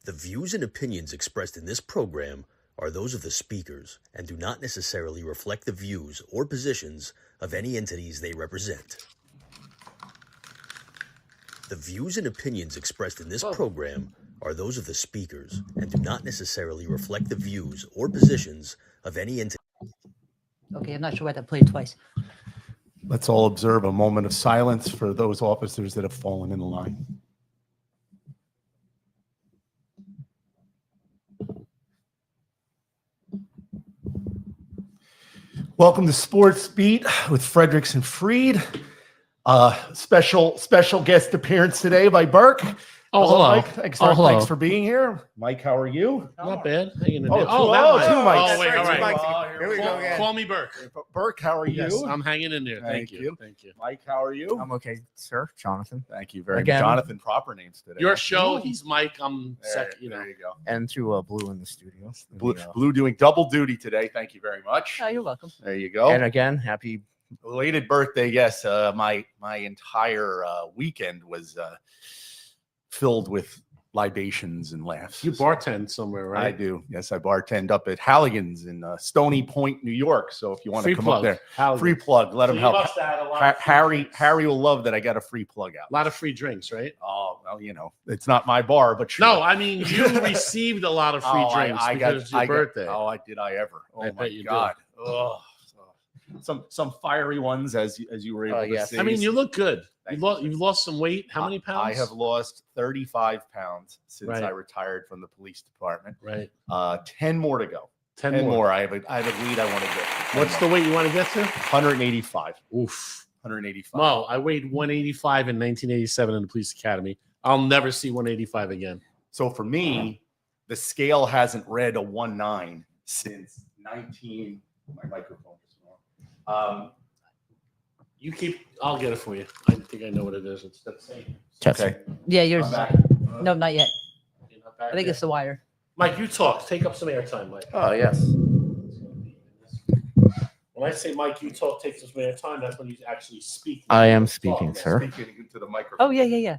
The views and opinions expressed in this program are those of the speakers and do not necessarily reflect the views or positions of any entities they represent. The views and opinions expressed in this program are those of the speakers and do not necessarily reflect the views or positions of any entity. Okay, I'm not sure why that played twice. Let's all observe a moment of silence for those officers that have fallen in the line. Welcome to Sports Beat with Fredericks and Freed. Special guest appearance today by Burke. Oh, hello. Mike. Thanks for being here. Mike, how are you? Not bad. Hanging in Oh, there. two mics. Oh, wait, all right. Here we go again. Call me Burke. Burke, how are you? Yes, I'm hanging in there. Thank you. Thank you. Mike, how are you? I'm okay, sir. Jonathan. Thank you very much. Again. Jonathan, proper names today. Your show, he's Mike. I'm second. There you go. And to Blue in the studio. Blue doing double duty today. Thank you very much. Oh, you're welcome. There you go. And again, happy Belated birthday. Yes, my entire weekend was filled with libations and laughs. You bartend somewhere, right? I do. Yes, I bartend up at Halligan's in Stony Point, New York. So if you want to come up there, free plug. Let him help. Harry will love that I got a free plug out. A lot of free drinks, right? Oh, well, you know, it's not my bar, but sure. No, I mean you received a lot of free drinks because it's your birthday. Did I ever? Oh I my bet you God. Oh, some fiery ones as you were able to see. I mean, you look good. You've lost some weight. How many pounds? I have lost 35 pounds since I retired from the police department. Right. 10 more to go. 10 more. I have a lead I want to get to. What's the weight you want to get to? 185. Oof. 185. Well, I weighed 185 in 1987 in the police academy. I'll never see 185 again. So for me, the scale hasn't read a 19 since 19. My microphone is wrong. You keep. I'll get it for you. I think I know what it is. It's the same. Okay. Yeah, yours. I'm back. No, not yet. You're not back I think yet? it's the wire. Mike, you talk. Take up some airtime, Mike. Oh, yes. When I say Mike, you talk, take some airtime. That's when you actually speak. I am speaking, sir. Speaking into the microphone. Oh, yeah.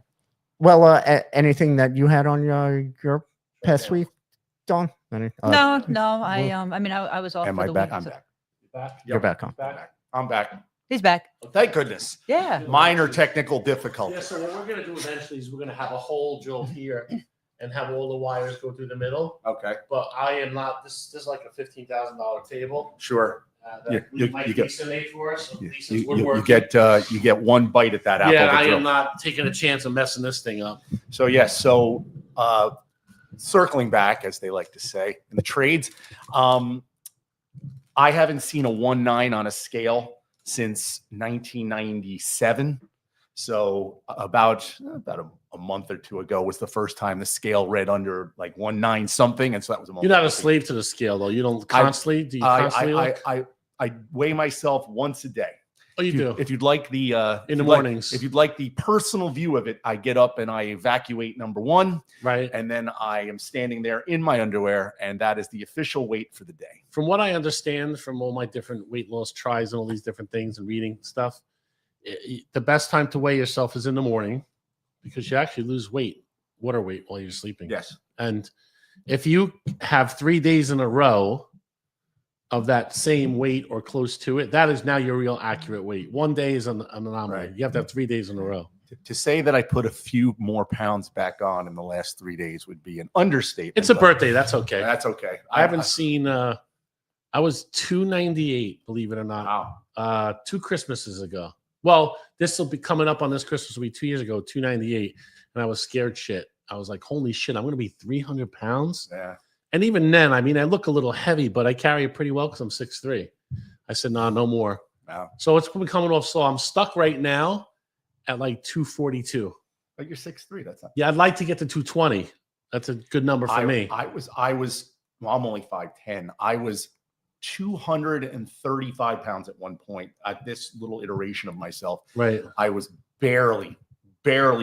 Well, anything that you had on your past week, Dawn? No. I mean, I was off Am for I the back? week. I'm so- back. Back? You're back on. Back? I'm back. He's back. Thank goodness. Yeah. Minor technical difficulty. Yeah, so what we're going to do eventually is we're going to have a hole drilled here and have all the wires go through the middle. Okay. But I am not, this is like a $15,000 table. Sure. That You Mike get- Lisa made for us. So Lisa's You woodworking. get one bite at that apple. Yeah, to I drill. am not taking a chance of messing this thing up. So yes, circling back, as they like to say in the trades, I haven't seen a 1.9 on a scale since 1997. So about a month or two ago was the first time the scale read under like 1.9 something, and so that was a month. You're not a slave to the scale, though. You don't constantly. Do you constantly look? I weigh myself once a day. Oh, you do. If you'd like the In the mornings. if you'd like the personal view of it, I get up and I evacuate number one, Right. and then I am standing there in my underwear, and that is the official weight for the day. From what I understand from all my different weight loss tries and all these different things and reading stuff, the best time to weigh yourself is in the morning because you actually lose water weight while you're sleeping. Yes. And if you have 3 days in a row of that same weight or close to it, that is now your real accurate weight. 1 day is an anomaly. Right. You have to have 3 days in a row. To say that I put a few more pounds back on in the last 3 days would be an understatement. It's a but birthday. That's okay. That's okay. I haven't seen. I was 298, believe it or not. Wow. 2 Christmases ago. Well, this will be coming up on this Christmas. Will be 2 years ago, 298, and I was scared shit. I was like, holy shit, I'm going to be 300 pounds. Yeah. And even then, I mean, I look a little heavy, but I carry it pretty well because I'm 6'3". I said, no more. Wow. So it's coming off slow. I'm stuck right now at like 242. But you're 6'3". That's not. Yeah, I'd like to get to 220. That's a good number for me. I was. Well, I'm only 5'10". I was 235 pounds at one point at this little iteration of myself. Right. I was barely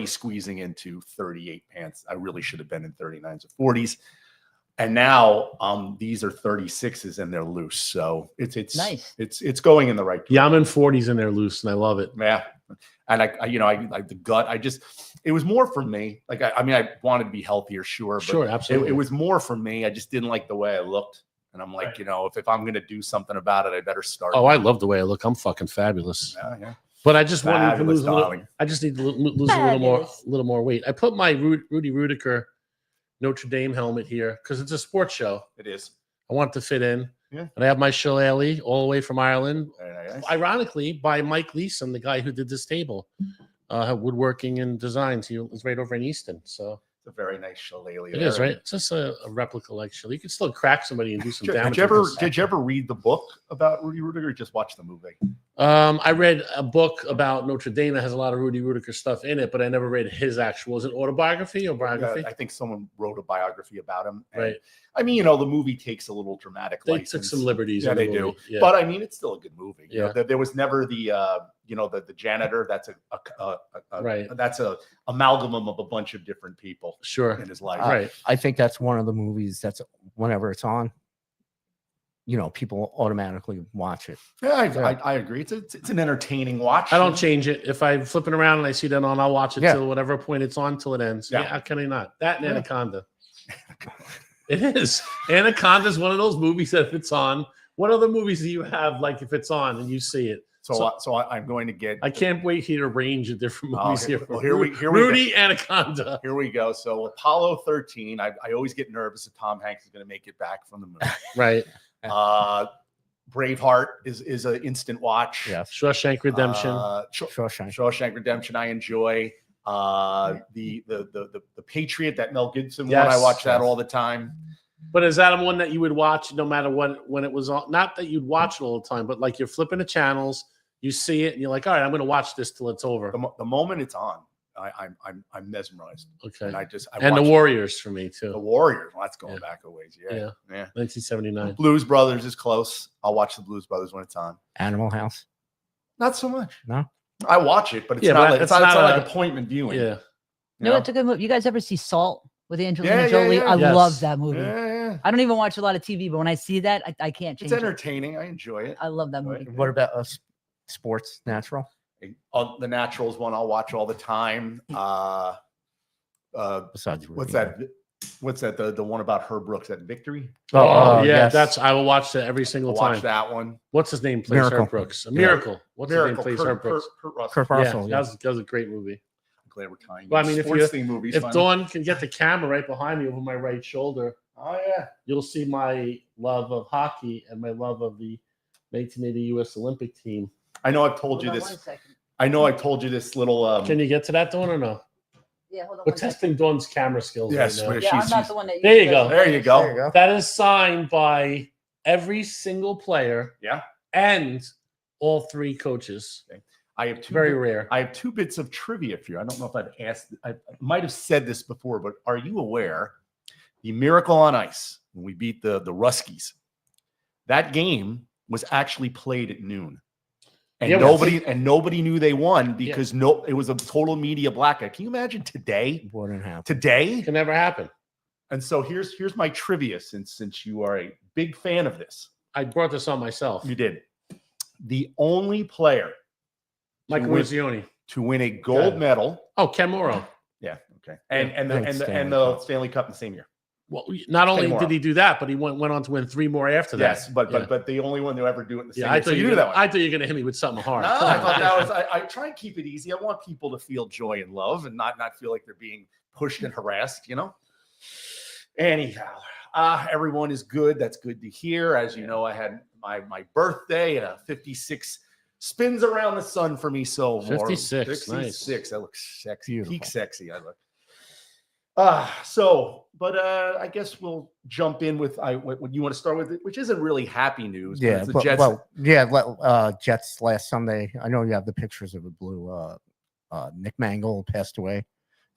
squeezing into 38 pants. I really should have been in 39s or 40s. And now these are 36s and they're loose. So it's Nice. It's going in the right direction. Yeah, I'm in 40s and they're loose, and I love it. Yeah. And I the gut, it was more for me. Like, I wanted to be healthier, sure. But Sure, absolutely. It was more for me. I just didn't like the way I looked. And I'm like, Right. if I'm going to do something about it, I better start. Oh, I love the way I look. I'm fucking fabulous. Yeah. But I just wanted to Fabulous, lose a little. darling. I just need to lose Fabulous. a little more weight. I put my Rudy Rudiger Notre Dame helmet here because it's a sports show. It is. I want it to fit in. Yeah. And I have my shillelagh all the way from Ireland. Very nice. Ironically, by Mike Leeson, the guy who did this table, woodworking and designs. He was right over in Easton. So It's a very nice shillelagh. it is, right? It's just a replica like shillelagh. You can still crack somebody and do some damage. Did you ever read the book about Rudy Rudiger or just watch the movie? I read a book about Notre Dame that has a lot of Rudy Rudiger stuff in it, but I never read his actual. Is it autobiography or biography? I think someone wrote a biography about him. And, Right. I mean, the movie takes a little dramatic They license. took some liberties. Yeah, in the they do. movie. Yeah. But I mean, it's still a good movie. Yeah. There was never the the janitor. That's Right. That's a amalgam of a bunch of different people Sure. in his life. Right. I think that's one of the movies that's whenever it's on, people automatically watch it. Yeah, I agree. It's an entertaining watch. I don't change it. If I'm flipping around and I see that on, I'll watch it Yeah. till whatever point it's on till it ends. Yeah. Yeah, how can I not? That and Yeah. Anaconda. It is. Anaconda is one of those movies that if it's on, what other movies do you have like if it's on and you see it? So I'm going to get. I can't wait here to range of different movies Okay. here. Well, here we go. Rudy Anaconda. Here we go. So Apollo 13. I always get nervous if Tom Hanks is going to make it back from the moon. Right. Braveheart is an instant watch. Yeah. Shawshank Redemption. Shawshank. Shawshank Redemption. I enjoy. The Patriot, that Mel Gibson one. Yes. I watch that all the time. But is that one that you would watch no matter when it was on? Not that you'd watch it all the time, but like you're flipping the channels, you see it, and you're like, all right, I'm going to watch this till it's over. The moment it's on, I'm mesmerized. Okay. And I And the watch Warriors for me the too. Warriors. Well, that's going Yeah. back a ways. Yeah. Yeah. 1979. Blues Brothers is close. I'll watch the Blues Brothers when it's on. Animal House. Not so much. No? I watch it, but it's Yeah, not but like it's it's not not like a- appointment viewing. Yeah. No, it's a good movie. You guys ever see Salt with Angelina Yeah, yeah, Jolie? yeah. I Yes. love that movie. Yeah. I don't even watch a lot of TV, but when I see that, I can't change It's it. entertaining. I enjoy it. I love that movie. What about sports natural? The Naturals one I'll watch all the time. Besides What's Rudy. that? What's that? The one about Herb Brooks, that Victory? Oh, yeah. yes. That's I will watch that every single I'll watch time. that one. What's his name plays Miracle. Herb Brooks? A Miracle. What's his name Miracle. plays Kurt, Herb Brooks? Kurt Russell. Kurt Yeah, Russell. Yeah. that was a great movie. I'm glad we're tying. Well, I mean, if sports you- theme movies. If finally. Dawn can get the camera right behind me over my right shoulder, Oh yeah. you'll see my love of hockey and my love of the 1980 U.S. Olympic team. I know I've told you Hold on this. 1 second. I know I told you this little. Can you get to that, Dawn, or no? Yeah, hold on. We're 1 second. testing Dawn's camera skills Yes, right now. we're- Yeah, I'm she's- not the one that. There you go. There you go. There you go. That is signed by every single player Yeah. and all three coaches. I have two. Very rare. I have two bits of trivia for you. I don't know if I've asked. I might have said this before, but are you aware the Miracle on Ice when we beat the Ruskies? That game was actually played at noon, and Yeah, well, nobody knew they won because it was a total media blackout. Can you imagine today? Wouldn't happen. Today, Can never happen. and so here's my trivia. Since you are a big fan of this, I brought this on myself. you did. The only player Michael win- Winzioni. to win a gold medal. Oh, Ken Morrow. Yeah. Okay. And Thanks, the Stanley the Cup. Stanley Cup in the same year. Well, not only Morrow. did he do that, but he went on to win 3 more after that. Yes, but Yeah. but the only one to ever do it in the same Yeah, year. I So thought you you knew that one. I thought you were going to hit me with something hard. No, I thought that was. I try and keep it easy. I want people to feel joy and love, and not feel like they're being pushed and harassed. Anyhow, everyone is good. That's good to hear. As you know, I had my birthday. 56 spins around the sun for me. So 56, nice. 56. I look sexy. Beautiful. Peak sexy. I look. I guess we'll jump in with what you want to start with, which isn't really happy news. But Yeah, it's the but, Jets. Jets last Sunday. I know you have the pictures of it blue. Nick Mangold passed away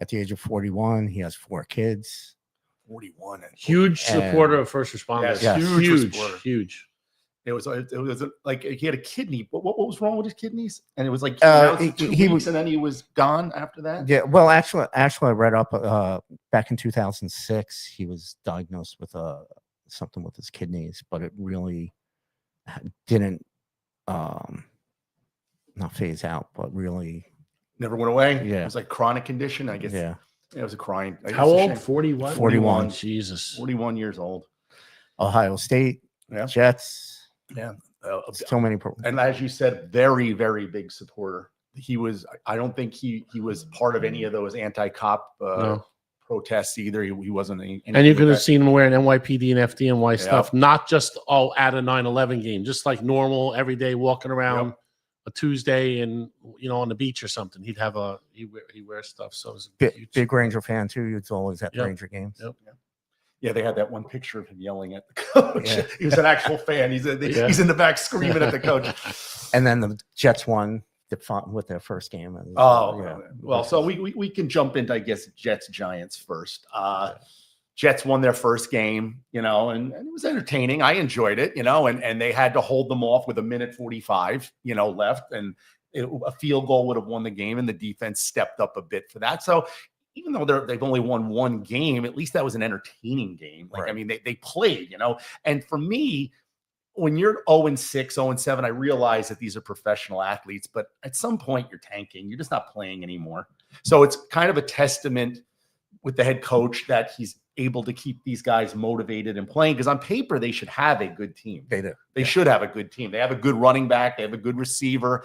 at the age of 41. He has 4 kids. 41. Huge And- supporter of first responders. Yes, Yes. huge Huge, supporter. huge. It was like he had a kidney. What was wrong with his kidneys? And it was like he 2 weeks, was, and then he was gone after that. yeah. Well, actually, I read up back in 2006, he was diagnosed with something with his kidneys, but it really didn't not phase out, but really Never went away. Yeah. It was like chronic condition, I guess. yeah. It was a crying. How old? 41? 41. Jesus. 41 years old. Ohio State, Yeah. Jets, Yeah. so many. And as you said, very, very big supporter. He was, I don't think he was part of any of those anti-cop No. protests either. He wasn't. And you could have seen him wearing NYPD and FDNY Yeah. stuff, not just at a 9/11 game, just like normal everyday walking around a Tuesday and on the beach or something. He'd have he wears stuff. So it was Big Ranger fan too. You'd always at Yep. Ranger games. Yep. Yeah, they had that one picture of him yelling at the coach. Yeah. He was an actual fan. He's in the back screaming at the coach. And then the Jets won with their first game. And, Well, so we can jump into, I guess, Jets Giants first. Jets won their first game, and it was entertaining. I enjoyed it, and they had to hold them off with 1:45, left, and a field goal would have won the game, and the defense stepped up a bit for that. So even though they've only won one game, at least that was an entertaining game. Like, Right. I mean, they played, and for me, when you're 0-6, 0-7, I realize that these are professional athletes, but at some point you're tanking. You're just not playing anymore. So it's kind of a testament with the head coach that he's able to keep these guys motivated and playing, because on paper they should have a good team. They do. They should have a good team. They have a good running back. They have a good receiver.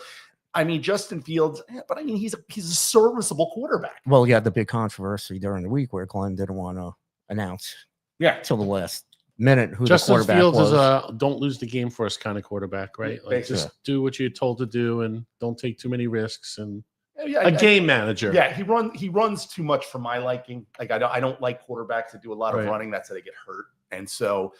I mean, Justin Fields, but I mean, he's a serviceable quarterback. Well, you had the big controversy during the week where Glenn didn't want to announce Yeah. till the last minute who Justin the quarterback Fields was. is a don't lose the game for us kind of quarterback, right? Like, Basically. just do what you're told to do and don't take too many risks. And Yeah, a game manager. Yeah, he runs too much for my liking. Like I don't like quarterbacks that do a lot of Right. running. That's how they get hurt. And so,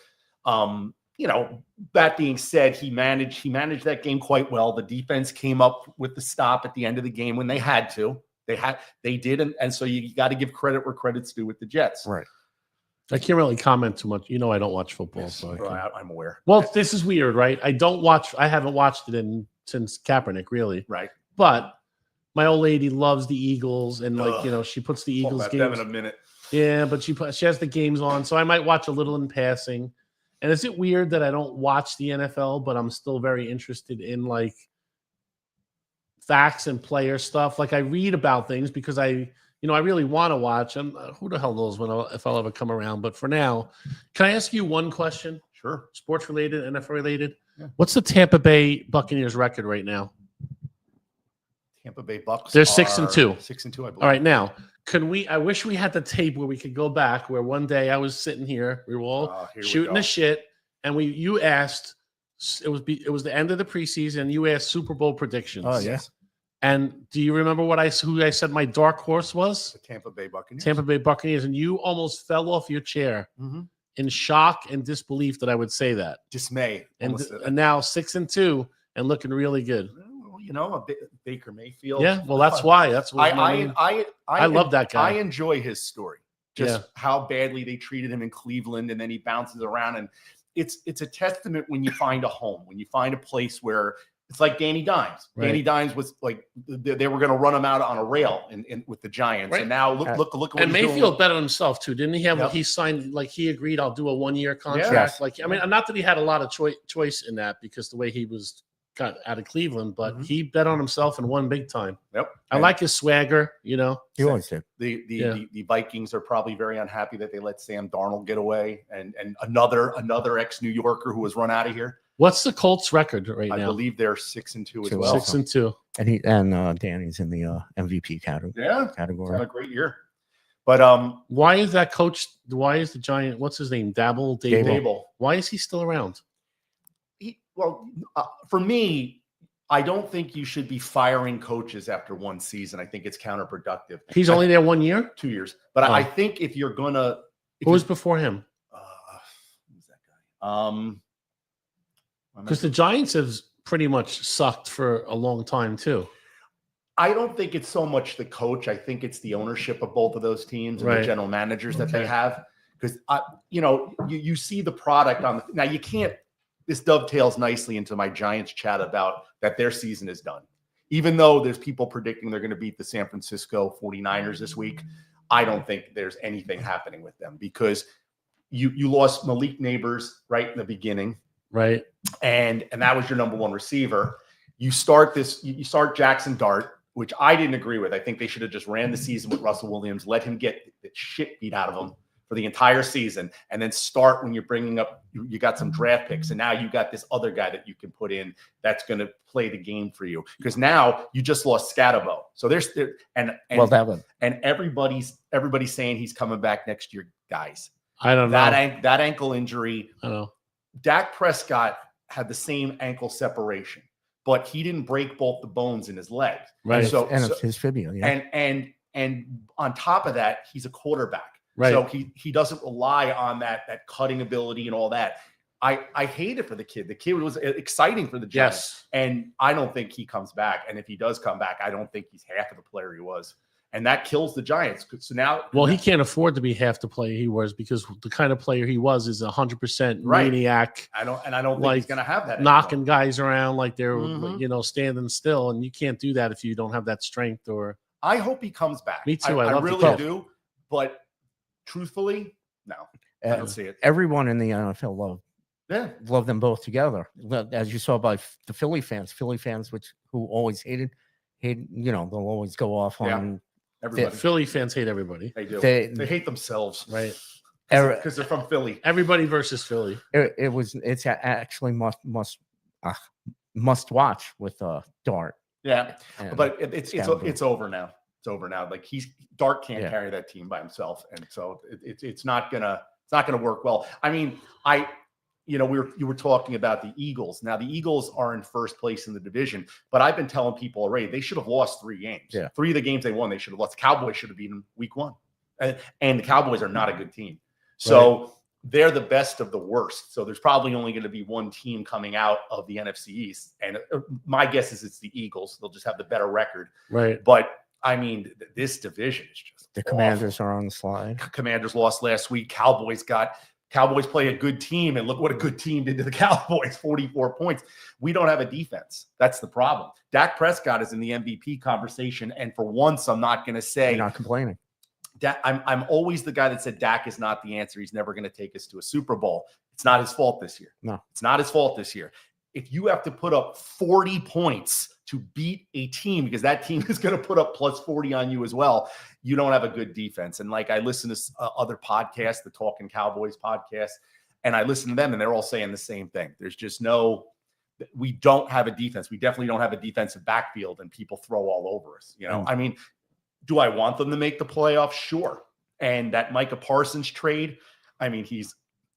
that being said, he managed that game quite well. The defense came up with the stop at the end of the game when they had to. They did, and so you got to give credit where credit's due with the Jets. Right. I can't really comment too much. I don't watch football, Yes, so I'm aware. well, this is weird, right? I haven't watched it since Kaepernick, really. Right. But my old lady loves the Eagles, and she puts the Talk Eagles about them games. in a minute. Yeah, but she has the games on, so I might watch a little in passing. And is it weird that I don't watch the NFL, but I'm still very interested in like facts and player stuff? Like I read about things because I really want to watch. And who the hell knows if I'll ever come around. But for now, can I ask you one question? Sure. Sports related, NFL related. Yeah. What's the Tampa Bay Buccaneers record right now? Tampa Bay Bucks. They're 6-2. 6-2, I believe. All right, now I wish we had the tape where we could go back. Where one day I was sitting here, we were all Here we shooting go. the shit, and you asked. It was the end of the preseason. You asked Super Bowl predictions. Oh, yeah. And do you remember who I said my dark horse was? The Tampa Bay Buccaneers. Tampa Bay Buccaneers, and you almost fell off your chair Mhm. in shock and disbelief that I would say that. Dismay. And Almost said that. and now 6-2 and looking really good. Well, Baker Mayfield. Yeah, well that's why. That's what I love that guy. I enjoy his story. Just how badly they treated him in Cleveland, and then he bounces around, and it's a testament when you find a home, when you find a place where it's like Danny Dimes. Right. Danny Dimes was like they were going to run him out on a rail in with the Giants, Right. and now look what And he's Mayfield doing. bet on himself too, didn't he? Yep. He signed he agreed. I'll do a 1-year contract. Yes. Like I mean, not that he had a lot of choice in that because the way he was got out of Cleveland, but Mhm. he bet on himself and won big time. Yep. I like his swagger. You always did. The Vikings are probably very unhappy that they let Sam Darnold get away, and another ex-New Yorker who was run out of here. What's the Colts record right I now? believe they're 6-2 as 2-0. well. 6-2. And Danny's in the MVP category. Yeah, it's had a Category. great year. But Why is that coach? Why is the Giant? What's his name? Dable. Dable. Why is he still around? For me, I don't think you should be firing coaches after one season. I think it's counterproductive. He's only there 1 year. 2 years. But I think if you're gonna, Who was before him? who's that guy? Because the Giants have pretty much sucked for a long time too. I don't think it's so much the coach. I think it's the ownership of both of those teams and Right. the general managers that they Okay. have. Because you see the product on now. You can't this dovetails nicely into my Giants chat about that their season is done. Even though there's people predicting they're going to beat the San Francisco 49ers this week, I don't think there's anything happening with them because you lost Malik Neighbors right in the beginning. Right. And that was your number one receiver. You start Jackson Dart, which I didn't agree with. I think they should have just ran the season with Russell Williams, let him get the shit beat out of him for the entire season, and then start when you're bringing up, you got some draft picks, and now you got this other guy that you can put in that's going to play the game for you. Because now you just lost Scatabo. So and everybody's saying he's coming back next year, guys. I don't know. That ankle injury. I don't know. Dak Prescott had the same ankle separation, but he didn't break both the bones in his leg. Right. So his fibula. Yeah. And on top of that, he's a quarterback. Right. So he doesn't rely on that cutting ability and all that. I hate it for the kid. The kid was exciting for the Giants. Yes. And I don't think he comes back. And if he does come back, I don't think he's half of the player he was. And that kills the Giants. So now, well, he can't afford to be half the player he was because the kind of player he was is 100% Right. maniac. I don't think like, he's going to have that. Knocking anymore. guys around like they're, Mhm. standing still. And you can't do that if you don't have that strength or. I hope he comes back. Me too. I love really the do. But truthfully, no, I don't see it. Everyone in the NFL love them both together. As you saw by the Philly fans, who always hated, they'll always go off on Everybody. Philly fans hate everybody. They do. They- They hate themselves. Right. Because they're from Philly. Everybody versus Philly. It's actually must watch with Dart. Yeah. And But it's over now. It's over now. Like Dart can't Yeah. carry that team by himself. And so it's not gonna work well. I mean, you were talking about the Eagles. Now the Eagles are in first place in the division, but I've been telling people already they should have lost 3 games. Yeah. 3 of the games they won, they should have lost. The Cowboys should have beaten week 1. And the Cowboys are not a good team. So they're the best of the worst. So there's probably only going to be one team coming out of the NFC East. And my guess is it's the Eagles. They'll just have the better record. Right. But I mean, this division is just The awful. Commanders are on the slide. Commanders lost last week. Cowboys play a good team, and look what a good team did to the Cowboys, 44 points. We don't have a defense. That's the problem. Dak Prescott is in the MVP conversation, and for once, I'm not going to say You're not complaining. I'm always the guy that said Dak is not the answer. He's never going to take us to a Super Bowl. It's not his fault this year. No. It's not his fault this year. If you have to put up 40 points to beat a team, because that team is going to put up plus 40 on you as well, you don't have a good defense. And like I listen to other podcasts, the Talking Cowboys podcast, and I listen to them and they're all saying the same thing. There's just we don't have a defense. We definitely don't have a defensive backfield, and people throw all over us. I mean, do I want them to make the playoffs? Sure. And that Micah Parsons trade, I mean,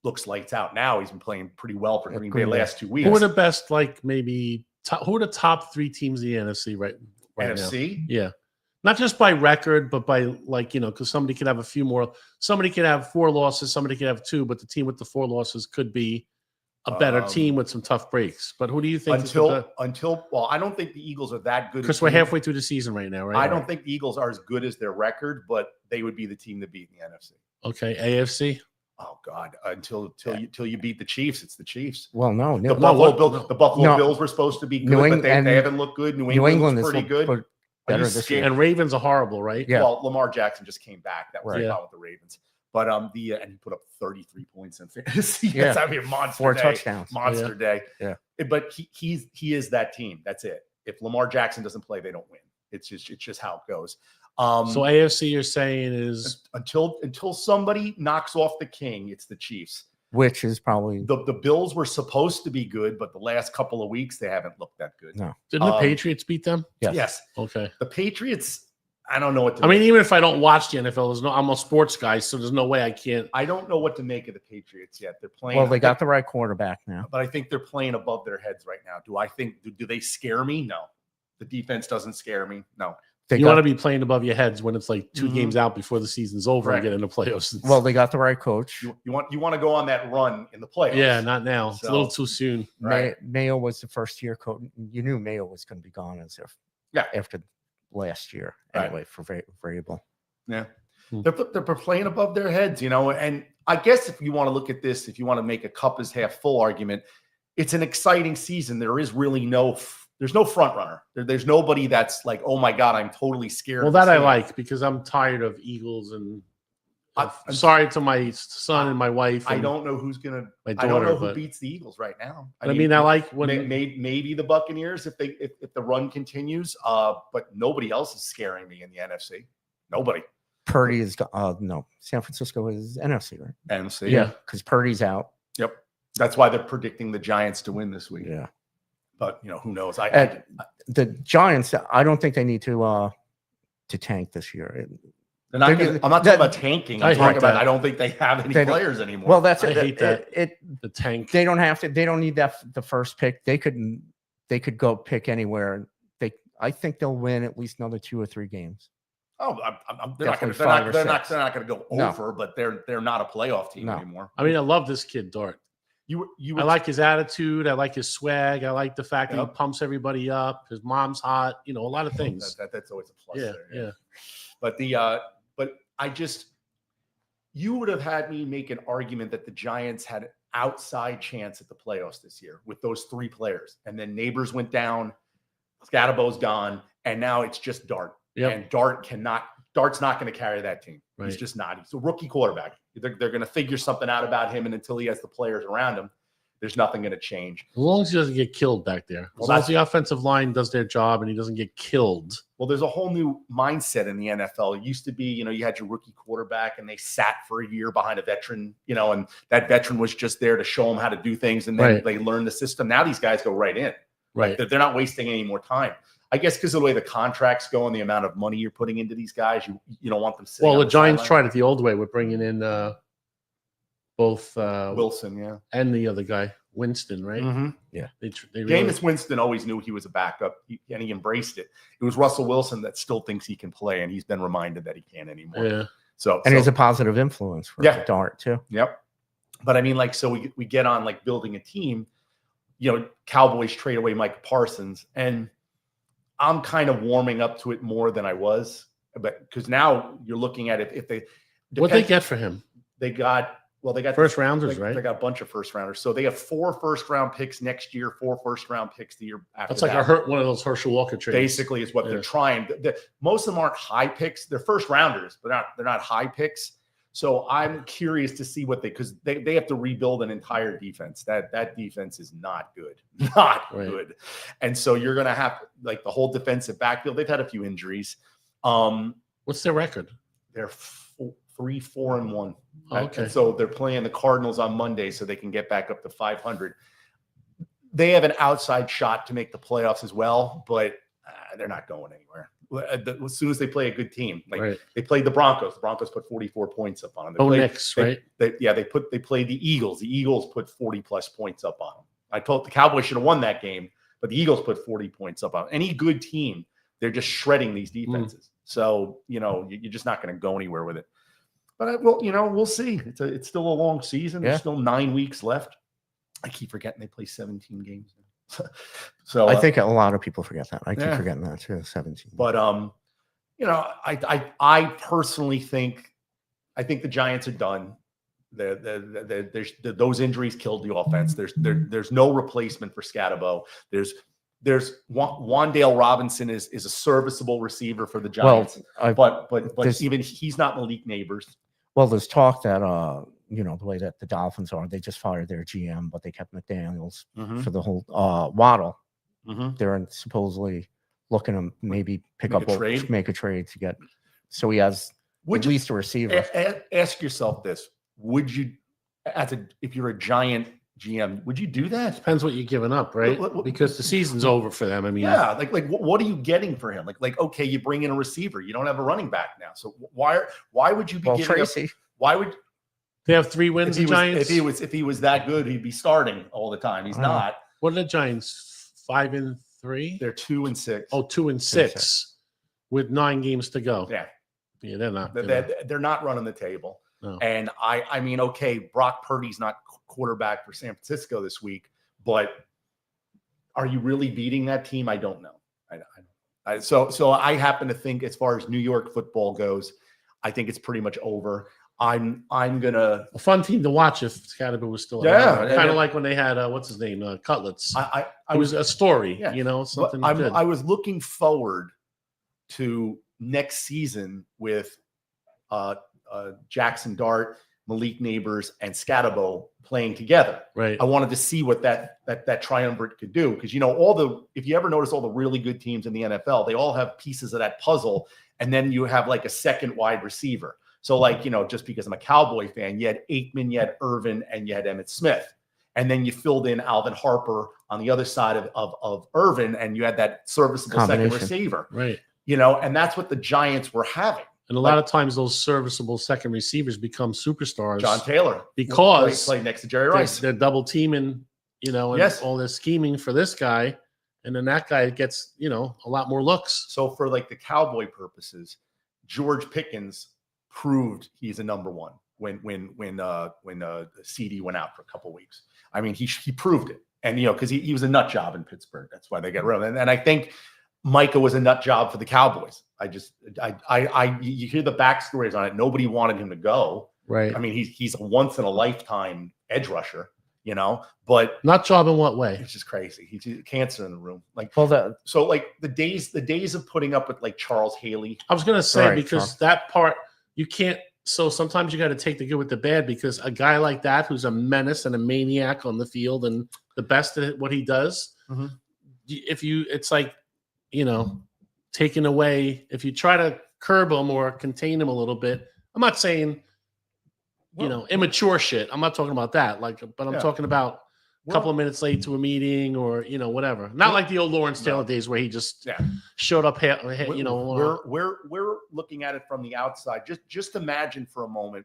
looks lights out now. He's been playing pretty well for Green Bay last 2 weeks. Who are the best, who are the top 3 teams in the NFC right NFC? now? Yeah. Not just by record, but by because somebody could have a few more. Somebody could have 4 losses. Somebody could have 2, but the team with the 4 losses could be a better team with some tough breaks. But who do you think? Well, I don't think the Eagles are that good. Because we're halfway through the season right now, right? I don't think the Eagles are as good as their record, but they would be the team to beat in the NFC. Okay, AFC. Oh God! Until you beat the Chiefs, it's the Chiefs. Well, no, The Buffalo Bills were supposed to be good, but they haven't looked good. New England is pretty good. Better this year. And Ravens are horrible, right? Yeah. Well, Lamar Jackson just came back. That was the problem with the Ravens. But and he put up 33 points in fantasy. Yeah. I mean, monster 4 day. touchdowns. Monster day. Yeah. But he is that team. That's it. If Lamar Jackson doesn't play, they don't win. It's just how it goes. So AFC, you're saying is until somebody knocks off the king, it's the Chiefs. Which is probably the Bills were supposed to be good, but the last couple of weeks they haven't looked that good. No. Didn't the Patriots beat them? Yes. Okay. The Patriots. I don't know what to I mean, make. even if I don't watch the NFL, I'm a sports guy, so there's no way I can't. I don't know what to make of the Patriots yet. They're playing. well, they got the right quarterback now. But I think they're playing above their heads right now. Do they scare me? No. The defense doesn't scare me. No. You want to be playing above your heads when it's like 2 games out before the season's over and Correct. get into playoffs. Well, they got the right coach. You want to go on that run in the playoffs. Yeah, not now. It's a So- little too soon. Right. Mayo was the first year coach. You knew Mayo was going to be gone after last year Right. anyway for variable. Yeah. Hmm. They're playing above their heads, and I guess if you want to look at this, if you want to make a cup is half full argument, it's an exciting season. There is really there's no front runner. There's nobody that's like, oh my God, I'm totally scared. Well, of this that I team. like because I'm tired of Eagles and I'm sorry to my son and my wife. I and don't know who's gonna. my I don't know daughter, who but beats the Eagles right now. I mean, I like when maybe the Buccaneers if the run continues. But nobody else is scaring me in the NFC. Nobody. Purdy is no. San Francisco is NFC, right? NFC. Yeah. Because Purdy's out. Yep. That's why they're predicting the Giants to win this week. Yeah. But who knows? The Giants, I don't think they need to tank this year. They're not gonna, I'm not talking about tanking. I'm I talking hate about that. I don't think they have any They don't- players anymore. Well, that's I it. hate that. The tank. They don't have to. They don't need the first pick. They could go pick anywhere. I think they'll win at least another 2 or 3 games. they're not going Definitely 5 or to. They're 6. not going to go No. over, but they're not a playoff team No. anymore. I mean, I love this kid, Dart. You I like his attitude. I like his swag. I like the fact that Yep. he pumps everybody up. His mom's hot. A lot of things. That's always a plus. Yeah, there, yeah. But I just you would have had me make an argument that the Giants had an outside chance at the playoffs this year with those 3 players, and then Neighbors went down, Scadabo's gone, and now it's just Dart. Yep. And Dart's not going to carry that team. Right. He's just not. He's a rookie quarterback. They're going to figure something out about him, and until he has the players around him, there's nothing going to change. As long as he doesn't get killed back there. Well, As long as the offensive line does their job and he doesn't get killed. Well, there's a whole new mindset in the NFL. It used to be, you had your rookie quarterback and they sat for a year behind a veteran, and that veteran was just there to show them how to do things, and then Right. they learn the system. Now these guys go right in. Right. They're not wasting any more time. I guess because of the way the contracts go and the amount of money you're putting into these guys, you don't want them sitting. Well, on the Giants sideline. tried it the old way with bringing in both Wilson, yeah. and the other guy, Winston, right? Mm-hmm. They really, Jameis Winston always knew he was a backup, and he embraced it. It was Russell Wilson that still thinks he can play, and he's been reminded that he can't anymore. yeah. And he's a positive influence for Dart too. Yep. But I mean, so we get on building a team. Cowboys trade away Mike Parsons, and I'm kind of warming up to it more than I was, but because now you're looking at if they What'd they get for him? They got First rounders, right? They got a bunch of first rounders. So they have 4 first-round picks next year, 4 first-round picks the year after. That's like one of those Herschel Walker trades. Basically, is what they're trying. Most of them aren't high picks. They're first rounders, but they're not high picks. So I'm curious to see because they have to rebuild an entire defense. That defense is not good, good. And so you're going to have the whole defensive backfield. They've had a few injuries. What's their record? They're 3-4-1. Oh, okay. And so they're playing the Cardinals on Monday so they can get back up to 500. They have an outside shot to make the playoffs as well, but they're not going anywhere. As soon as they play a good team, they played the Broncos. The Broncos put 44 points up on them. Right? They played the Eagles. The Eagles put 40 plus points up on them. I told the Cowboys should have won that game, but the Eagles put 40 points up on them. Any good team, they're just shredding these defenses. So you're just not going to go anywhere with it. But we'll see. It's still a long season. There's still 9 weeks left. I keep forgetting they play 17 games. So I think a lot of people forget that. I keep forgetting that too. 17. But I personally think the Giants are done. Those injuries killed the offense. There's no replacement for Scadabo. There's Wan'Dale Robinson is a serviceable receiver for the Giants. But even he's not Malik Neighbors. Well, there's talk that the way that the Dolphins are, they just fired their GM, but they kept McDaniels for the whole Waddle. They're supposedly looking to maybe make a trade to get, so he has at least a receiver. Ask yourself this: would you, if you're a Giant GM, would you do that? Depends what you're giving up, right? Because the season's over for them. I mean, what are you getting for him? Okay, you bring in a receiver. You don't have a running back now, so why would you be giving Tracy? Up? Why would they have 3 wins? The Giants. If he was that good, he'd be starting all the time. He's not. What are the Giants? 5-3. They're 2-6. Oh, 2-6 with 9 games to go. Yeah, they're not. They're not running the table. No. And I mean, okay, Brock Purdy's not quarterback for San Francisco this week, but are you really beating that team? I don't know. So I happen to think, as far as New York football goes, I think it's pretty much over. I'm gonna. A fun team to watch if Scatterby was still Yeah, kind of like when they had what's his name, Cutlets. I it was a story, yeah. you know, something But good. I was looking forward to next season with Jackson Dart, Malik Neighbors, and Scatterbo playing together. Right. I wanted to see what that triumvirate could do, because, you know, if you ever notice all the really good teams in the NFL, they all have pieces of that puzzle, and then you have like a second wide receiver. So, like, you know, just because I'm a Cowboy fan, you had Aikman, you had Irvin, and you had Emmitt Smith. And then you filled in Alvin Harper on the other side of Irvin, and you had that serviceable second receiver. Right. You know, and that's what the Giants were having. And a lot of times those serviceable second receivers become superstars. John Taylor. Because played next to Jerry Rice. They're double teaming, you know, and all this scheming for this guy. And then that guy gets, you know, a lot more looks. So for like the Cowboy purposes, George Pickens proved he's a number one when CD went out for a couple of weeks. I mean, he proved it. And, you know, because he was a nut job in Pittsburgh. That's why they got rid of him. And I think Micah was a nut job for the Cowboys. You hear the backstories on it. Nobody wanted him to go. Right. I mean, he's a once in a lifetime edge rusher, you know, but not job in what way? It's just crazy. He's cancer in the room. Like, so like the days of putting up with like Charles Haley. I was going to say, because that part you can't. So sometimes you got to take the good with the bad, because a guy like that, who's a menace and a maniac on the field and the best at what he does, it's like, you know, taking away, if you try to curb him or contain him a little bit. I'm not saying, you know, immature shit. I'm not talking about that. Like, but I'm talking about a couple of minutes late to a meeting, or, you know, whatever. Not like the old Lawrence Taylor days where he just showed up, you know. We're looking at it from the outside. Just imagine for a moment,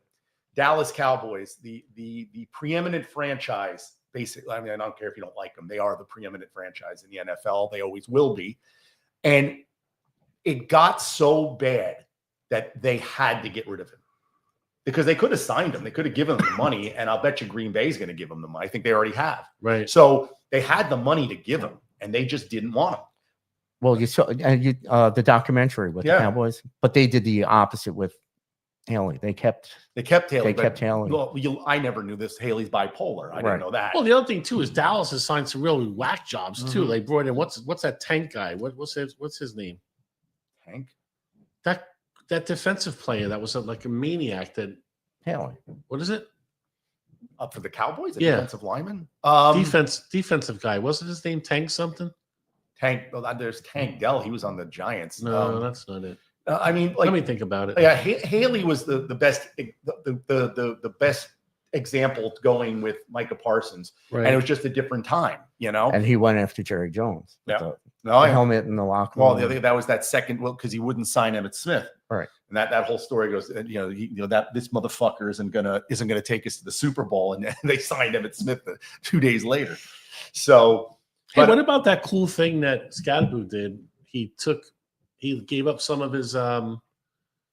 Dallas Cowboys, the preeminent franchise, basically. I mean, I don't care if you don't like them. They are the preeminent franchise in the NFL. They always will be. And it got so bad that they had to get rid of him, because they could have signed him. They could have given him the money, and I'll bet you Green Bay is going to give him the money. I think they already have. Right. So they had the money to give him, and they just didn't want him. Well, you saw the documentary with the Cowboys, but they did the opposite with Haley. They kept Haley. They kept Haley. Well, I never knew this. Haley's bipolar. I didn't know that. Well, the other thing too is Dallas has signed some really whack jobs too. They brought in what's that Tank guy? What's his name? Tank. That defensive player that was like a maniac. That Haley. What is it? Up for the Cowboys? Defensive lineman? Defensive guy. Wasn't his name Tank something? Tank. Well, there's Tank Dell. He was on the Giants. No, that's not it. I mean, like, let me think about it. Yeah, Haley was the best the best example going with Micah Parsons, and it was just a different time, you know. And he went after Jerry Jones. Yeah. The helmet in the locker room. Well, that was that second. Well, because he wouldn't sign Emmitt Smith, right? And that whole story goes, that this motherfucker isn't gonna take us to the Super Bowl, and they signed Emmitt Smith 2 days later. So, hey, what about that cool thing that Scatterby did? He gave up some of his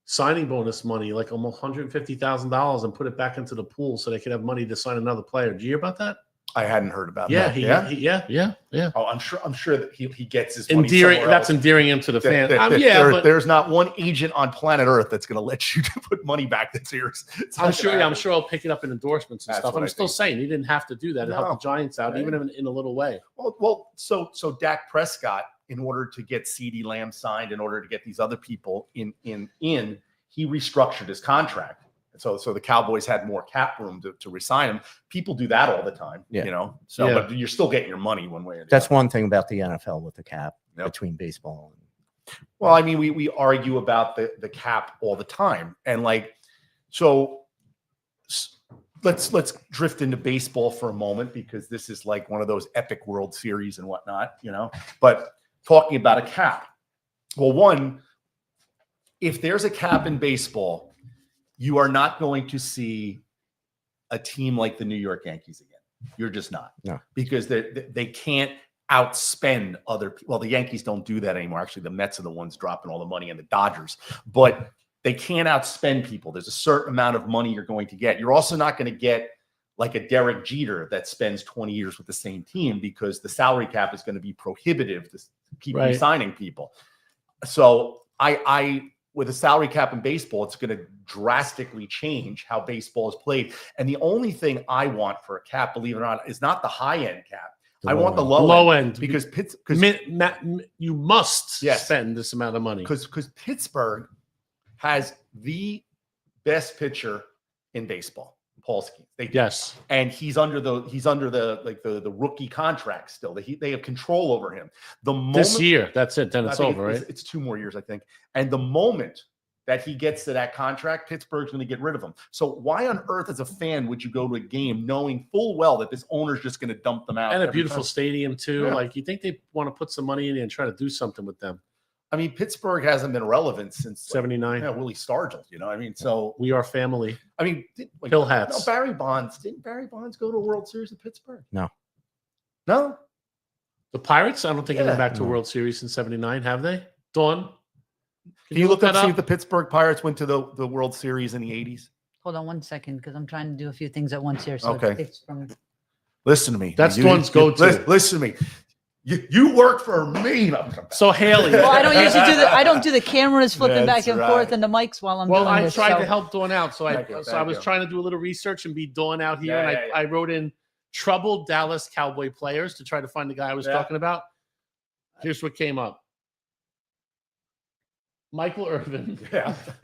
signing bonus money, like almost $150,000, and put it back into the pool so they could have money to sign another player. Did you hear about that? I hadn't heard about that. Yeah. Oh, I'm sure that he gets his money endearing. That's endearing him to the fan. There's not one agent on planet Earth that's going to let you put money back. That's yours. I'm sure I'll pick it up in endorsements and stuff. I'm still saying he didn't have to do that to help the Giants out, even in a little way. Well, so Dak Prescott, in order to get CeeDee Lamb signed, in order to get these other people in, he restructured his contract. So the Cowboys had more cap room to resign him. People do that all the time, you know. So, but you're still getting your money one way or the other. That's one thing about the NFL with the cap between baseball. Well, I mean, we argue about the cap all the time, and like, so let's drift into baseball for a moment, because this is like one of those epic World Series and whatnot, you know. But talking about a cap, well, one, if there's a cap in baseball, you are not going to see a team like the New York Yankees again. You're just not. No. Because they can't outspend other people. Well, the Yankees don't do that anymore. Actually, the Mets are the ones dropping all the money, and the Dodgers. But they can't outspend people. There's a certain amount of money you're going to get. You're also not going to get like a Derek Jeter that spends 20 years with the same team, because the salary cap is going to be prohibitive to keep signing people. So with a salary cap in baseball, it's going to drastically change how baseball is played. And the only thing I want for a cap, believe it or not, is not the high end cap. I want the low end because you must spend this amount of money because Pittsburgh has the best pitcher in baseball, Paul Skeens. Yes, and he's under the rookie contract still. They have control over him. The moment this year, that's it. Then it's over, right? It's 2 more years, I think. And the moment that he gets to that contract, Pittsburgh's going to get rid of him. So why on earth, as a fan, would you go to a game knowing full well that this owner's just going to dump them out? And a beautiful stadium too. Yeah. Like, you think they want to put some money in and try to do something with them? I mean, Pittsburgh hasn't been relevant since '79. Willie Stargell. You know, I mean, so we are family. I mean, Pill hats. No, Barry Bonds. Didn't Barry Bonds go to a World Series at Pittsburgh? No. The Pirates, I don't think have been back to a World Series in '79, have they? Dawn, can you look up, see if the Pittsburgh Pirates went to the World Series in the 80s? Hold on 1 second, because I'm trying to do a few things at once here. So Okay. it's from Listen to me. That's Dawn's go-to. Listen to me. You work for me. So Haley. well, I don't usually do I don't do the cameras flipping back and forth and the mics while I'm Well, doing I this. tried so. to help Dawn out, so I was you. trying to do a little research and be Dawn out here, Yeah, and I wrote in troubled Dallas Cowboy players to try to find the guy I was talking about. Here's what came up: Michael Irvin,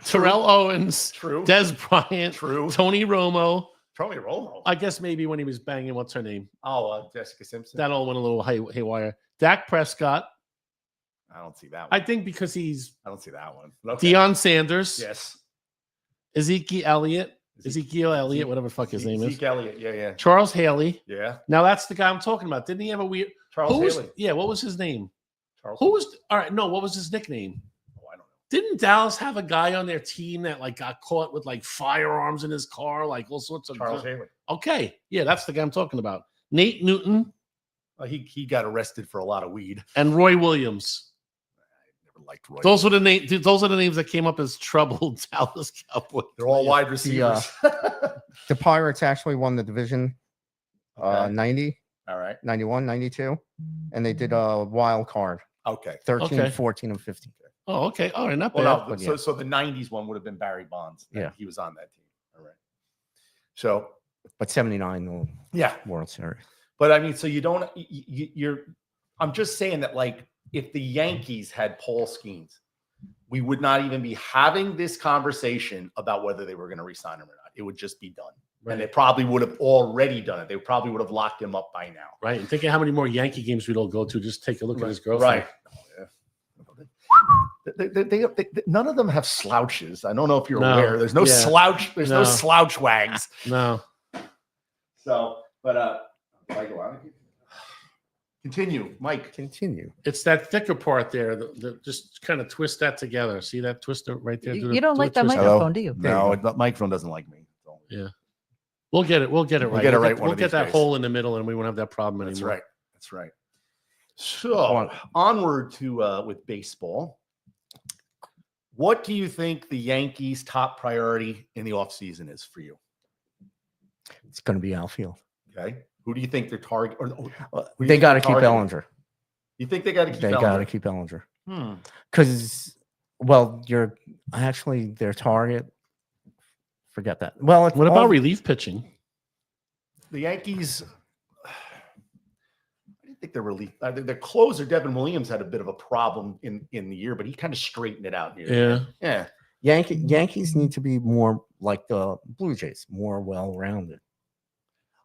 Terrell Owens, True. Des Bryant, True. Tony Romo. Tony Romo. I guess maybe when he was banging, what's her name? Oh, Jessica Simpson. That all went a little haywire. Dak Prescott. I don't see that one. I think because he's I don't see that one. Okay. Deion Sanders. Yes. Ezekiel Elliott, whatever the fuck his name is. Zeke Elliott. Yeah. Charles Haley. Yeah. Now that's the guy I'm talking about. Didn't he have a weird? Charles Haley. Yeah. What was his name? Charles. Who was? All right. No. What was his nickname? Oh, I don't know. Didn't Dallas have a guy on their team that like got caught with like firearms in his car, like all sorts of? Charles Haley. Okay. Yeah, that's the guy I'm talking about. Nate Newton He got arrested for a lot of weed. and Roy Williams. Never liked Roy. Those were the names. Those are the names that came up as troubled Dallas Cowboys. They're all wide receivers. The Pirates actually won the division Okay. 90, All right. 91, 92, and they did a wild card Okay. 13, Okay. 14, and 15. Oh, okay. All right, not bad. Well, no, but so the 90s one would have been Barry Bonds. Yeah. He was on that team. All right. So, But 79, the yeah. World Series. But I mean, so you don't, I'm just saying that, like, if the Yankees had Paul Skeens, we would not even be having this conversation about whether they were going to resign him or not. It would just be done. Right. And they probably would have already done it. They probably would have locked him up by now. Right. And thinking how many more Yankee games we'd all go to. Just take a look at his girlfriend. Right. They none of them have slouches. I don't know if you're aware. There's no slouch. There's no slouch wags. No. So, but I go on. Continue, Mike. Continue. It's that thicker part there. Just kind of twist that together. See that twister right there? You don't like that twist. microphone, do you? No, the microphone doesn't like me. So. Yeah. We'll get it. We'll get it right. get it right one We'll of get these that days. hole in the middle, and we won't have that problem That's anymore. right. That's right. So onward to with baseball. What do you think the Yankees' top priority in the offseason is for you? It's going to be outfield. Okay. Who do you think their target? They got to keep Bellinger. You think they got to keep They Bellinger? got to keep Bellinger. Because, well, you're actually their target. Forget that. Well, What about relief pitching? The Yankees, I didn't think their relief. Their closer, Devin Williams, had a bit of a problem in the year, but he kind of straightened it out here. Yeah. Yankees need to be more like the Blue Jays, more well-rounded.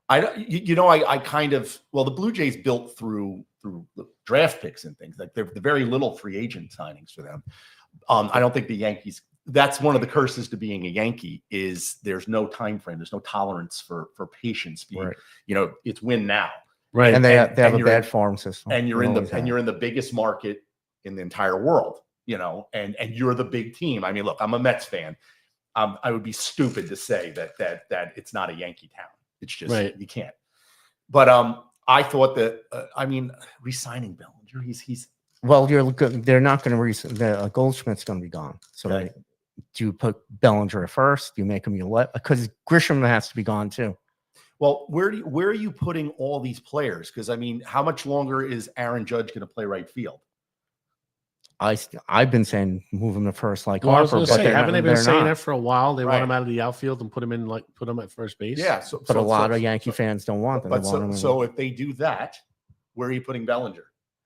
I kind of, well, the Blue Jays built through draft picks and things like they're very little free agent signings for them. I don't think the Yankees. That's one of the curses to being a Yankee is there's no time frame. There's no tolerance for patience. Right. It's win now. Right. And they have a bad farm system. And you're in the biggest market in the entire world, and you're the big team. I mean, look, I'm a Mets fan. I would be stupid to say that it's not a Yankee town. It's just you can't. But I thought that re-signing Bellinger, he's well, they're not going to resign. Goldschmidt's going to be gone. So do you put Bellinger at first? Do you make him your left? Because Grisham has to be gone too. Well, where are you putting all these players? Because how much longer is Aaron Judge going to play right field? I've been saying move him to first like Well, I was Harper, going to but say, they're haven't they been they're saying not. that for a while? They Right. want him out of the outfield and put him at first base. Yeah. But a lot of Yankee fans don't want them. But They want him so if they do that, where are you putting Bellinger?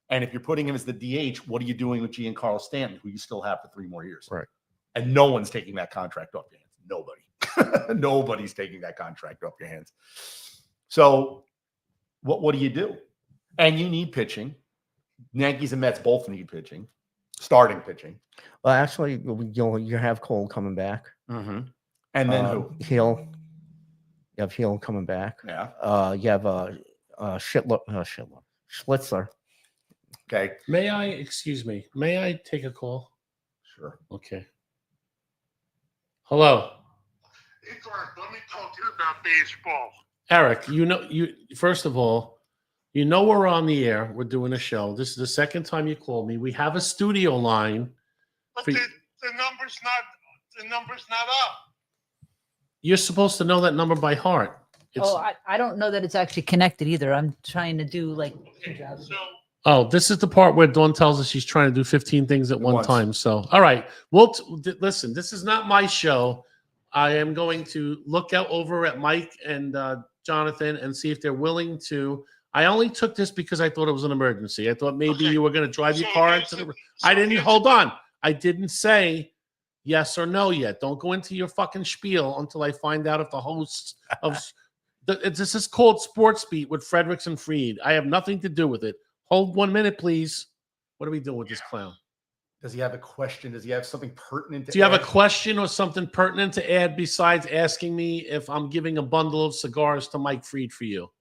And if you're putting him as the DH, what are you doing with Giancarlo Stanton, who you still have for 3 more years? Right. And no one's taking that contract off your hands. Nobody. Nobody's taking that contract off your hands. So what do you do? And you need pitching. Yankees and Mets both need pitching, starting pitching. well, actually, you have Cole coming back. Mm-hmm. And then who? You have Hill coming back. Yeah. You have Schlitzler. Okay. May I take a call? Sure. Okay. Hello, Hey, Clark, let me talk to you about baseball. Eric. First of all, we're on the air. We're doing a show. This is the second time you called me. We have a studio line. But For- the number's not up. You're supposed to know that number by heart. I don't know that it's actually connected either. I'm trying to do like. So This is the part where Dawn tells us she's trying to do 15 things at one Once. time. So, all right. Listen, this is not my show. I am going to look out over at Mike and Jonathan and see if they're willing to. I only took this because I thought it was an emergency. I thought maybe Okay. you were going to drive your So car here's into the. the- I so didn't. here's Hold the- on. I didn't say yes or no yet. Don't go into your fucking spiel until I find out if the hosts of. This is called Sports Beat with Fredericks and Freed. I have nothing to do with it. Hold 1 minute, please. What are we doing with this clown? Does he have a question? Does he have something pertinent? Do you have a question or something pertinent to add besides asking me if I'm giving a bundle of cigars to Mike Freed for you?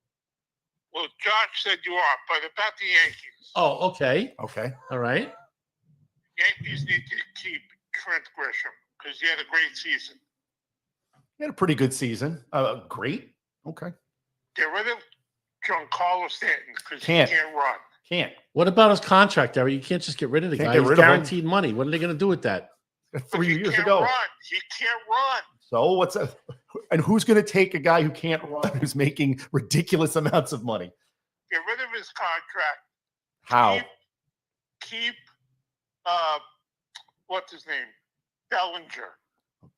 well, Josh said you are, but about the Yankees. Oh, okay. Okay. All right. Yankees need to keep Trent Grisham because he had a great season. He had a pretty good season. Great. Okay. Get rid of Giancarlo Stanton because he Can't. can't run. Can't. What about his contract, Eric? You can't just get rid of the Can't guy. get He's rid of him. guaranteed money. What are they going to do with that? But 3 he years can't ago. Run. He can't run. So what's that? And who's going to take a guy who can't run, who's making ridiculous amounts of money? Get rid of his contract. How? Keep what's his name? Bellinger.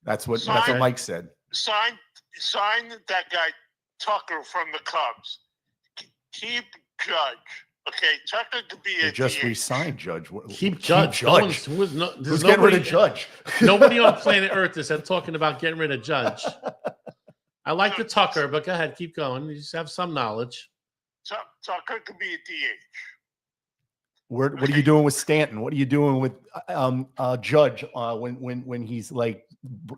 That's what Sign- Mike said. Sign that guy Tucker from the Cubs. Keep Judge. Okay, Tucker could be They a just DH. re-signed Judge. Keep Judge. No one's- Judge. there's Who's getting rid of Judge? Nobody on planet Earth is talking about getting rid of Judge. I like the Tucker, but go ahead, keep going. You just have some knowledge. Tucker could be a DH. What are you doing with Stanton? What are you doing with Judge when he's like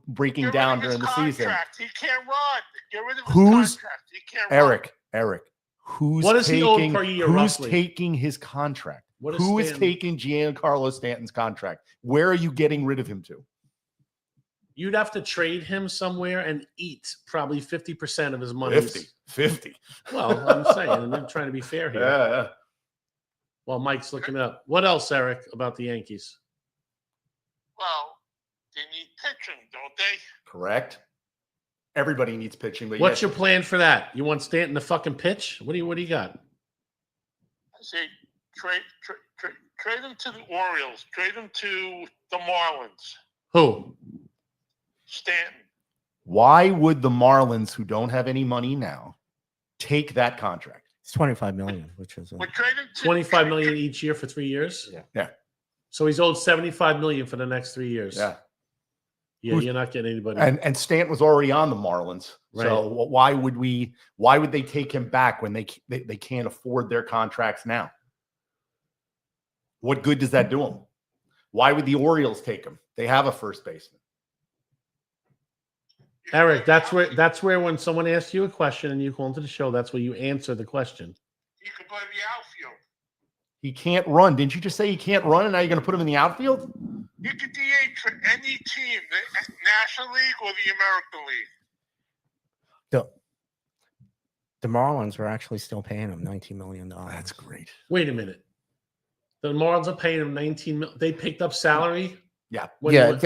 breaking Get down rid of during his the season? contract. He can't run. Get rid of his Who's- contract. He can't run. Eric, who's What is he owed taking, per year, who's roughly? taking his contract? What is Who is Stanton? taking Giancarlo Stanton's contract? Where are you getting rid of him to? You'd have to trade him somewhere and eat probably 50% of his money. 50. Well, I'm saying, I'm trying to be fair here. Yeah. While Mike's looking it up. What else, Eric, about the Yankees? Well, they need pitching, don't they? Correct. Everybody needs pitching, but What's yes, your plan for that? You want Stanton to fucking pitch? What do you got? I say trade him to the Orioles. Trade him to the Marlins. Who? Stanton. why would the Marlins, who don't have any money now, take that contract? It's 25 million, which is We're trading to 25 million each year for 3 years? Yeah. So he's owed 75 million for the next 3 years. Yeah. Yeah, Who's- you're not getting anybody. And Stanton was already on the Marlins. So why would they take him back when they can't afford their contracts now? What good does that do them? Why would the Orioles take him? They have a first baseman. Eric, that's where when someone asks you a question and you call into the show, that's where you answer the question. He could play the outfield. He can't run. Didn't you just say he can't run and now you're going to put him in the outfield? He could DH for any team, the National League or the American League. the Marlins are actually still paying him $19 million. That's great. Wait a minute. The Marlins are paying him 19 million. They picked up salary? Yeah. When Yeah,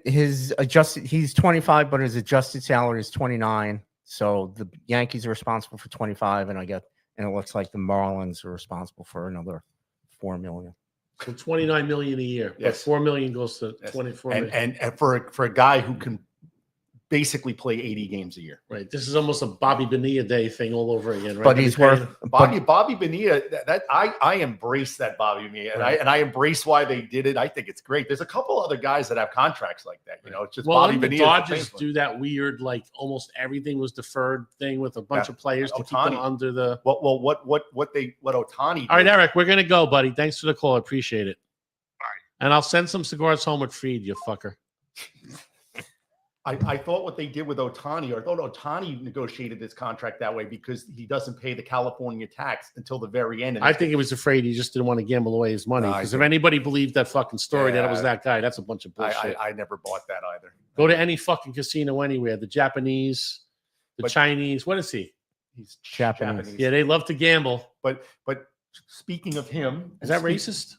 he his adjusted, he's 25, but his adjusted salary is 29. So the Yankees are responsible for 25, and it looks like the Marlins are responsible for another $4 million. So $29 million a year. Yes. But $4 million goes to Yes. 24 million. And for a guy who can basically play 80 games a year. Right. This is almost a Bobby Bonilla Day thing all over again, right? But he's worth Bobby Bonilla. That I embrace that Bobby Bonilla, and I embrace why they did it. I think it's great. There's a couple other guys that have contracts like that. You know, it's just Bobby the Bonilla. Dodgers do that weird, like almost everything was deferred thing with a bunch of players to keep them under the. What Ohtani? All right, Eric, we're gonna go, buddy. Thanks for the call. I appreciate it. All right. And I'll send some cigars home with Freed, you fucker. I thought what they did with Ohtani, or I thought Ohtani negotiated this contract that way because he doesn't pay the California tax until the very end. I think he was afraid he just didn't want to gamble away his money. Because if anybody believed that fucking story that it was that guy, that's a bunch of bullshit. I never bought that either. Go to any fucking casino anywhere. The Japanese, the Chinese. What is he? He's Japanese. Yeah, they love to gamble. But speaking of him, is that racist?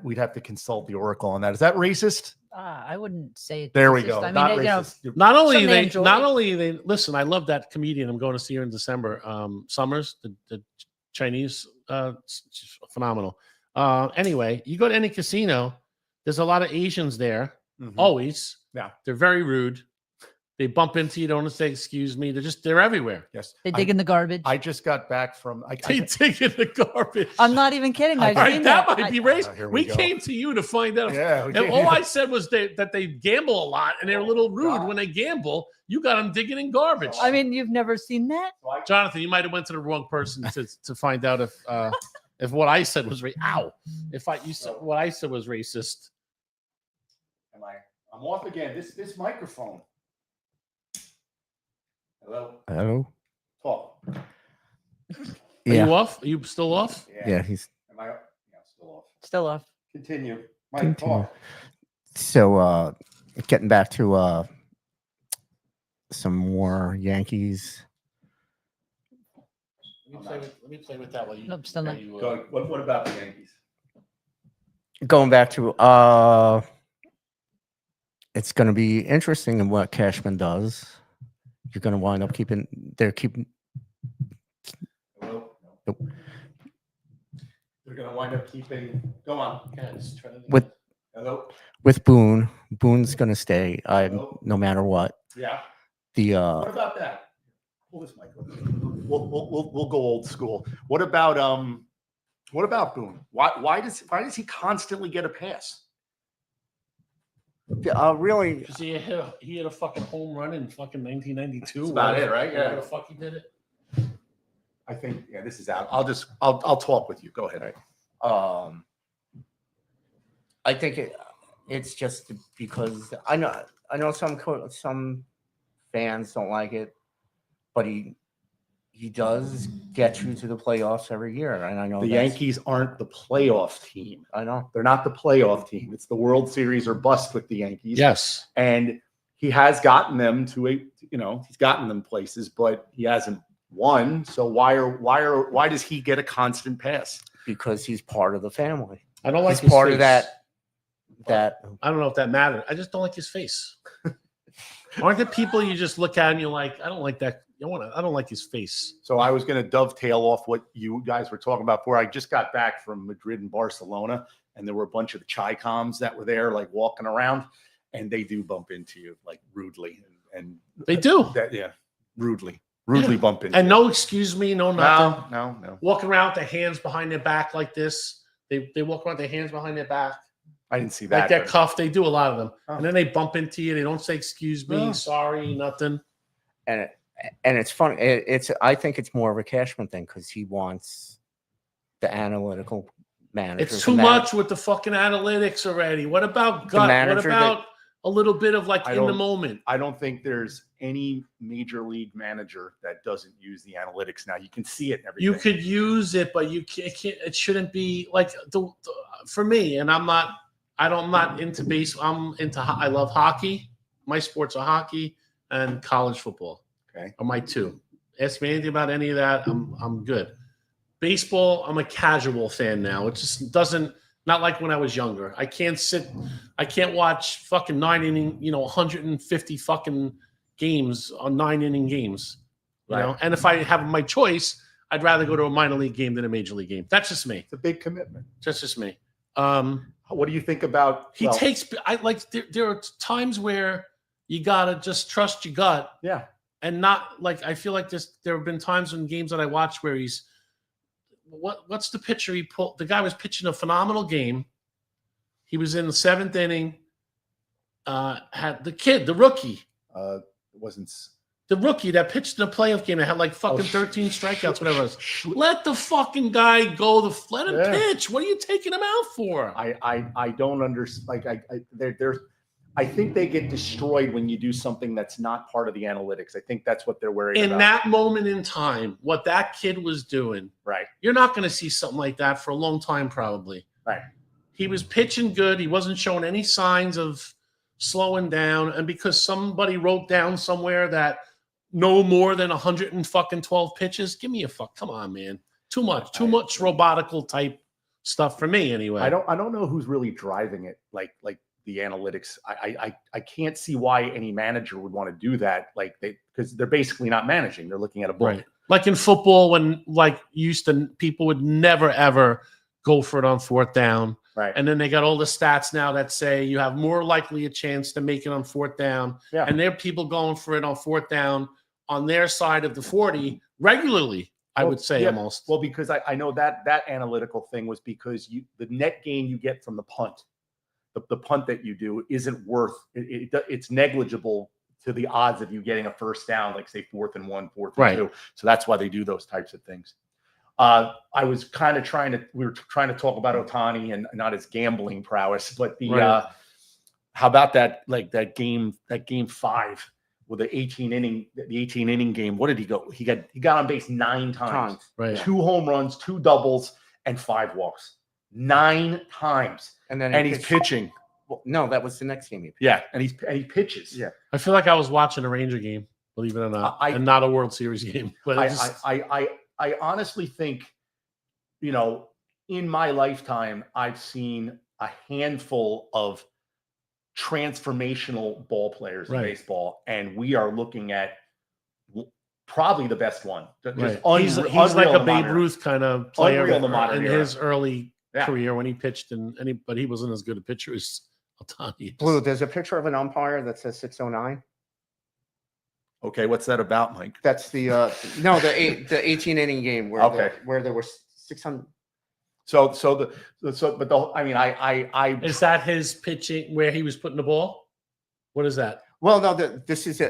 We'd have to consult the Oracle on that. Is that racist? I wouldn't say it's there we racist. go. I mean, Not racist. Not only they listen. I love that comedian. I'm going to see her in December. Summers, the Chinese, phenomenal. Anyway, you go to any casino, there's a lot of Asians there. Mm-hmm. Always, yeah. They're very rude. They bump into you. Don't say excuse me. They're everywhere. Yes, they dig in the garbage. I just got back from. They dig in the garbage. I'm not even kidding. I've seen that might be racist. We go. Came to you to find out. Yeah, and all I said was that they gamble a lot and they're a little rude when they gamble. You got them digging in garbage. I mean, you've never seen that, Jonathan. You might have went to the wrong person to find out if what I said was what I said was racist. I'm off again. This microphone. Hello. Talk. Are you off? Are you still off? Yeah, he's. Am I? Yeah, still off. Still off. Continue. Mike, talk. So, getting back to some more Yankees. Let me play with that while you. Nope, still not. What about the Yankees? Going back to it's going to be interesting in what Cashman does. You're going to wind up keeping. They're keeping. Nope. They're going to wind up keeping. Go on. With Boone. Boone's going to stay. No matter what. Yeah. What about that? Pull this mic over. We'll go old school. What about Boone? Why does he constantly get a pass? Really? Because he hit a fucking home run in fucking 1992. That's about it, right? Yeah. Where the fuck he did it? I think this is out. I'll talk with you. Go ahead. Right. I think it's just because I know some fans don't like it, but he does get you to the playoffs every year, and I know the Yankees aren't the playoff team. I know they're not the playoff team. It's the World Series or bust with the Yankees. Yes, and he has gotten them to he's gotten them places, but he hasn't won. So why does he get a constant pass? Because he's part of the family. I don't like he's part of that. I don't know if that matters. I just don't like his face. Aren't there people you just look at and you're like, I don't like that. I don't like his face. So I was going to dovetail off what you guys were talking about before. I just got back from Madrid and Barcelona, and there were a bunch of the Chi-Coms that were there, like walking around, and they do bump into you like rudely, and they do. Rudely bump into. And no excuse me, no nothing. No. Walking around with their hands behind their back like this. They walk around with their hands behind their back. I didn't see that. Like they're cuffed. They do a lot of them. Oh. And then they bump into you. They don't say excuse me, sorry, nothing. And it's funny. I think it's more of a Cashman thing because he wants the analytical manager. It's too much with the fucking analytics already. What about gut? What about a little bit of like in the moment? I don't think there's any major league manager that doesn't use the analytics now. You can see it and everything. You could use it, but you can't. It shouldn't be like for me. And I'm not into baseball. I love hockey. My sports are hockey and college football. Okay. Are my two. Ask me anything about any of that. I'm good. Baseball, I'm a casual fan now. It just not like when I was younger. I can't watch fucking 9-inning, 150 fucking games on 9-inning games. You know? And if I have my choice, I'd rather go to a minor league game than a major league game. That's just me. It's a big commitment. That's just me. What do you think about? He takes. I like. There are times where you gotta just trust your gut. Yeah. And not like I feel like there have been times in games that I watched where what's the pitcher he pulled? The guy was pitching a phenomenal game. He was in the 7th inning. Had the rookie. Wasn't the rookie that pitched in a playoff game that had like fucking 13 strikeouts, whatever it was. Let the fucking guy go. Let him pitch. What are you taking him out for? I don't understand. Like I think they get destroyed when you do something that's not part of the analytics. I think that's what they're worried about. In that moment in time, what that kid was doing, right? You're not going to see something like that for a long time, probably. Right. He was pitching good. He wasn't showing any signs of slowing down. And because somebody wrote down somewhere that no more than 112 pitches, give me a fuck. Come on, man. Too much robotical type stuff for me, anyway. I don't know who's really driving it. Like the analytics. I can't see why any manager would want to do that. Like because they're basically not managing. They're looking at a book. Right. Like in football, when people would never ever go for it on 4th down. Right. And then they got all the stats now that say you have more likely a chance to make it on 4th down. Yeah. And there are people going for it on 4th down on their side of the 40 regularly, I would say almost. Well, because I know that analytical thing was because the net gain you get from the punt, the punt that you do isn't worth it's negligible to the odds of you getting a first down, like say 4th and 1, 4th and 2. So that's why they do those types of things. I was kind of we were trying to talk about Ohtani and not his gambling prowess, but how about that game 5 with the 18 inning game? What did he go? He got on base 9 times, right? 2 home runs, 2 doubles, and 5 walks. 9 times. And he's pitching. Well, no, that was the next game he pitched. Yeah, and he pitches. Yeah. I feel like I was watching a Ranger game, believe it or not, and not a World Series game. But I honestly think, in my lifetime, I've seen a handful of transformational ball players in baseball, and we are looking at probably the best one. He's like a Babe Ruth kind of player in his early career when he pitched, but he wasn't as good a pitcher as Ohtani. Blue, there's a picture of an umpire that says 609. Okay, what's that about, Mike? That's the 18 inning game where there were 600. Is that his pitching where he was putting the ball? What is that? Well, no, this is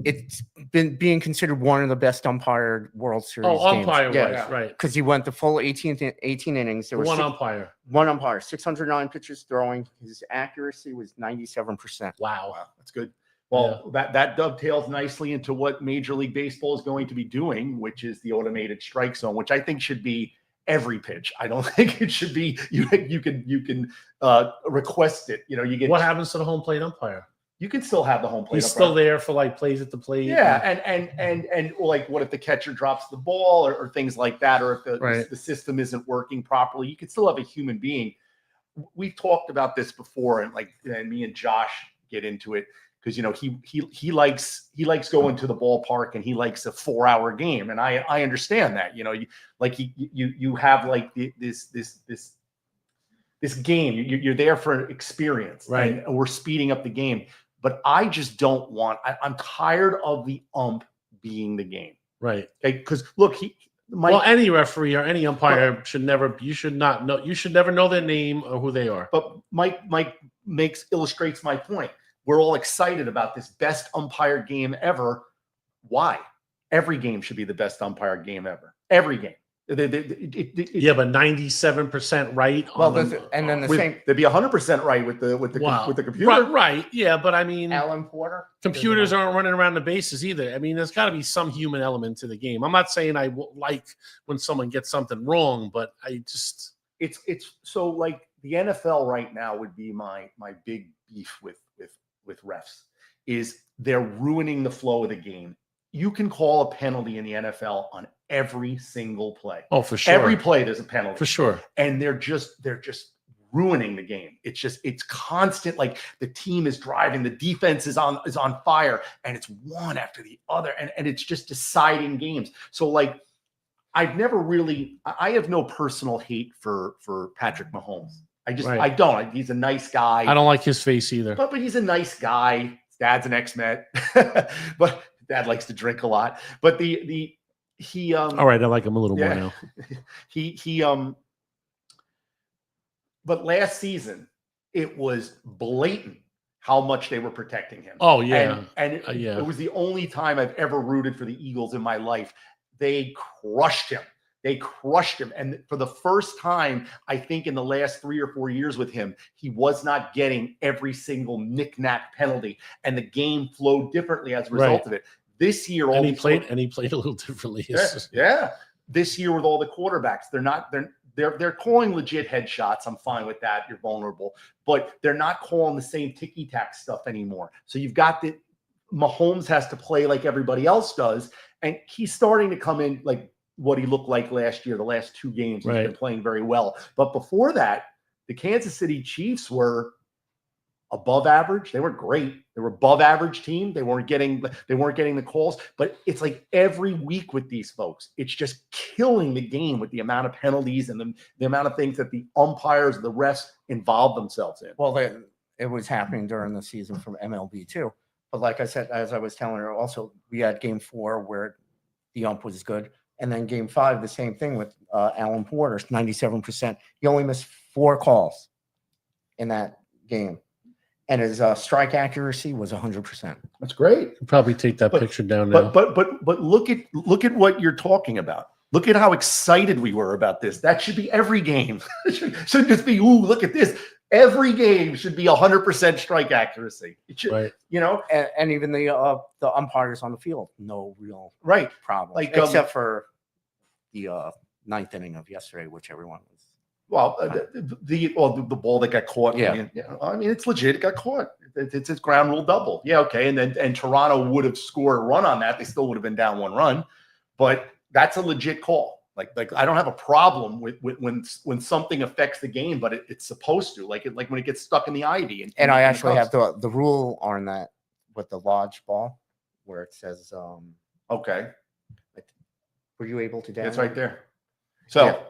it's been being considered one of the best umpired World Series games. Umpire was, right. Because he went the full 18 innings. There was one umpire, 609 pitches throwing. His accuracy was 97%. Wow, that's good. Well, that dovetails nicely into what Major League Baseball is going to be doing, which is the automated strike zone, which I think should be every pitch. I don't think it should be you can request it. You get what happens to the home plate umpire? You can still have the home plate. He's still there for like plays at the plate. Yeah, and like what if the catcher drops the ball or things like that, or if the system isn't working properly, you could still have a human being. We've talked about this before, and me and Josh get into it because he likes going to the ballpark and he likes a 4-hour game, and I understand that. You have like this game. You're there for experience, right? And we're speeding up the game. But I just don't want. I'm tired of the ump being the game, right? Okay, because look, any referee or any umpire should never. You should not know. You should never know their name or who they are. But Mike illustrates my point. We're all excited about this best umpire game ever. Why? Every game should be the best umpire game ever. Every game. But 97% right. And then they'd be 100% right with the computer. Right. Yeah, but I mean, Alan Porter. Computers aren't running around the bases either. I mean, there's got to be some human element to the game. I'm not saying I like when someone gets something wrong, but it's so like the NFL right now would be my big beef with refs is they're ruining the flow of the game. You can call a penalty in the NFL on every single play. Oh, for sure. Every play there's a penalty. For sure. And they're just ruining the game. It's constant. Like the team is driving, the defense is on fire, and it's one after the other, and it's just deciding games. So like I've never really. I have no personal hate for Patrick Mahomes. Right. I don't. He's a nice guy. I don't like his face either. But he's a nice guy. His dad's an ex-Met, but dad likes to drink a lot. But he all right, I like him a little more now. But last season it was blatant how much they were protecting him. Oh yeah, and it was the only time I've ever rooted for the Eagles in my life. They crushed him. And for the first time, I think in the last 3 or 4 years with him, he was not getting every single knick-knack penalty, and the game flowed differently as a result of it. This year, he played a little differently. Yeah. This year with all the quarterbacks, they're calling legit headshots. I'm fine with that. You're vulnerable, but they're not calling the same ticky-tack stuff anymore. So you've got Mahomes has to play like everybody else does, and he's starting to come in like what he looked like last year. The last 2 games, he's been playing very well. But before that, the Kansas City Chiefs were above average. They were great. They were above average team. They weren't getting the calls. But it's like every week with these folks, it's just killing the game with the amount of penalties and the amount of things that the umpires, the refs involve themselves in. Well, it was happening during the season from MLB too. But like I said, as I was telling her, also we had Game 4 where the ump was good. And then Game 5, the same thing with Alan Porter, 97%. He only missed 4 calls in that game, and his strike accuracy was 100%. That's great. Probably take that picture down now. But look at what you're talking about. Look at how excited we were about this. That should be every game. It shouldn't just be, ooh, look at this. Every game should be 100% strike accuracy. It should, and even the umpires on the field, no real problem, like except for the 9th inning of yesterday, which everyone was. Well, the ball that got caught. Yeah. I mean, it's legit. It got caught. It's a ground rule double. Yeah, okay. And Toronto would have scored a run on that. They still would have been down 1 run, but that's a legit call. Like I don't have a problem with when something affects the game, but it's supposed to. Like when it gets stuck in the ivy. And I actually have the rule on that with the lodge ball, where it says, okay. Were you able to download? It's right there. So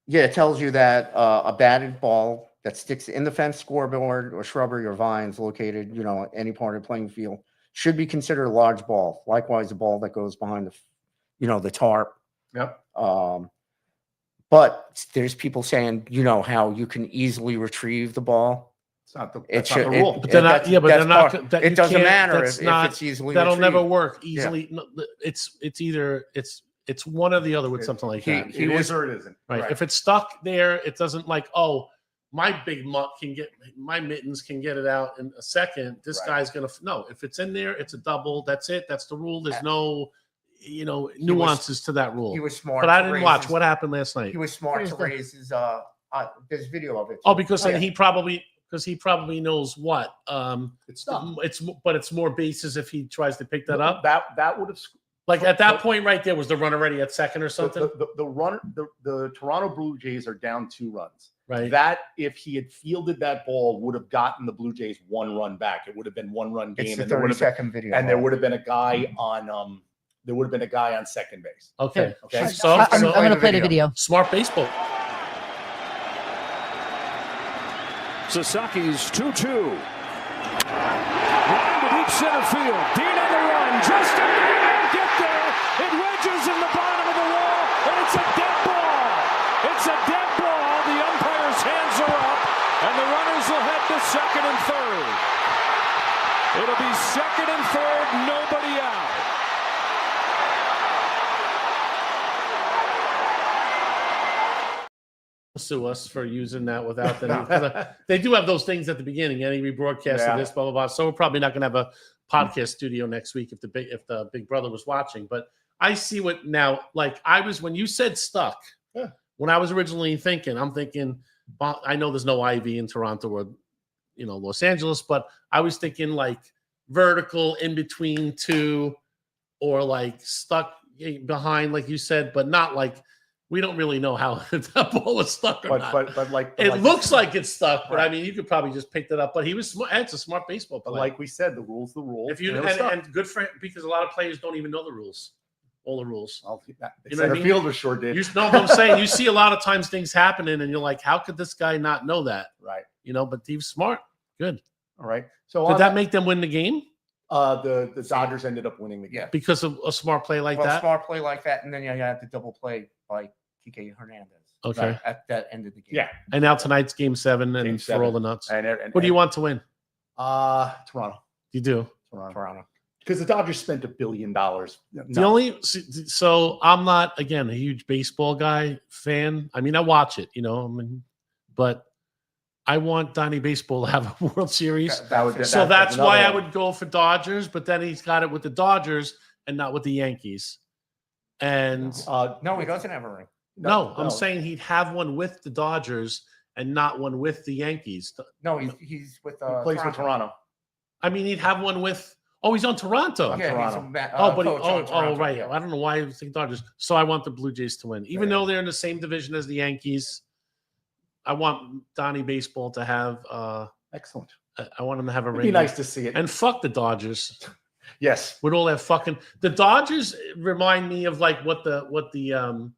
yeah, it tells you that a batted ball that sticks in the fence, scoreboard, or shrubbery or vines located, any part of the playing field should be considered a large ball. Likewise, a ball that goes behind the tarp. Yep. But there's people saying, how you can easily retrieve the ball. That's not the rule. But they're not. But they're not. It doesn't matter if it's easily. That'll retrieved. never work easily. Yeah. No, it's either it's one or the other with something like that. It is or it isn't. Right. If it's stuck there, it doesn't my big mutt my mittens can get it out in a second. This guy's gonna if it's in there, it's a double. That's it. That's the rule. There's no. Nuances to that rule. He was smart, but I didn't watch what happened last night. He was smart to raise his. There's video of it. Oh, because he probably knows what. It's more bases if he tries to pick that up. That would have at that point right there was the run already at second or something. The Toronto Blue Jays are down 2 runs. Right. That if he had fielded that ball would have gotten the Blue Jays 1 run back. It would have been 1-run game. It's the 30-second video. And there would have been a guy on second base. Okay. So I'm going to play the video. Smart baseball. Sasaki's 2-2. Line to deep center field. Dean on the run. Justin didn't get there. It wedges in the bottom of the wall, and it's a dead ball. It's a dead ball. The umpire's hands are up, and the runners will head to second and third. It'll be second and third, nobody out. Sue us for using that without the they do have those things at the beginning. Any rebroadcast of this, blah blah blah. So we're probably not going to have a podcast studio next week if the Big Brother was watching. But I see what now. Like I was when you said stuck. Yeah. When I was originally thinking, I'm thinking. I know there's no IV in Toronto or Los Angeles, but I was thinking like vertical in between 2, or like stuck behind, like you said, but not like. We don't really know how that ball was stuck or not. But it looks like it's stuck. But I mean, you could probably just pick that up. But he was smart. It's a smart baseball player. But like we said, the rule's the rule. If you and good for him, because a lot of players don't even know the rules. all the rules. The You know what I center mean? fielder sure did. You know what I'm saying? You see a lot of times things happening, and you're like, how could this guy not know that? Right. But he was smart. Good. All right. So Did that make them win the game? The Dodgers ended up winning the game. Yeah. Because of a smart play like that? Smart play like that, and then you had the double play by Kike Hernandez. Okay. Right, at that end of the game. Yeah. And now tonight's game 7 and Game for 7. all the nuts. And What do you want to win? Toronto. You do. Toronto. Because the Dodgers spent $1 billion. The only so I'm not again a huge baseball fan. I mean, I watch it, but I want Donnie Baseball to have a World Series. That's why I would go for Dodgers. But then he's got it with the Dodgers and not with the Yankees. And no, he doesn't have a ring. no, I'm saying he'd have one with the Dodgers and not one with the Yankees. No, he's with He plays for Toronto. I mean, he'd have one with. Oh, he's on Toronto. Yeah, Toronto. Right. I don't know why I was thinking Dodgers. So I want the Blue Jays to win, even though they're in the same division as the Yankees. I want Donnie Baseball to have. Excellent. I want him to have a It'd ring. be nice to see it. And fuck the Dodgers. Yes. With all that fucking the Dodgers remind me of like what the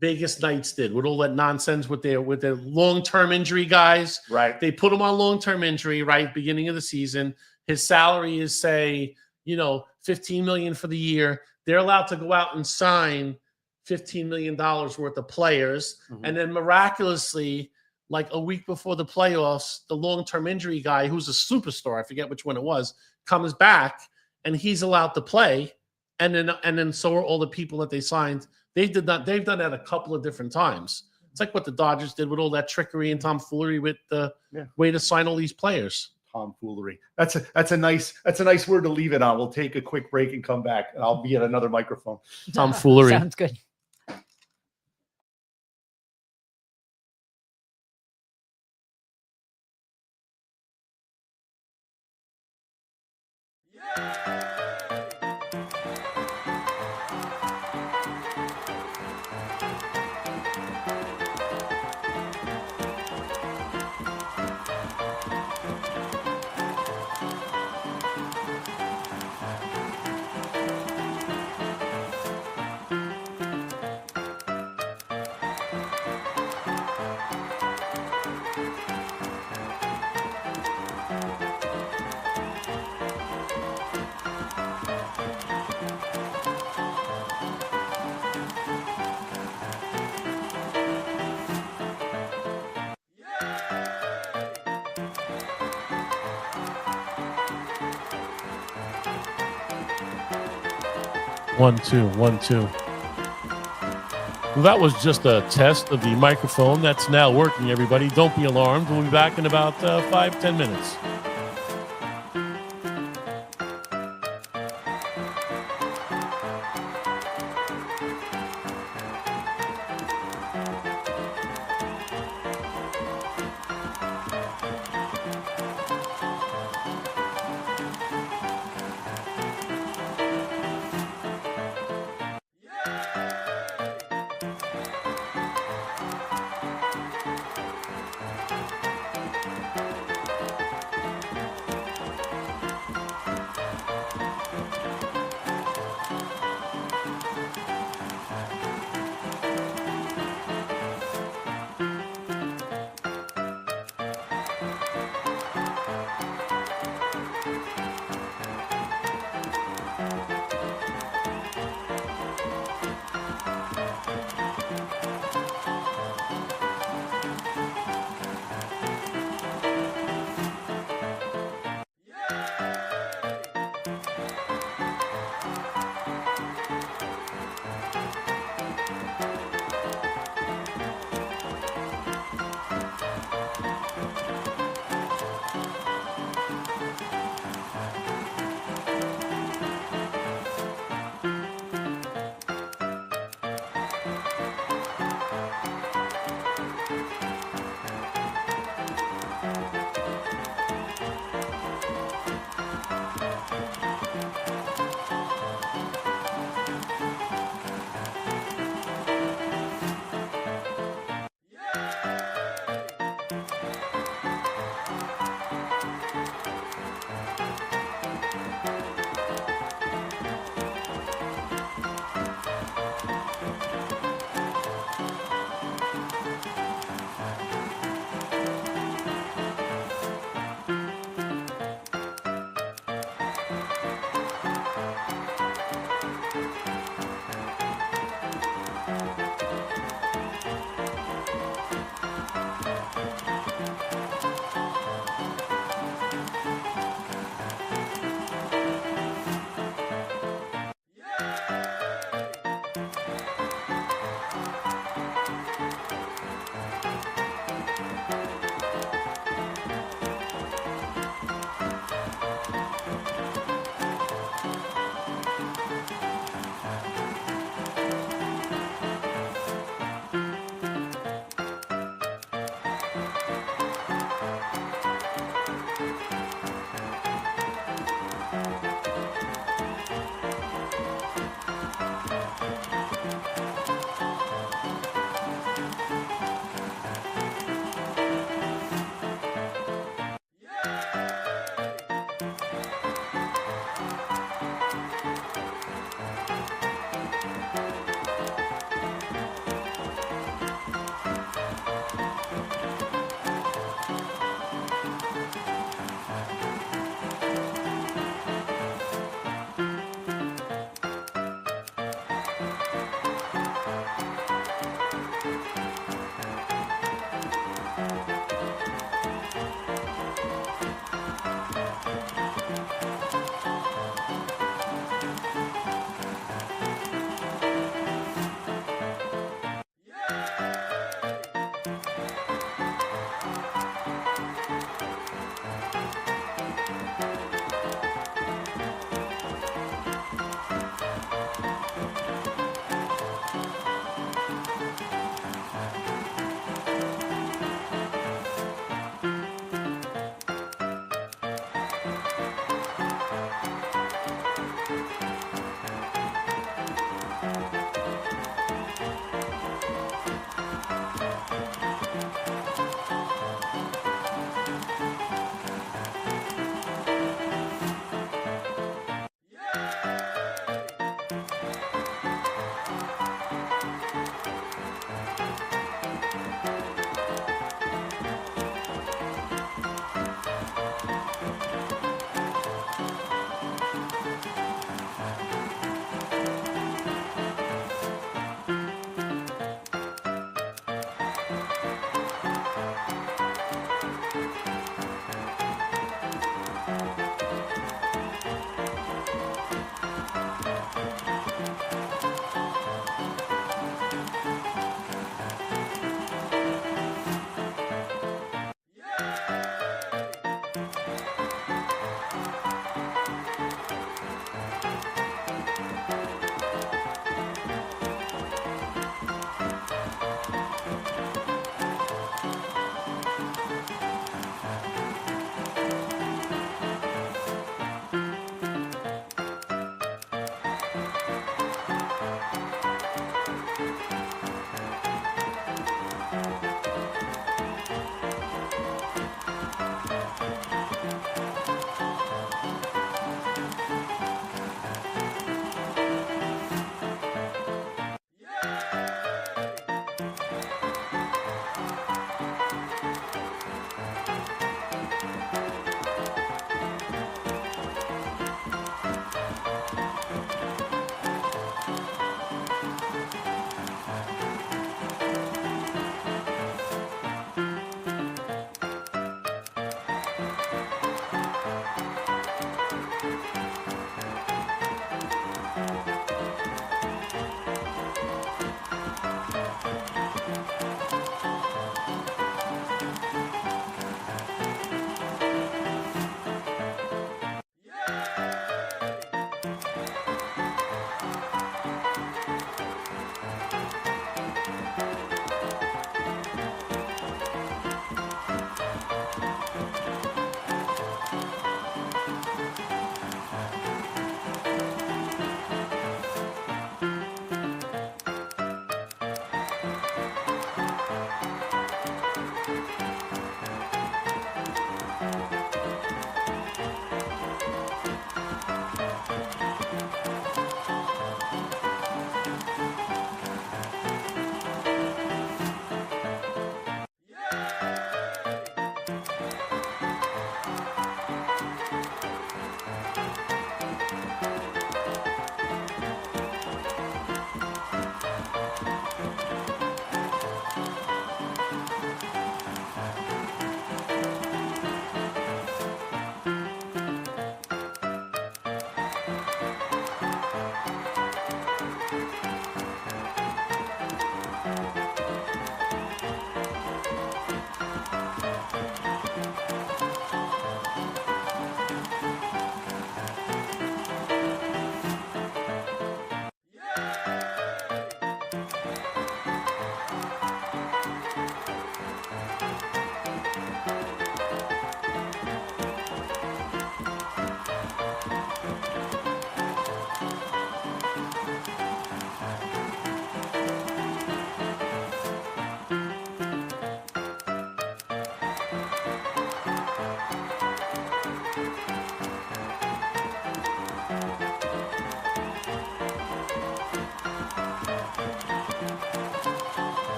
Vegas Knights did with all that nonsense with their long-term injury guys. Right. They put him on long-term injury, right? Beginning of the season. His salary is say, $15 million for the year. They're allowed to go out and sign $15 million worth of players. Mm-hmm. And then miraculously, like a week before the playoffs, the long-term injury guy, who's a superstar, I forget which one it was, comes back and he's allowed to play. And then so are all the people that they signed. They've done that a couple of different times. It's like what the Dodgers did with all that trickery and tomfoolery with the way to sign all these players. Tomfoolery. That's a nice word to leave it on. We'll take a quick break and come back. And I'll be at another microphone. Tomfoolery. Sounds good. One, two, 1, 2. Well, that was just a test of the microphone that's now working, everybody. Don't be alarmed. We'll be back in about 5-10 minutes.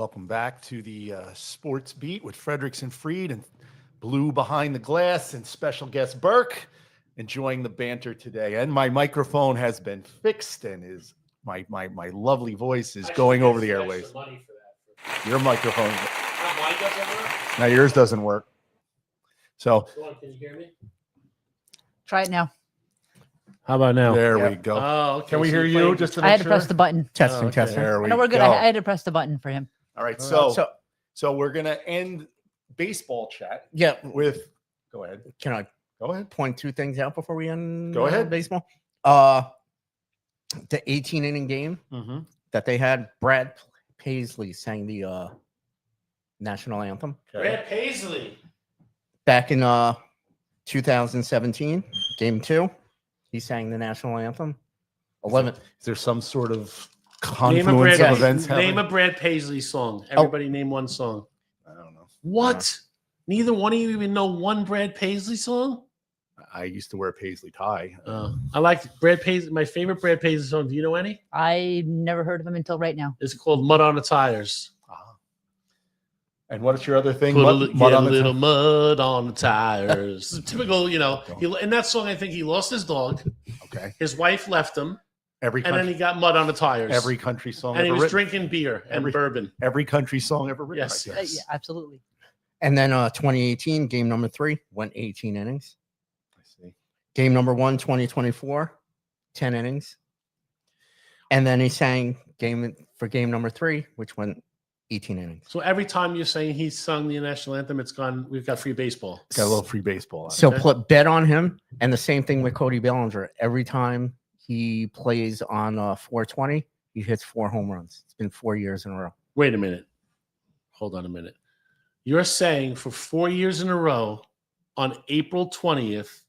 Welcome back to the Sports Beat with Fredericks and Freed and Blue behind the glass and special guest Burke. Enjoying the banter today. And my microphone has been fixed and is my lovely voice is going over the airways. Your microphone. Mine doesn't work? Now yours doesn't work. So Can you hear me? Try it now. How about now? there we go. Oh, okay. Can we So hear you're you playing- just to I make had to sure? press the button. Testing, okay. testing. There we No, we're good. go. I had to press the button for him. All right. So, So we're gonna end baseball chat yeah, with. Go ahead. can I Go ahead. point two things out before we end? Go ahead. Baseball. The 18-inning game Mm-hmm. that they had, Brad Paisley sang the national anthem Brad Paisley. back in 2017, game 2. He sang the national anthem. 11. Is there some sort of Name a confluence Brad, of events name happening? a Brad Paisley song. Everybody name one song. I don't know. What? Neither one of you even know one Brad Paisley song? I used to wear a paisley tie. I like Brad Paisley. My favorite Brad Paisley song. Do you know any? I never heard of him until right now. It's called "Mud on the Tires." And what's your other thing? Put a, Mud get on a the little mud on the tires. Typical, you know. In that song, I think he lost his dog. Okay. His wife left him, Every and then country, he got mud on the tires. every country song and he ever was written. drinking beer and Every- bourbon. Every country song ever written. Yes. I guess. Yeah, absolutely. And then 2018, game number 3, went 18 innings. I see. Game number 1, 2024, 10 innings. And then he sang game number 3, which went 18 innings. So every time you're saying he sung the national anthem, it's gone. We've got free baseball. Got a little free baseball. On it. So Okay. bet on him. And the same thing with Cody Bellinger. Every time he plays on 420, he hits 4 home runs. It's been 4 years in a row. Wait a minute. Hold on a minute. You're saying for 4 years in a row, on April 20th,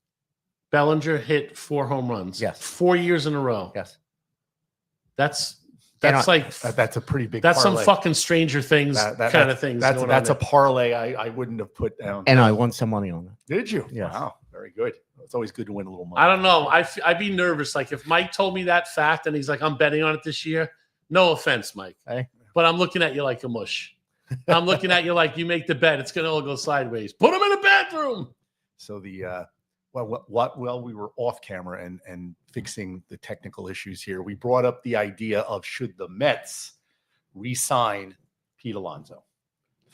Bellinger hit 4 home runs. Yes. 4 years in a row. Yes. That's And like That's a pretty big. that's parlay. some fucking Stranger Things kind of things. That's going that's on a parlay I wouldn't have put down. And I won some money on it. Did you? Yes. Wow. Very good. It's always good to win a little money. I don't know. I'd be nervous. Like if Mike told me that fact and he's like, I'm betting on it this year. No offense, Mike. Hey. But I'm looking at you like a mush. I'm looking at you like you make the bet. It's going to all go sideways. Put him in the bathroom. So the while we were off camera and fixing the technical issues here, we brought up the idea of should the Mets re-sign Pete Alonso?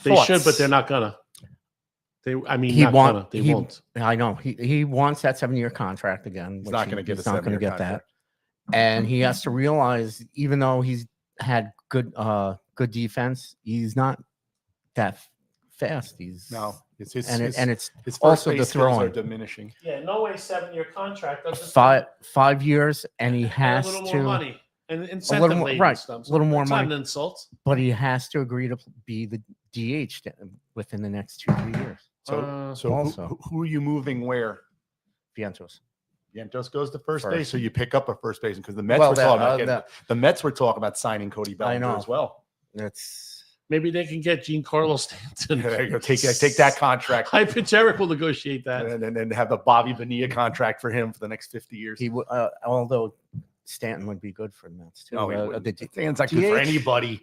They Thoughts? should, but they're not gonna. They He won't. I know he wants that 7-year contract again. He's not which going to get he's a not going to 7-year get that. contract. And he has to realize, even though he's had good defense, he's not that fast. He's No, it's his, and his, it's his first also base the skills are throwing. diminishing. Yeah, no way. 7-year contract. That's 5 years, and he a has little more to, money and little incentive more- laden right, stuff. a little more It's not money. an insult. but he has to agree to be the DH within the next 2-3 years. So also. who are you moving where? Vientos. Vientos goes to first base, First. so you pick up a first baseman because the Mets Well, were talking about that- getting, the Mets were talking about signing Cody Bellinger know. as well. That's Maybe they can get Giancarlo Stanton. There you go. Take that contract High pitch Eric will negotiate that. and have the Bobby Bonilla contract for him for the next 50 years. he. Although Stanton would be good for the Mets too. No, he The wouldn't. D- Stanton's not good for DH? anybody.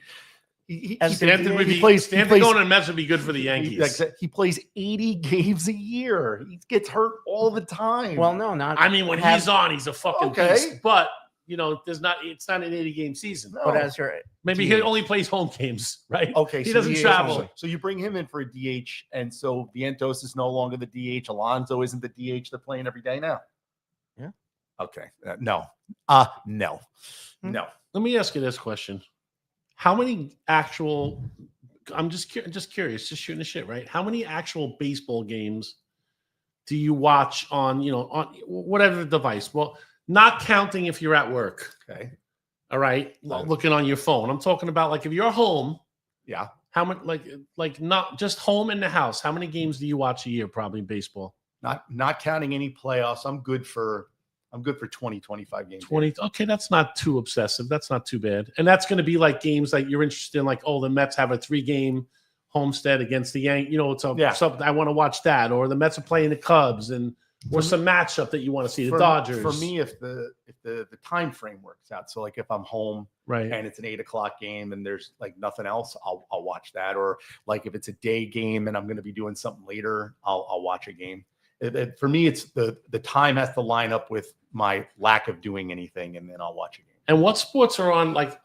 He Stanton would be plays. Stanton going to Mets would be good for the Yankees. He plays 80 games a year. He gets hurt all the time. well, no, not. I mean, when have- he's on, he's a fucking Okay. beast. But it's not an 80-game season. No. But as your Maybe he only plays home games, right? Okay, He so doesn't DH travel. So you bring him in for a DH, and so Vientos is no longer the DH. Alonso isn't the DH they're playing every day now. Yeah. Okay. No. No. No. Let me ask you this question: how many actual? I'm just curious, just shooting the shit, right? How many actual baseball games do you watch on whatever device? Well, not counting if you're at work. Okay. All right, looking on your phone. I'm talking about like if you're home. Yeah. How much? Like not just home in the house. How many games do you watch a year? Probably in baseball. Not counting any playoffs. I'm good for 20, 25 games. 20. Okay, that's not too obsessive. That's not too bad. And that's going to be like games like you're interested in, like, oh, the Mets have a 3-game homestand against the Yankees. It's something I want to watch that. Or the Mets are playing the Cubs, and or some matchup that you want to see? The for, Dodgers. For me, if the time frame works out, so like if I'm home right, and it's an 8 o'clock game and there's like nothing else, I'll watch that. Or like if it's a day game and I'm going to be doing something later, I'll watch a game. For me, it's the time has to line up with my lack of doing anything, and then I'll watch a game. And what sports are on? Like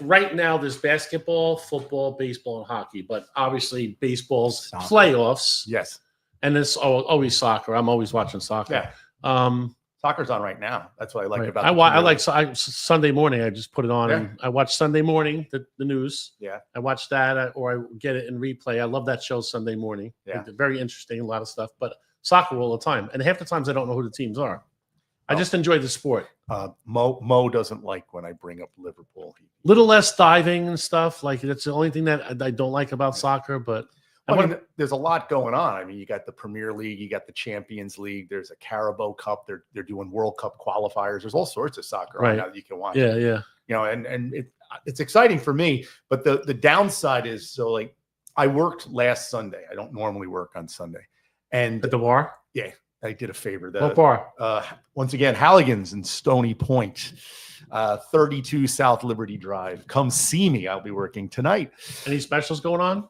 right now, there's basketball, football, baseball, and hockey. But obviously, baseball's playoffs. Yes. And it's always soccer. I'm always watching soccer. Yeah. Soccer's on right now. that's what I like about. I like Sunday morning. I just put it on. And I watch Sunday morning the news. Yeah. I watch that, or I get it in replay. I love that show Sunday morning. Yeah. It's very interesting, a lot of stuff. But soccer all the time, and half the times I don't know who the teams are. I just enjoy the sport. Mo doesn't like when I bring up Liverpool. Little less diving and stuff. Like that's the only thing that I don't like about soccer. But I mean, there's a lot going on. I mean, you got the Premier League, you got the Champions League. There's a Carabao Cup. They're doing World Cup qualifiers. There's all sorts of soccer right now that you can watch. Yeah. You know, and it's exciting for me. But the downside is, so like I worked last Sunday. I don't normally work on Sunday. And at the bar? Yeah, I did a favor. What bar? Once again, Halligan's in Stony Point, 32 South Liberty Drive. Come see me. I'll be working tonight. Any specials going on?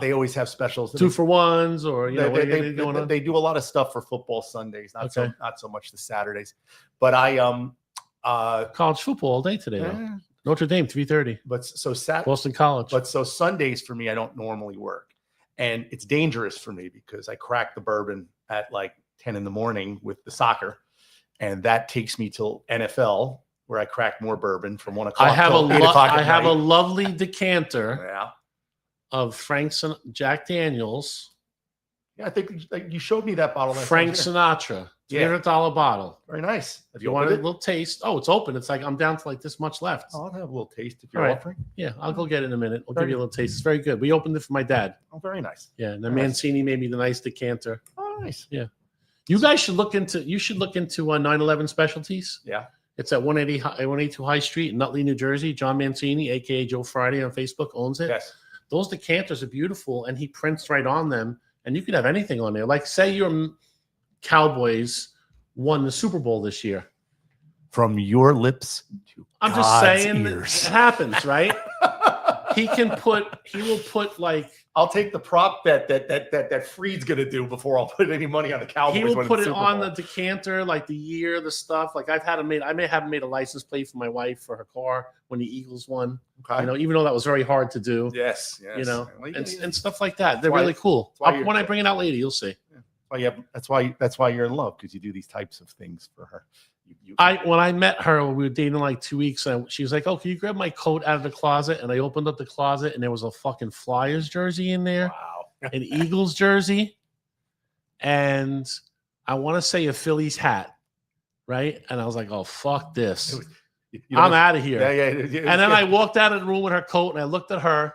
They always have specials. 2 for 1s, or they do a lot of stuff for football Sundays, not so much the Saturdays. But I college football all day today. Though. Notre Dame 3:30. But so Boston College. But so Sundays for me, I don't normally work. And it's dangerous for me because I crack the bourbon at like 10 in the morning with the soccer. And that takes me till NFL, where I crack more bourbon from 1 o'clock. I have a lovely decanter yeah. of Jack Daniels. Yeah, I think you showed me that bottle. Frank Sinatra. $300 bottle. Very nice. If you want a little taste. Oh, it's open. It's like I'm down to like this much left. I'll have a little taste if you're offering. Yeah, I'll go get it in a minute. I'll give you a little taste. It's very good. We opened it for my dad. Oh, very nice. Yeah, and then Mancini made me the nice decanter. Oh, nice. Yeah. You guys should look into 9/11 Specialties. Yeah. It's at 182 High Street in Nutley, New Jersey. John Mancini, aka Joe Friday on Facebook, owns it. Yes. Those decanters are beautiful, and he prints right on them. And you could have anything on there. Like, say your Cowboys won the Super Bowl this year. From your lips to I'm God's just saying ears. It happens, right? He will put like. I'll take the prop bet that Freed's gonna do before I'll put any money on the Cowboys. He will put it on the decanter, like the year, the stuff. Like I may have made a license plate for my wife for her car when the Eagles won. Okay. You know, even though that was very hard to do. Yes. You know, and stuff like that. They're really cool. When I bring it out later, you'll see. That's why you're in love, because you do these types of things for her. When I met her, we were dating like 2 weeks, and she was like, "Oh, can you grab my coat out of the closet?" And I opened up the closet, and there was a fucking Flyers jersey in there, an Eagles jersey, and I want to say a Phillies hat, right? And I was like, "Oh, fuck this! I'm out of here." Yeah. And then I walked out of the room with her coat, and I looked at her,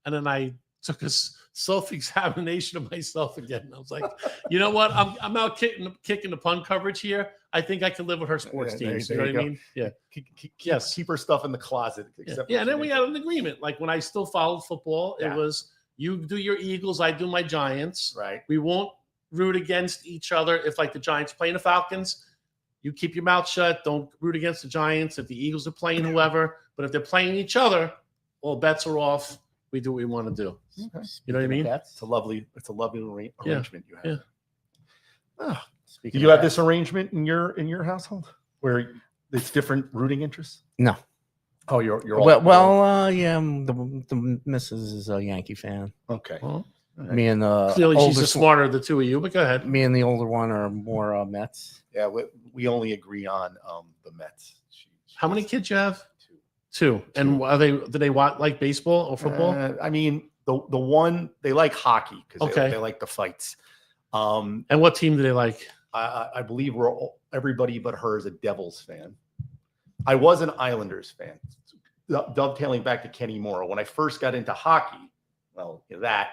and then I took a self-examination of myself again. I was like, you know what? I'm out kicking the pun coverage here. I think I can live with her sports teams. You know what I mean? Yeah. Keep her stuff in the closet. Yeah. And then we had an agreement. Like when I still followed football, it was you do your Eagles, I do my Giants. Right. We won't root against each other. If like the Giants playing the Falcons, you keep your mouth shut. Don't root against the Giants. If the Eagles are playing whoever, but if they're playing each other, all bets are off. We do what we want to do. Okay. You know what I mean? It's a lovely arrangement you have. Yeah. Oh. Do you have this arrangement in your household where it's different rooting interests? No. Oh, you're yeah. The missus is a Yankee fan. Okay. Well, me and clearly she's the smarter of the two of you. But go ahead. Me and the older one are more Mets. Yeah, we only agree on the Mets. How many kids you have? Two. And do they want like baseball or football? I mean, the one they like hockey because they like the fights. And what team do they like? I believe everybody but her is a Devils fan. I was an Islanders fan. Dovetailing back to Kenny Morrow, when I first got into hockey, but the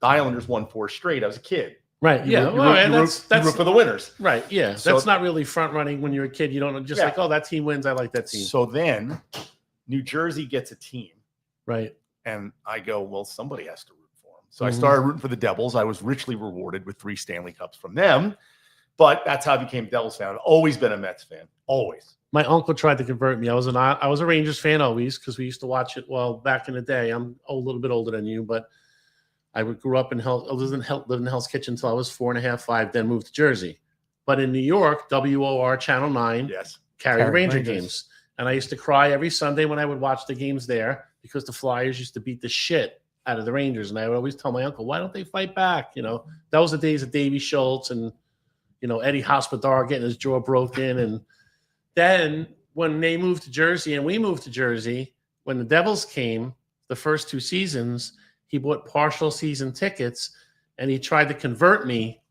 Islanders won 4 straight. I was a kid. Right. Yeah. You root for the winners. Right. Yeah. So, that's not really front running when you're a kid. You don't just like, oh, that team wins. I like that team. So then New Jersey gets a team. Right. And I go, well, somebody has to root for them. So I started rooting for the Devils. I was richly rewarded with 3 Stanley Cups from them. But that's how I became a Devils fan. I've always been a Mets fan. Always. My uncle tried to convert me. I was a Rangers fan always because we used to watch it. Well, back in the day, I'm a little bit older than you, but I grew up in lived in Hell's Kitchen until I was 4.5, 5, then moved to Jersey. But in New York, WOR Channel 9 carried Ranger games. And I used to cry every Sunday when I would watch the games there because the Flyers used to beat the shit out of the Rangers. And I would always tell my uncle, why don't they fight back? You know, that was the days of Davey Schultz and, you know, Eddie Hospodar getting his jaw broken. And then when they moved to Jersey and we moved to Jersey, when the Devils came, the first 2 seasons, he bought partial season tickets and he tried to convert me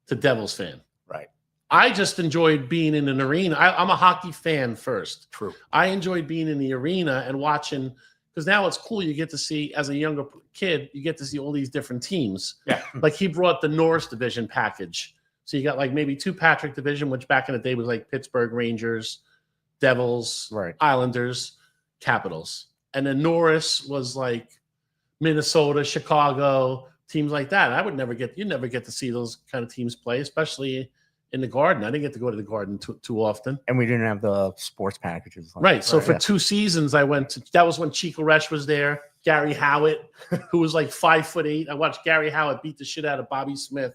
to Devils fan. Right. I just enjoyed being in an arena. I'm a hockey fan first. True. I enjoyed being in the arena and watching, because now it's cool. You get to see, as a younger kid, you get to see all these different teams. Yeah. Like he brought the Norris division package. So you got like maybe 2 Patrick division, which back in the day was like Pittsburgh Rangers, Devils, Right. Islanders, Capitals. And then Norris was like Minnesota, Chicago, teams like that. You never get to see those kind of teams play, especially in the Garden. I didn't get to go to the Garden too often. And we didn't have the sports packages. Right. So for 2 seasons, I went to, that was when Chico Resch was there, Gary Howitt, who was like 5'8". I watched Gary Howitt beat the shit out of Bobby Smith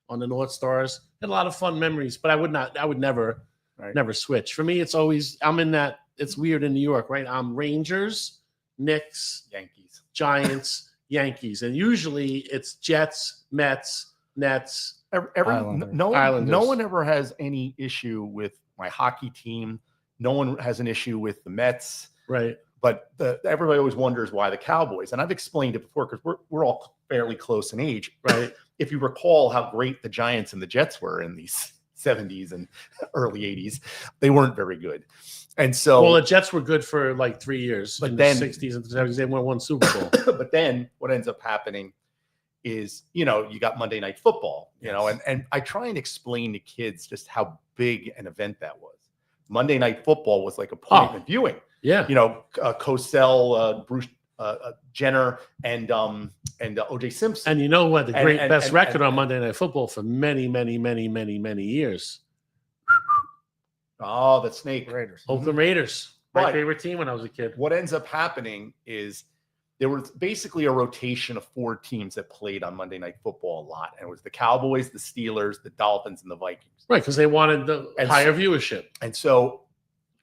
on the North Stars. Had a lot of fun memories, but I would never switch. For me, it's always, I'm in that, it's weird in New York, right? I'm Rangers, Knicks, Yankees, Giants, Yankees. And usually it's Jets, Mets, Nets. No one ever has any issue with my hockey team. No one has an issue with the Mets. Right. But everybody always wonders why the Cowboys. And I've explained it before because we're all fairly close in age. Right. If you recall how great the Giants and the Jets were in these 70s and early 80s, they weren't very good. And so, well, the Jets were good for like 3 years. But in then the 60s and the 70s, they won 1 Super Bowl. But then what ends up happening is, you got Monday Night Football, and I try and explain to kids just how big an event that was. Monday Night Football was like appointment viewing. Yeah. Cosell, Bruce Jenner, and O.J. Simpson. And you know what? The best record on Monday Night Football for many, many, many, many, many years. Oh, the Snake. Raiders. Oakland Raiders. My favorite team when I was a kid. What ends up happening is there was basically a rotation of 4 teams that played on Monday Night Football a lot. And it was the Cowboys, the Steelers, the Dolphins, and the Vikings. Right, because they wanted the higher viewership. And so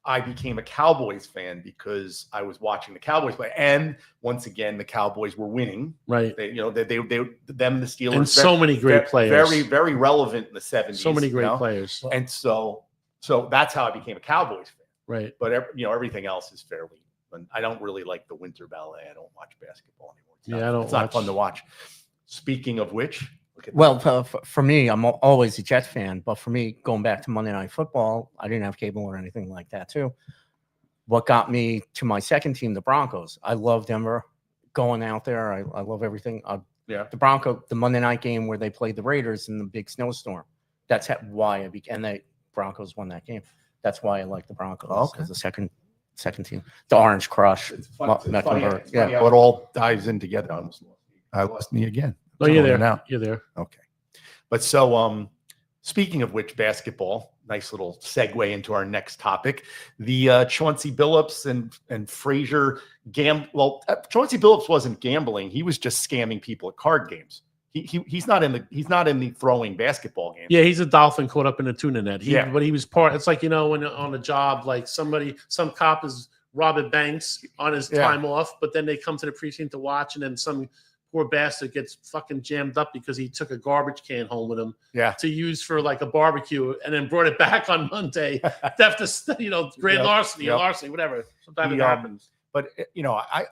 I became a Cowboys fan because I was watching the Cowboys play. And once again, the Cowboys were winning. Right. The Steelers. And so many great players. Very, very relevant in the 70s. So many great players. And so that's how I became a Cowboys fan. Right. But everything else is fairly. I don't really like the winter ballet. I don't watch basketball anymore. It's not fun to watch. Speaking of which, for me, I'm always a Jets fan. But for me, going back to Monday Night Football, I didn't have cable or anything like that too. What got me to my second team, the Broncos. I love Denver. Going out there, I love everything. The Monday night game where they played the Raiders in the big snowstorm. That's why and the Broncos won that game. That's why I like the Broncos as the second team. The Orange Crush. It's funny how it all dives in together. I lost me again. Oh, you're there now. You're there. Okay. But so speaking of which, basketball, nice little segue into our next topic. The Chauncey Billups and Frazier Chauncey Billups wasn't gambling. He was just scamming people at card games. He's not in the throwing basketball game. Yeah, he's a dolphin caught up in a tuna net. But he was part. It's like, when on a job, like some cop is robbing banks on his time off, but then they come to the precinct to watch, and then some poor bastard gets fucking jammed up because he took a garbage can home with him to use for like a barbecue, and then brought it back on Monday. Theft of grand larceny, whatever. Sometimes it happens. But I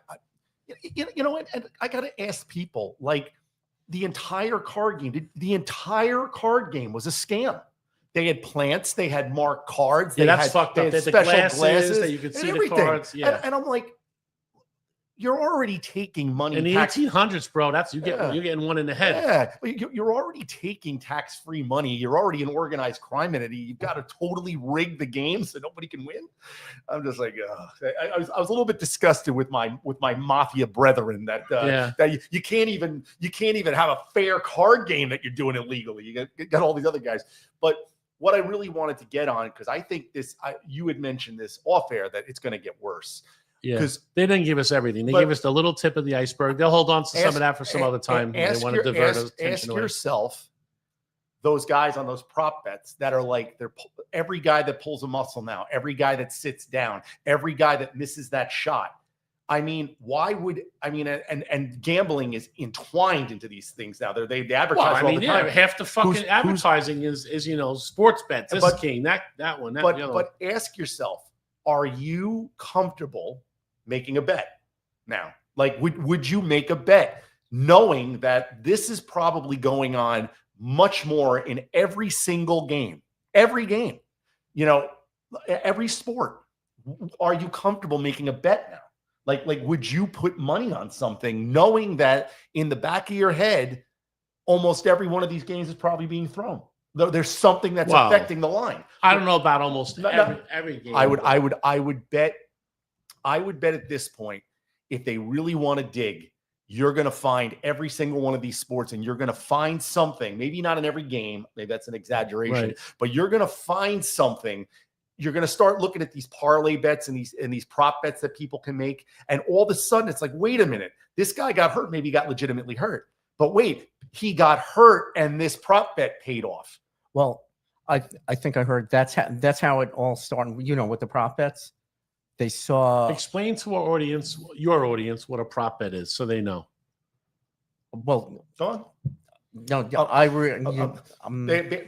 got to ask people, like, the entire card game was a scam. They had plants. They had marked cards. That's fucked up. They had special glasses that you could see the cards. Yeah. And I'm like, you're already taking money. In the 1800s, bro, you're getting one in the head. Yeah, you're already taking tax-free money. You're already an organized crime entity. You've got to totally rig the game so nobody can win. I'm just like, I was a little bit disgusted with my mafia brethren that you can't even have a fair card game that you're doing illegally. You got all these other guys, but what I really wanted to get on, because I think you had mentioned this off air, that it's going to get worse. Yeah, because they didn't give us everything. They gave us the little tip of the iceberg. They'll hold on to some of that for some other time. They want to divert attention ask away. Yourself, those guys on those prop bets that are like, they're every guy that pulls a muscle now, every guy that sits down, every guy that misses that shot. I mean, and gambling is entwined into these things now. They advertise all the time. Half the fucking advertising is sports bets. This is king. That one. But ask yourself, are you comfortable making a bet now? Like, would you make a bet knowing that this is probably going on much more in every single game, every game, every sport? Are you comfortable making a bet now? Like, would you put money on something knowing that in the back of your head, almost every one of these games is probably being thrown? There's something that's affecting the line. I don't know about almost every game. I would bet at this point, if they really want to dig, you're going to find every single one of these sports, and you're going to find something, maybe not in every game, maybe that's an exaggeration, but you're going to find something. You're going to start looking at these parlay bets and these prop bets that people can make. And all of a sudden it's like, wait a minute, this guy got hurt. Maybe he got legitimately hurt, but wait, he got hurt and this prop bet paid off. Well, I think I heard that's how it all started. With the prop bets, they saw. Explain to your audience, what a prop bet is, so they know. Well, Don? No,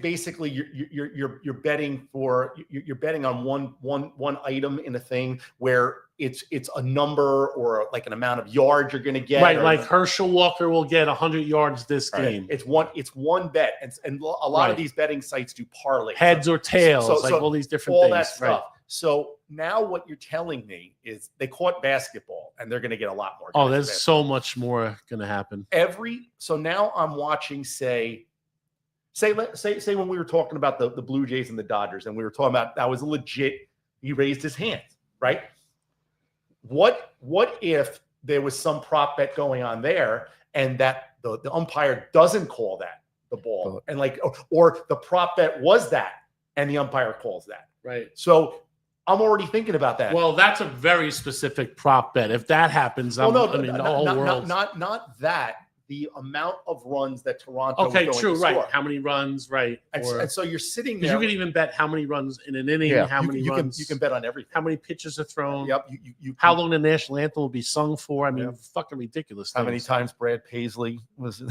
basically you're betting on one item in a thing where it's a number or like an amount of yards you're going to get. Right, like Herschel Walker will get 100 yards this game. It's one bet, and a lot of these betting sites do parlays, heads or tails, so all these different things. That stuff. Right. So now what you're telling me is they caught basketball and they're going to get a lot more. Oh, there's so much more going to happen. So now I'm watching, say when we were talking about the Blue Jays and the Dodgers, and we were talking about that was legit. He raised his hand, right? What if there was some prop bet going on there and that the umpire doesn't call the ball, and or the prop bet was that and the umpire calls that, right? So I'm already thinking about that. Well, that's a very specific prop bet. If that happens, the whole world. Not that. The amount of runs that Toronto. Okay, was true, to right? score. How many runs, right? And so you're sitting there. You can even bet how many runs in an inning. Yeah, how many runs you can bet on everything. How many pitches are thrown? Yep. How long the national anthem will be sung for? I mean, fucking ridiculous. How many times Brad Paisley was?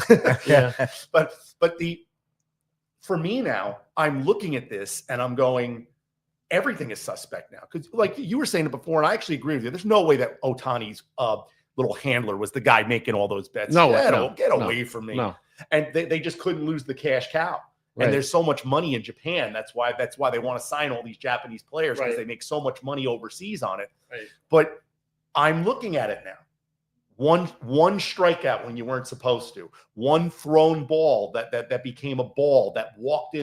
Yeah. But for me now, I'm looking at this and I'm going, everything is suspect now. Because like you were saying it before, and I actually agree with you. There's no way that Ohtani's little handler was the guy making all those bets. Get away from me. No. And they just couldn't lose the cash cow. Right. And there's so much money in Japan. That's why they want to sign all these Japanese players, because they make so much money overseas on it. Right. But I'm looking at it now. One strikeout when you weren't supposed to. One thrown ball that became a ball that walked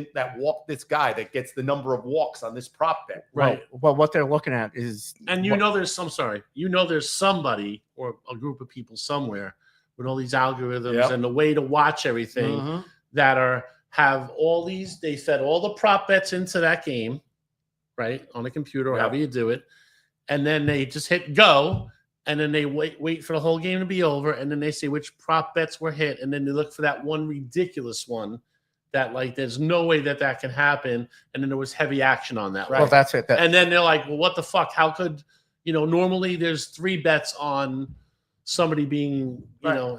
this guy that gets the number of walks on this prop bet. Right. Well, what they're looking at is, and there's somebody or a group of people somewhere with all these algorithms and the way to watch everything that have all these. They fed all the prop bets into that game, right, on a computer or however you do it, and then they just hit go. And then they wait for the whole game to be over, and then they see which prop bets were hit, and then they look for that one ridiculous one that, like, there's no way that can happen, and then there was heavy action on that. Right? Well, that's it. And then they're like, well, what the fuck? How could, normally there's 3 bets on somebody being,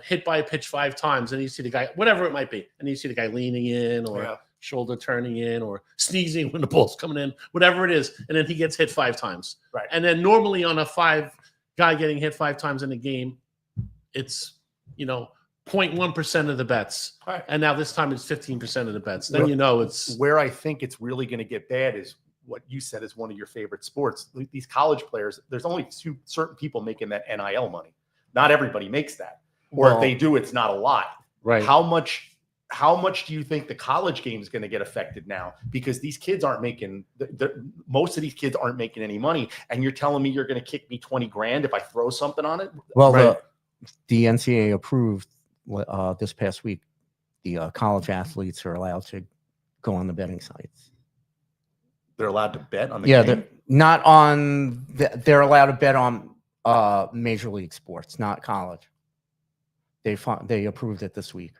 hit by a pitch 5 times, and you see the guy, whatever it might be, and you see the guy leaning in or shoulder turning in or sneezing when the ball's coming in, whatever it is, and then he gets hit 5 times. Right. And then normally on a 5 guy getting hit 5 times in a game, it's 0.1% of the bets, right. And now this time it's 15% of the bets. Then it's where I think it's really going to get bad is what you said is one of your favorite sports. These college players, there's only certain people making that NIL money. Not everybody makes that, or if they do, it's not a lot. Right? How much do you think the college game is going to get affected now? Because these kids aren't making, most of these kids aren't making any money. And you're telling me you're going to kick me $20,000 if I throw something on it? Well, the NCAA approved this past week, the college athletes are allowed to go on the betting sites. They're allowed to bet on the Yeah, game? they're not on. They're allowed to bet on major league sports, not college. They approved it this week.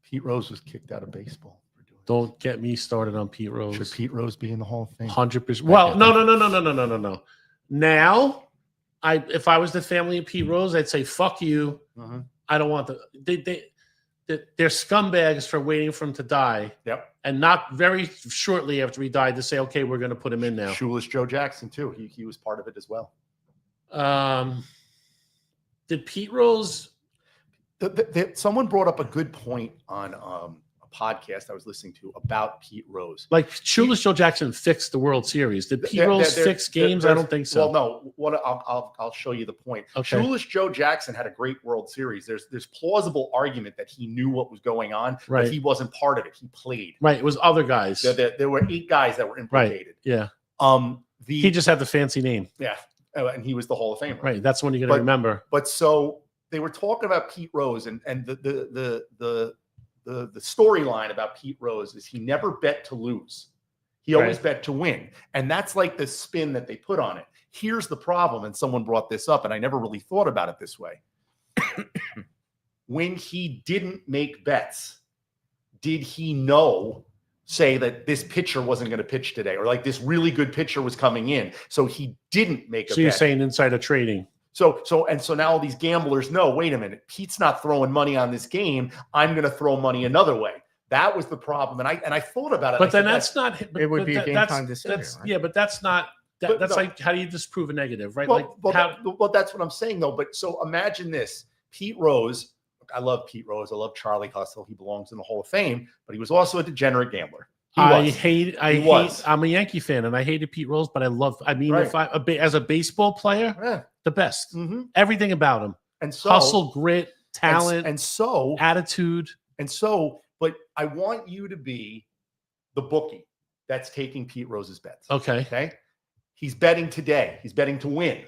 Pete Rose was kicked out of baseball. Don't get me started on Pete Rose. Should Pete Rose be in the Hall of Fame? 100%. Well, no. Now, if I was the family of Pete Rose, I'd say fuck you. Uh-huh. I don't want they're scumbags for waiting for him to die. Yep. And not very shortly after he died to say, okay, we're going to put him in now. Shoeless Joe Jackson too. He was part of it as well. Did Pete Rose? Someone brought up a good point on a podcast I was listening to about Pete Rose. Like Shoeless Joe Jackson fixed the World Series. Did Pete Rose fix games? I don't think so. Well, no. I'll show you the point. Okay. Shoeless Joe Jackson had a great World Series. There's plausible argument that he knew what was going on, right. but he wasn't part of it. He played. Right. It was other guys. There were 8 guys that were implicated. Right. Yeah. He just had the fancy name. Yeah. And he was the Hall of Famer. Right. That's when you're going to remember. But so they were talking about Pete Rose and the storyline about Pete Rose is he never bet to lose. He always bet to win. And that's like the spin that they put on it. Here's the problem. And someone brought this up and I never really thought about it this way. When he didn't make bets, did he say that this pitcher wasn't going to pitch today or like this really good pitcher was coming in? So he didn't make a bet. So you're saying insider trading. So now all these gamblers know, wait a minute, Pete's not throwing money on this game. I'm going to throw money another way. That was the problem. And I thought about it. But then that's not. It would be a game time decision. Right? Yeah, but that's not. That's like, how do you disprove a negative, right? Well, that's what I'm saying, though. But so imagine this. Pete Rose, I love Pete Rose. I love Charlie Hustle. He belongs in the Hall of Fame, but he was also a degenerate gambler. I'm a Yankee fan and I hated Pete Rose, but as a baseball player, the best. Mm-hmm. Everything about him. And so hustle, grit, talent, and so attitude. But I want you to be the bookie that's taking Pete Rose's bets. Okay. He's betting today. He's betting to win.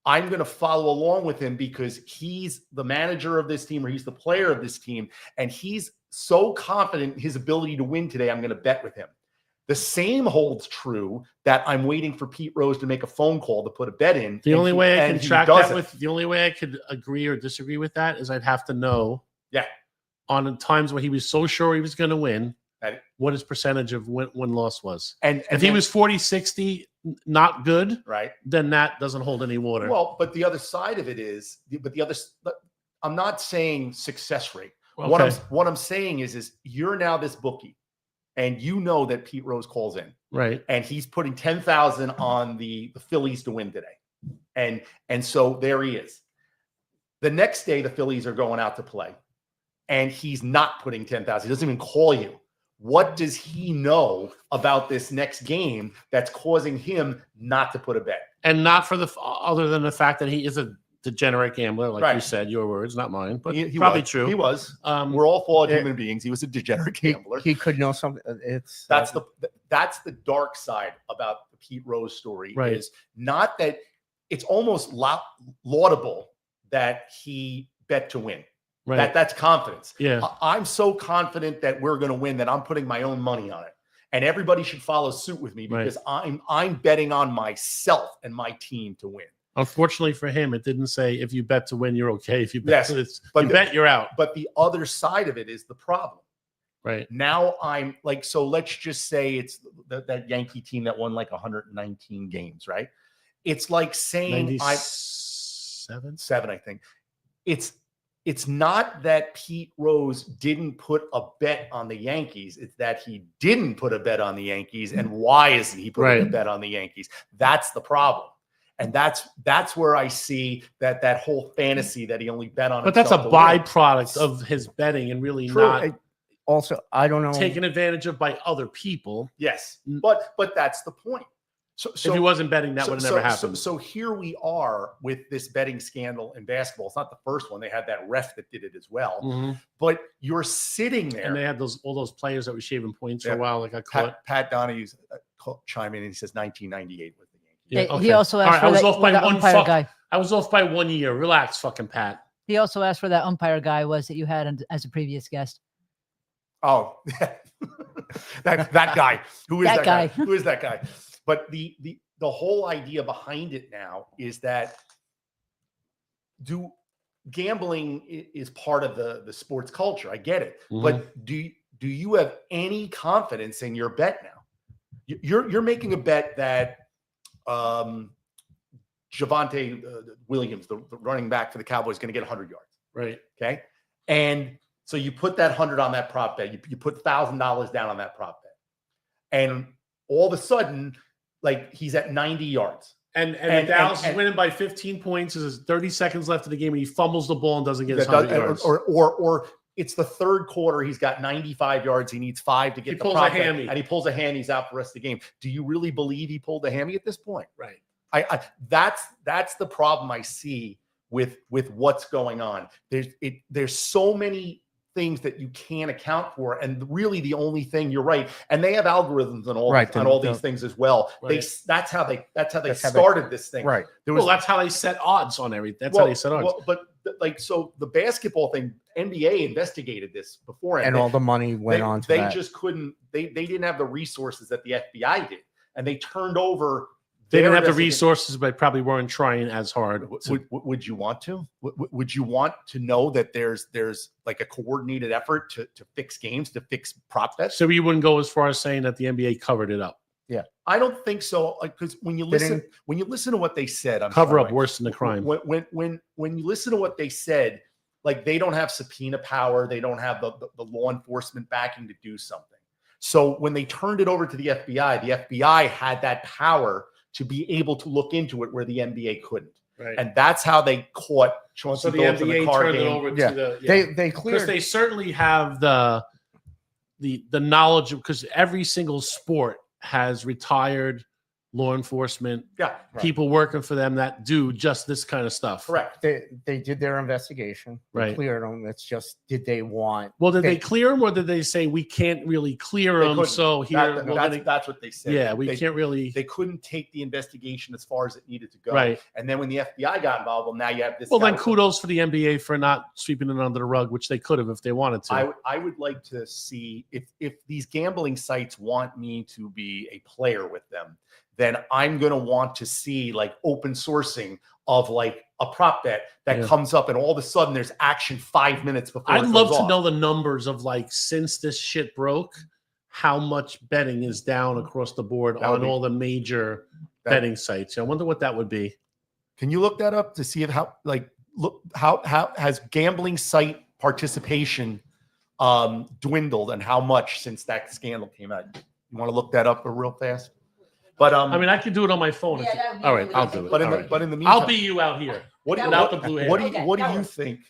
I'm going to follow along with him because he's the manager of this team or he's the player of this team. And he's so confident in his ability to win today, I'm going to bet with him. The same holds true that I'm waiting for Pete Rose to make a phone call to put a bet in. The only way I could agree or disagree with that is I'd have to know. Yeah. On times where he was so sure he was going to win, what his percentage of win-loss was. And if he was 40-60, not good, right? Then that doesn't hold any water. Well, but the other side of it is, I'm not saying success rate. Okay. What I'm saying is you're now this bookie and you know that Pete Rose calls in. Right. And he's putting 10,000 on the Phillies to win today. And so there he is. The next day, the Phillies are going out to play and he's not putting 10,000. He doesn't even call you. What does he know about this next game that's causing him not to put a bet? And not for other than the fact that he is a degenerate gambler, like you said, your words, not mine, but he probably true. He was. We're all flawed human beings. He was a degenerate gambler. He could know something. That's the dark side about the Pete Rose story. Right. Is not that it's almost laudable that he bet to win. Right. That's confidence. Yeah. I'm so confident that we're going to win that I'm putting my own money on it. And everybody should follow suit with me because I'm betting on myself and my team to win. Unfortunately for him, it didn't say if you bet to win, you're okay. If you bet, bet, you're out. But the other side of it is the problem. Right. Now I'm like, so let's just say it's that Yankee team that won like 119 games, right? It's like saying seven, I think. It's not that Pete Rose didn't put a bet on the Yankees. It's that he didn't put a bet on the Yankees. And why isn't he putting a bet on the Yankees? That's the problem. And that's where I see that whole fantasy that he only bet on. But that's a byproduct of his betting and really not. Also, I don't know. Taken advantage of by other people. Yes. But that's the point. So if he wasn't betting, that would have never happened. So here we are with this betting scandal in basketball. It's not the first one. They had that ref that did it as well. Mm-hmm. But you're sitting there. And they had all those players that were shaving points for a while. Like I caught Pat Donahue's chime in and he says 1998 was the Yankees. Yeah, okay. He also asked for that umpire guy. I was off by 1 year. Relax, fucking Pat. He also asked for that umpire guy that you had as a previous guest. Oh, that guy. Who is That that guy? guy. Who is that guy? But the whole idea behind it now is that gambling is part of the sports culture. I get it. But do you have any confidence in your bet now? You're making a bet that Javonte Williams, the running back for the Cowboys, is going to get 100 yards. Right. Okay. And so you put that 100 on that prop bet. You put $1,000 down on that prop bet. And all of a sudden, like, he's at 90 yards. And Dallas is winning by 15 points. There's 30 seconds left of the game, and he fumbles the ball and doesn't get his 100 yards. Or it's the third quarter. He's got 95 yards. He needs 5 to get the prop bet, and he pulls a hammy. He's out for the rest of the game. Do you really believe he pulled a hammy at this point? Right. That's the problem I see with what's going on. There's so many things that you can't account for, and really the only thing, you're right, and they have algorithms and all these things as well. Right. That's how they started this thing. Right. That's how they set odds on everything. That's how they set odds. But so the basketball thing, NBA investigated this before, and all the money went on to they that. just couldn't. They didn't have the resources that the FBI did, and they turned over. They didn't have the resources, but probably weren't trying as hard. Would you want to? Would you want to know that there's like a coordinated effort to fix games, to fix prop bets? So you wouldn't go as far as saying that the NBA covered it up. Yeah, I don't think so. Because when you listen to what they said, Up worse than the crime. When you listen to what they said, like, they don't have subpoena power, they don't have the law enforcement backing to do something. So when they turned it over to the FBI had that power to be able to look into it where the NBA couldn't. Right. And that's how they caught Chauncey So the Billups in NBA the car turned game. it over to the They because cleared. they certainly have the knowledge, because every single sport has retired law enforcement people working for them that do just this kind of stuff. Correct. They did their investigation. They Right. cleared them. It's just, did they want? Well, did they clear them, or did they say we can't really clear them? So here, That's what they said. yeah, we can't really. They couldn't take the investigation as far as it needed to go. Right. And then when the FBI got involved, well, now you have this. Well, then kudos for the NBA for not sweeping it under the rug, which they could have if they wanted to. I would like to see if these gambling sites want me to be a player with them, then I'm going to want to see, like, open sourcing of, like, a prop bet that comes up, and all of a sudden there's action 5 minutes before. I'd love to know the numbers of, like, since this shit broke, how much betting is down across the board on all the major betting sites. I wonder what that would be. Can you look that up to see how has gambling site participation dwindled, and how much since that scandal came out? You want to look that up real fast? But I mean, I can do it on my phone. All right, I'll do it. But in the meantime, I'll be you out here. What do you think?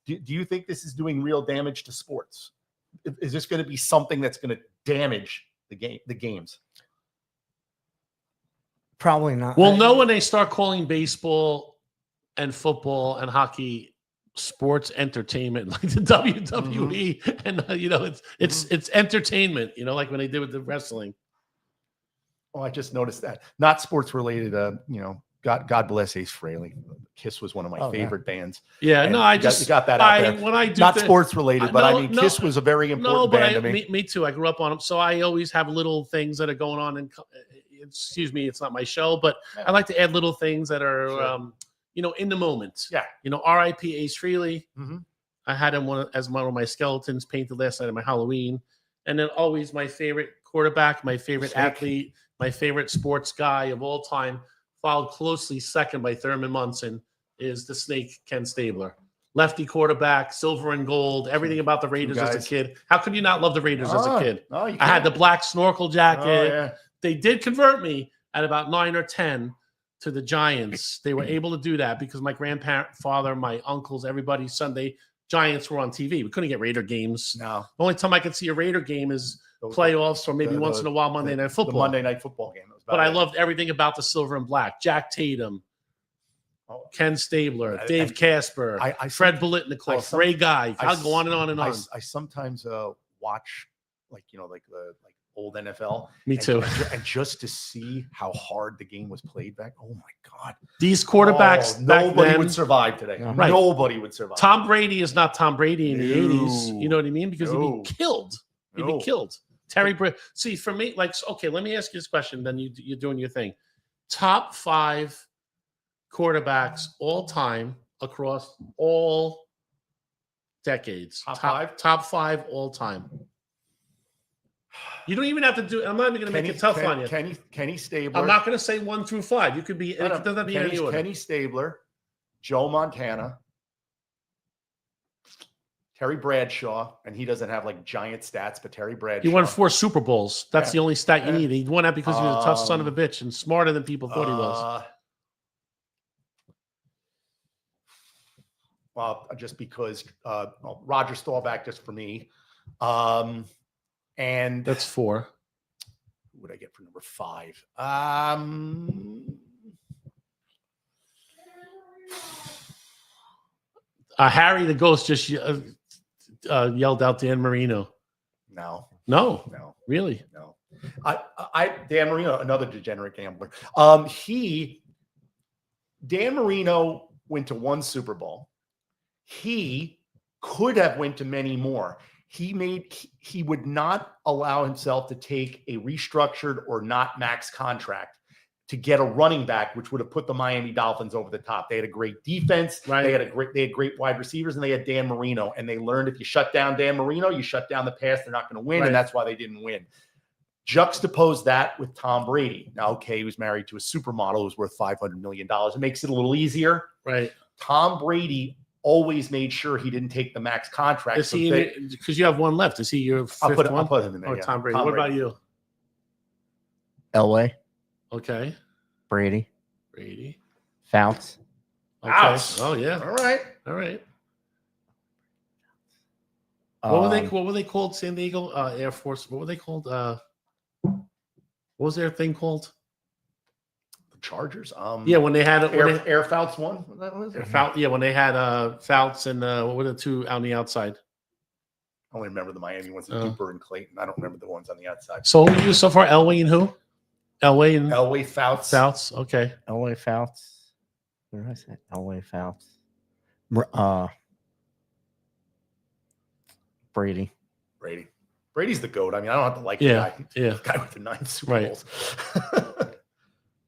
Do you think this is doing real damage to sports? Is this going to be something that's going to damage the games? Probably not. We'll know when they start calling baseball and football and hockey sports entertainment, like the WWE, and it's entertainment. Like when they did with the wrestling. Oh, I just noticed that. Not sports related. God bless Ace Frehley. Kiss was one of my favorite bands. Yeah, and no, I just got that out there. When I do not sports related, but Kiss was a very important band to me. Me too. I grew up on them, so I always have little things that are going on. And excuse me, it's not my show, but I like to add little things that are, in the moment. Yeah. R.I.P. Ace Frehley. Mm-hmm. I had him as one of my skeletons painted last night at my Halloween, and then always my favorite quarterback, my favorite athlete, my favorite sports guy of all time, followed closely second by Thurman Munson, is the Snake Ken Stabler. Lefty quarterback, silver and gold, everything about the Raiders as a kid. How could you not love the Raiders as a kid? I had the black snorkel jacket. Oh, yeah. They did convert me at about 9 or 10 to the Giants. They were able to do that because my grandfather, my uncles, everybody, Sunday, Giants were on TV. We couldn't get Raider games. No. The only time I could see a Raider game is playoffs, or maybe once in a while Monday Night Football. The Monday Night Football game. But I loved everything about the silver and black. Jack Tatum, Ken Stabler, Dave Casper, Fred Biletnikoff, Ray Guy. I'll go on and on and on. I sometimes watch like old NFL. Me too. And just to see how hard the game was played back. Oh my God. These quarterbacks, nobody would survive today. Yeah. Right. Nobody would survive. Tom Brady is not Tom Brady in the 80s. You know what I mean? Because he'd be killed. He'd be killed. See, for me, like, okay, let me ask you this question. Then you're doing your thing. Top 5 quarterbacks all time across all decades. Top 5 all time. You don't even have to do. I'm not even going to make it tough on you. Kenny Stabler. I'm not going to say 1 through 5. You could be. It doesn't have to be any order. Kenny Stabler, Joe Montana, Terry Bradshaw, and he doesn't have like giant stats, but Terry Bradshaw. He won 4 Super Bowls. That's the only stat you need. He won that because he was a tough son of a bitch and smarter than people thought he was. Well, just because Roger Staubach, just for me. And that's 4. Who would I get for number 5? Harry the Ghost just yelled out Dan Marino. No. Really? No. Dan Marino, another degenerate gambler. Dan Marino went to 1 Super Bowl. He could have went to many more. He would not allow himself to take a restructured or not max contract to get a running back, which would have put the Miami Dolphins over the top. They had a great defense. Right. They had great wide receivers, and they had Dan Marino. And they learned if you shut down Dan Marino, you shut down the pass, they're not going to win. Right. And that's why they didn't win. Juxtapose that with Tom Brady. Now, okay, he was married to a supermodel who was worth $500 million. It makes it a little easier. Right. Tom Brady always made sure he didn't take the max contract. Is he because you have 1 left? Is he your 5th one? I'll put him in there. Oh, yeah. Tom Brady. What about you? Elway. Okay. Brady. Fouts. Fouts. Okay. Oh yeah. All right. What were they called? San Diego Air Force. What were they called? What was their thing called? The Chargers. Yeah, when they had Air Fouts 1. What that was? When they had Fouts and what were the 2 on the outside? I only remember the Miami ones, Duper and Clayton. I don't remember the ones on the outside. So who you so far? Elway and who? Elway Fouts. Fouts. Okay. Elway Fouts. Where did I say? Elway Fouts. Brady. Brady's the GOAT. I mean, I don't have to like the guy. Yeah. The guy with the 9 Super Bowls.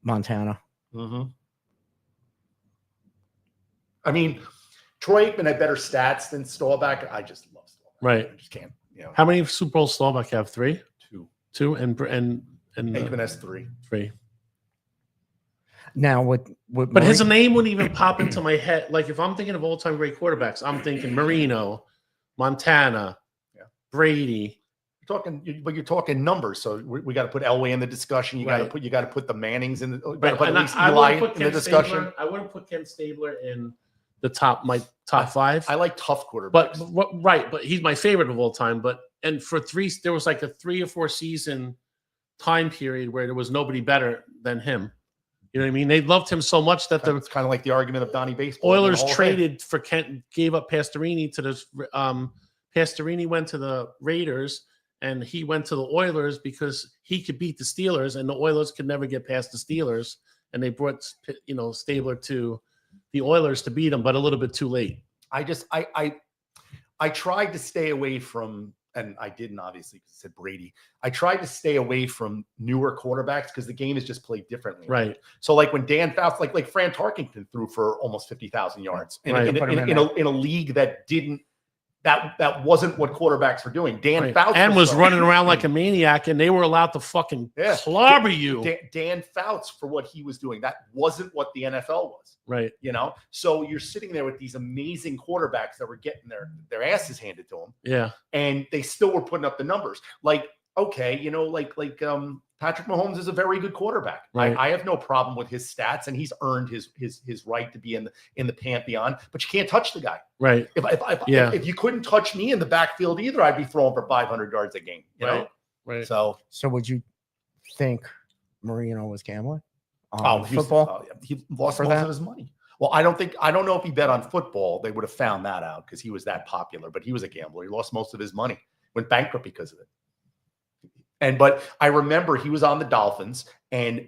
Montana. Mm-hmm. I mean, Troy Aikman had better stats than Staubach. I just love Staubach. Right. I just can't. How many Super Bowls Staubach have? 3? 2. And Aikman has 3. 3. Now, but his name wouldn't even pop into my head. Like if I'm thinking of all-time great quarterbacks, I'm thinking Marino, Montana, Brady. You're talking numbers, so we got to put Elway in the discussion. You got to put the Mannings in the. Put at least Eli in the discussion. I wouldn't put Ken Stabler in the top 5. I like tough quarterbacks, but he's my favorite of all time. And for 3, there was like a 3 or 4 season time period where there was nobody better than him. You know what I mean? They loved him so much that it's kind of like the argument of Donnie Baseball. Oilers traded for Kent, gave up Pastorini to the. Pastorini went to the Raiders, and he went to the Oilers because he could beat the Steelers, and the Oilers could never get past the Steelers. And they brought Stabler to the Oilers to beat him, but a little bit too late. I tried to stay away from. And I didn't, obviously, because I said Brady. I tried to stay away from newer quarterbacks because the game is just played differently. Right. So, like when Dan Fouts, like Fran Tarkenton threw for almost 50,000 yards in a league that didn't. That wasn't what quarterbacks were doing. Dan Fouts was running around like a maniac, and they were allowed to fucking clobber you. Dan Fouts, for what he was doing, that wasn't what the NFL was. Right. So you're sitting there with these amazing quarterbacks that were getting their asses handed to them. Yeah. And they still were putting up the numbers. Like, okay, Patrick Mahomes is a very good quarterback. Right. I have no problem with his stats, and he's earned his right to be in the pantheon. But you can't touch the guy. Right. If you couldn't touch me in the backfield either, I'd be throwing for 500 yards a game. You know? Right. So would you think Marino was gambling? Football. He lost most of his money. Well, I don't know if he bet on football. They would have found that out because he was that popular. But he was a gambler. He lost most of his money. Went bankrupt because of it. But I remember he was on the Dolphins, and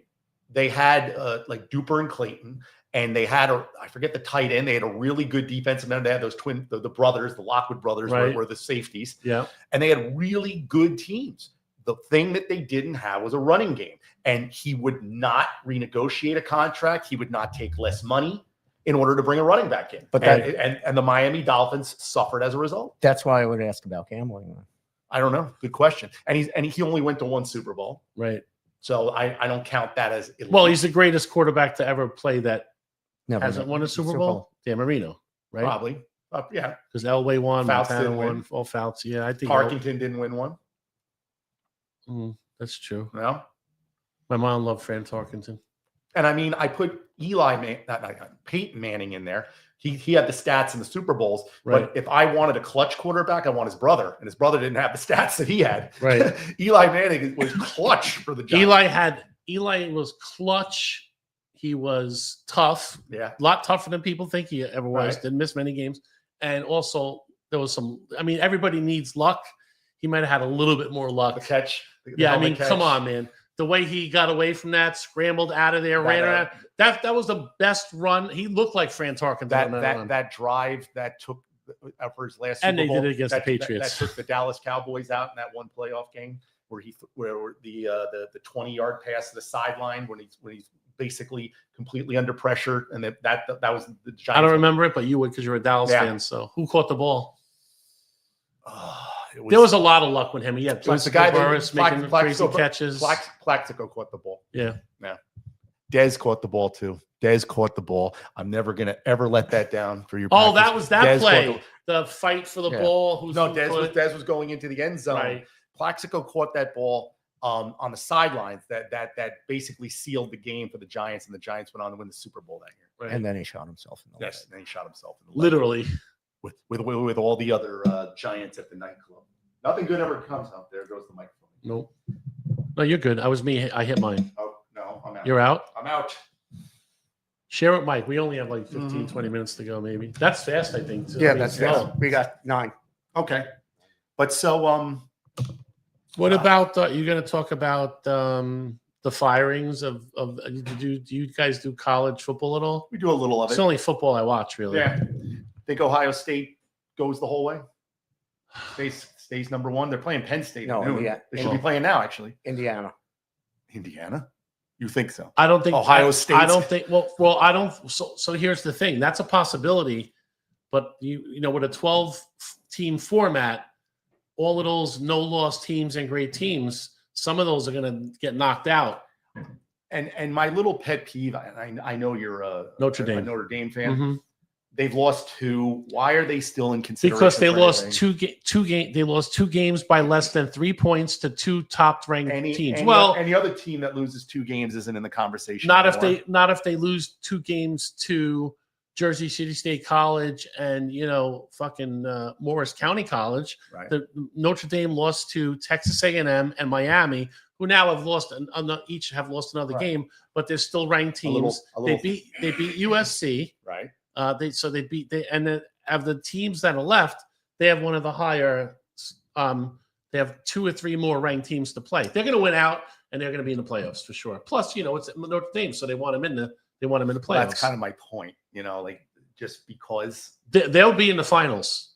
they had like Duper and Clayton, and they had I forget the tight end. They had a really good defensive end. They had those the brothers, the Lockwood brothers, were the safeties. Yeah, and they had really good teams. The thing that they didn't have was a running game, and he would not renegotiate a contract. He would not take less money in order to bring a running back in. But and the Miami Dolphins suffered as a result. That's why I would ask about gambling. I don't know. Good question. And he only went to one Super Bowl. Right. So I don't count that as elite. Well, he's the greatest quarterback to ever play that Never hasn't won a Super Bowl. Dan Marino, right? Probably. Yeah. Because Elway won, Fouts Montana didn't won, win. all Fouts. Yeah, I think Tarkington didn't win one. That's true. No. My mom loved Fran Tarkenton. And I mean, I put Peyton Manning in there. He had the stats in the Super Bowls. Right. But if I wanted a clutch quarterback, I want his brother. And his brother didn't have the stats that he had. Right. Eli Manning was clutch for the Giants. Eli was clutch. He was tough. Yeah. A lot tougher than people think he ever was. Right. Didn't miss many games. And also there was some, I mean, everybody needs luck. He might have had a little bit more luck. The catch. Yeah, I mean, come on, man. The way he got away from that, scrambled out of there, ran around. That was the best run. He looked like Fran Tarkenton. That drive that took for his last Super And they Bowl, did it against the Patriots. That took the Dallas Cowboys out in that one playoff game where the 20-yard pass to the sideline when he's basically completely under pressure, and that was the Giants. I don't remember it, but you would because you're a Dallas fan. So who caught the ball? There was a lot of luck with him. He had the guy Burris making crazy catches. Plaxico caught the ball. Yeah. Dez caught the ball too. Dez caught the ball. I'm never gonna ever let that down for your. Oh, practice. that was that Dez play. The fight for the ball. Dez was going into the end zone. Right. Plaxico caught that ball on the sidelines. That basically sealed the game for the Giants, and the Giants went on to win the Super Bowl that year. Right. And then he shot himself in the leg. Then he shot himself in the leg. Literally. With all the other Giants at the nightclub. Nothing good ever comes out. There goes the microphone. Nope. No, you're good. I was me. I hit mine. Oh, no, I'm out. You're out? I'm out. Share it, Mike. We only have like 15, 20 minutes to go, maybe. That's fast, I think. Too. Yeah, I mean, that's slow. fast. We got 9. Okay. But so What about you're going to talk about the firings of do you guys do college football at all? we do a little of it. It's only football I watch, really. Yeah. Think Ohio State goes the whole way? Stays number one. They're playing Penn State. No, at noon. yeah. They should be playing now, actually. Indiana. Indiana? You think so? I don't think Ohio State. I don't think. Well, I don't. So here's the thing. That's a possibility, but you know, with a 12-team format, all of those no-loss teams and great teams, some of those are going to get knocked out. And my little pet peeve. I know you're a Notre a Dame Notre Dame fan. Mm-hmm. They've lost 2. Why are they still in consideration? Because they for lost anything? They lost 2 games by less than 3 points to 2 top-ranked teams. Any other team that loses 2 games isn't in the conversation. Not anymore. if they lose 2 games to Jersey City State College and fucking Morris County College. Right. The Notre Dame lost to Texas A&M and Miami, who now have lost each have lost another game, but they're still ranked teams. They beat USC. Right. And then of the teams that are left, they have one of the higher. They have 2 or 3 more ranked teams to play. They're going to win out, and they're going to be in the playoffs for sure. Plus, it's Notre Dame, so they want them in the playoffs. Well, that's kind of my point. Just because they'll be in the finals.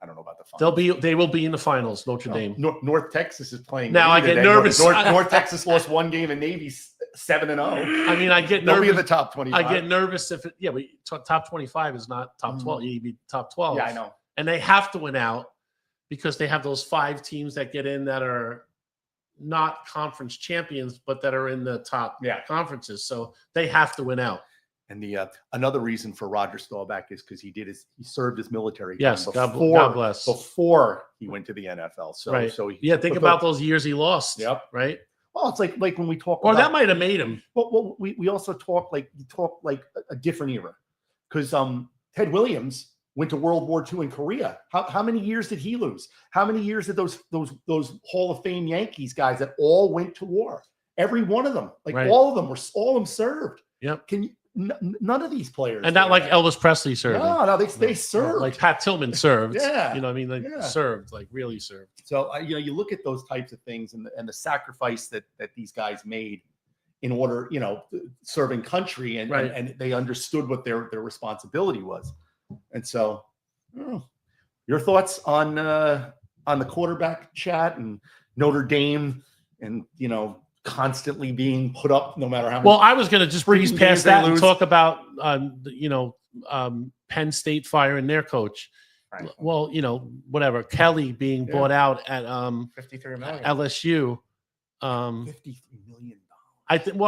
I don't know about the finals. They will be in the finals. Notre Dame. North Texas is playing. Now Navy I get today. nervous. North Texas lost 1 game, and Navy's 7-0. I mean, I get They'll nervous. be in the top 25. I get nervous if top 25 is not top 12. You need to be top 12. Yeah, I know. And they have to win out because they have those 5 teams that get in that are not conference champions, but that are in the top conferences. So they have to win out. And the another reason for Roger Staubach is because he served his military. Yes, time God bless. Before he went to the NFL. So, right. So think about those years he lost. Yep. Right. Well, it's like when we talk. Or that might have made him. Well, we also talk like a different era, because Ted Williams went to World War II in Korea. How many years did he lose? How many years did those Hall of Fame Yankees guys that all went to war? Every one of them, all of them served. Yep. None of these players, and not like Elvis Presley served. No, they served. Like Pat Tillman served. Yeah. Served, like really served. So you look at those types of things and the sacrifice that these guys made in order, serving country, and they understood what their responsibility was. And so, your thoughts on the quarterback chat and Notre Dame and, constantly being put up no matter how many. Well, I was going to just breeze freaking past games they that and lose. talk about, Penn State firing their coach. Right. Well, whatever. Kelly being bought out at 53 million. LSU. $53 million. I think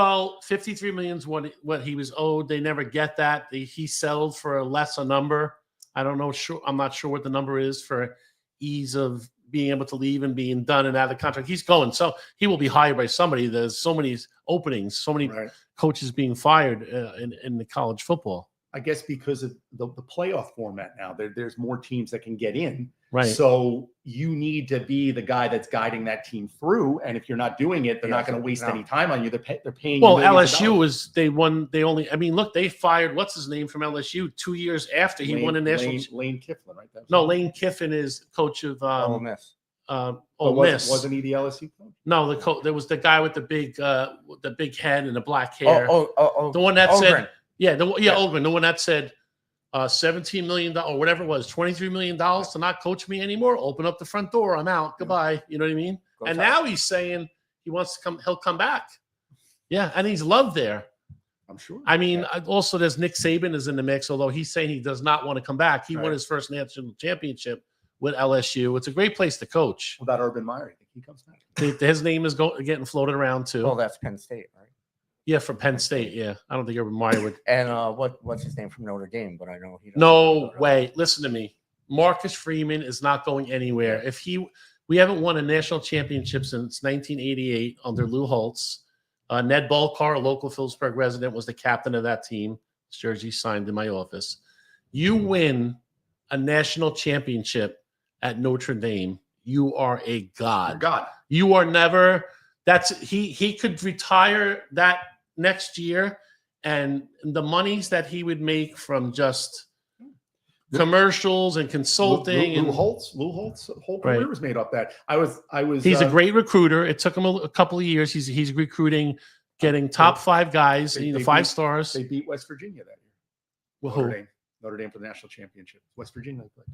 53 million is what he was owed. They never get that. He settled for a lesser number. I don't know. I'm not sure what the number is for ease of being able to leave and being done and out of the contract. He's going, so he will be hired by somebody. There's so many openings, so many coaches being fired in the college football. I guess because of the playoff format now, there's more teams that can get in. Right. So you need to be the guy that's guiding that team through. And if you're not doing it, they're not going to waste any time on you. They're paying. Well, you LSU was look, they fired what's his name from LSU 2 years after he won a national. Lane Kiffin, right? No, Lane Kiffin is coach of Ole Miss. Ole Miss. Wasn't he the LSU coach? No, there was the guy with the big head and the black hair. The one that Ogren. said, Ogren, the one that said $17 million or whatever it was, $23 million to not coach me anymore. Open up the front door. I'm out. Goodbye. You know what I mean? And now he's saying he wants to come. He'll come back. Yeah, and he's loved there. I'm sure. I mean, also there's Nick Saban is in the mix, although he's saying he does not want to come back. He won his first national championship with LSU. It's a great place to coach. What about Urban Meyer? You think he comes back? His name is getting floated around too. Well, that's Penn State, right? Yeah, from Penn State. Yeah, I don't think Urban Meyer would. And what's his name from Notre Dame? But I know he. No way. Listen to me. Marcus Freeman is not going anywhere. We haven't won a national championship since 1988 under Lou Holtz. Ned Balcar, a local Phillipsburg resident, was the captain of that team. His jersey signed in my office. You win a national championship at Notre Dame, you are a god. You're God. You are never. He could retire that next year, and the monies that he would make from just commercials and consulting. Lou Holtz' whole career was made off that. I was. He's a great recruiter. It took him a couple of years. He's recruiting, getting top 5 guys, 5 stars. They beat West Virginia that year. Well, Notre Dame for the national championship. West Virginia played.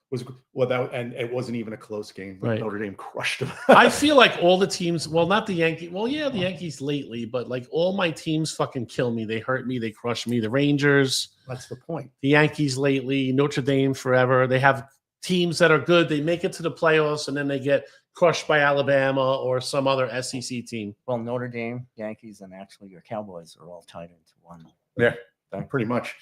And it wasn't even a close game. Right. Notre Dame crushed them. I feel like all the teams, well, not the Yankees. Well, yeah, the Yankees lately, but like all my teams fucking kill me. They hurt me. They crush me. The Rangers. That's the point. The Yankees lately, Notre Dame forever. They have teams that are good. They make it to the playoffs, and then they get crushed by Alabama or some other SEC team. Well, Notre Dame, Yankees, and actually your Cowboys are all tied into one. Yeah, pretty much.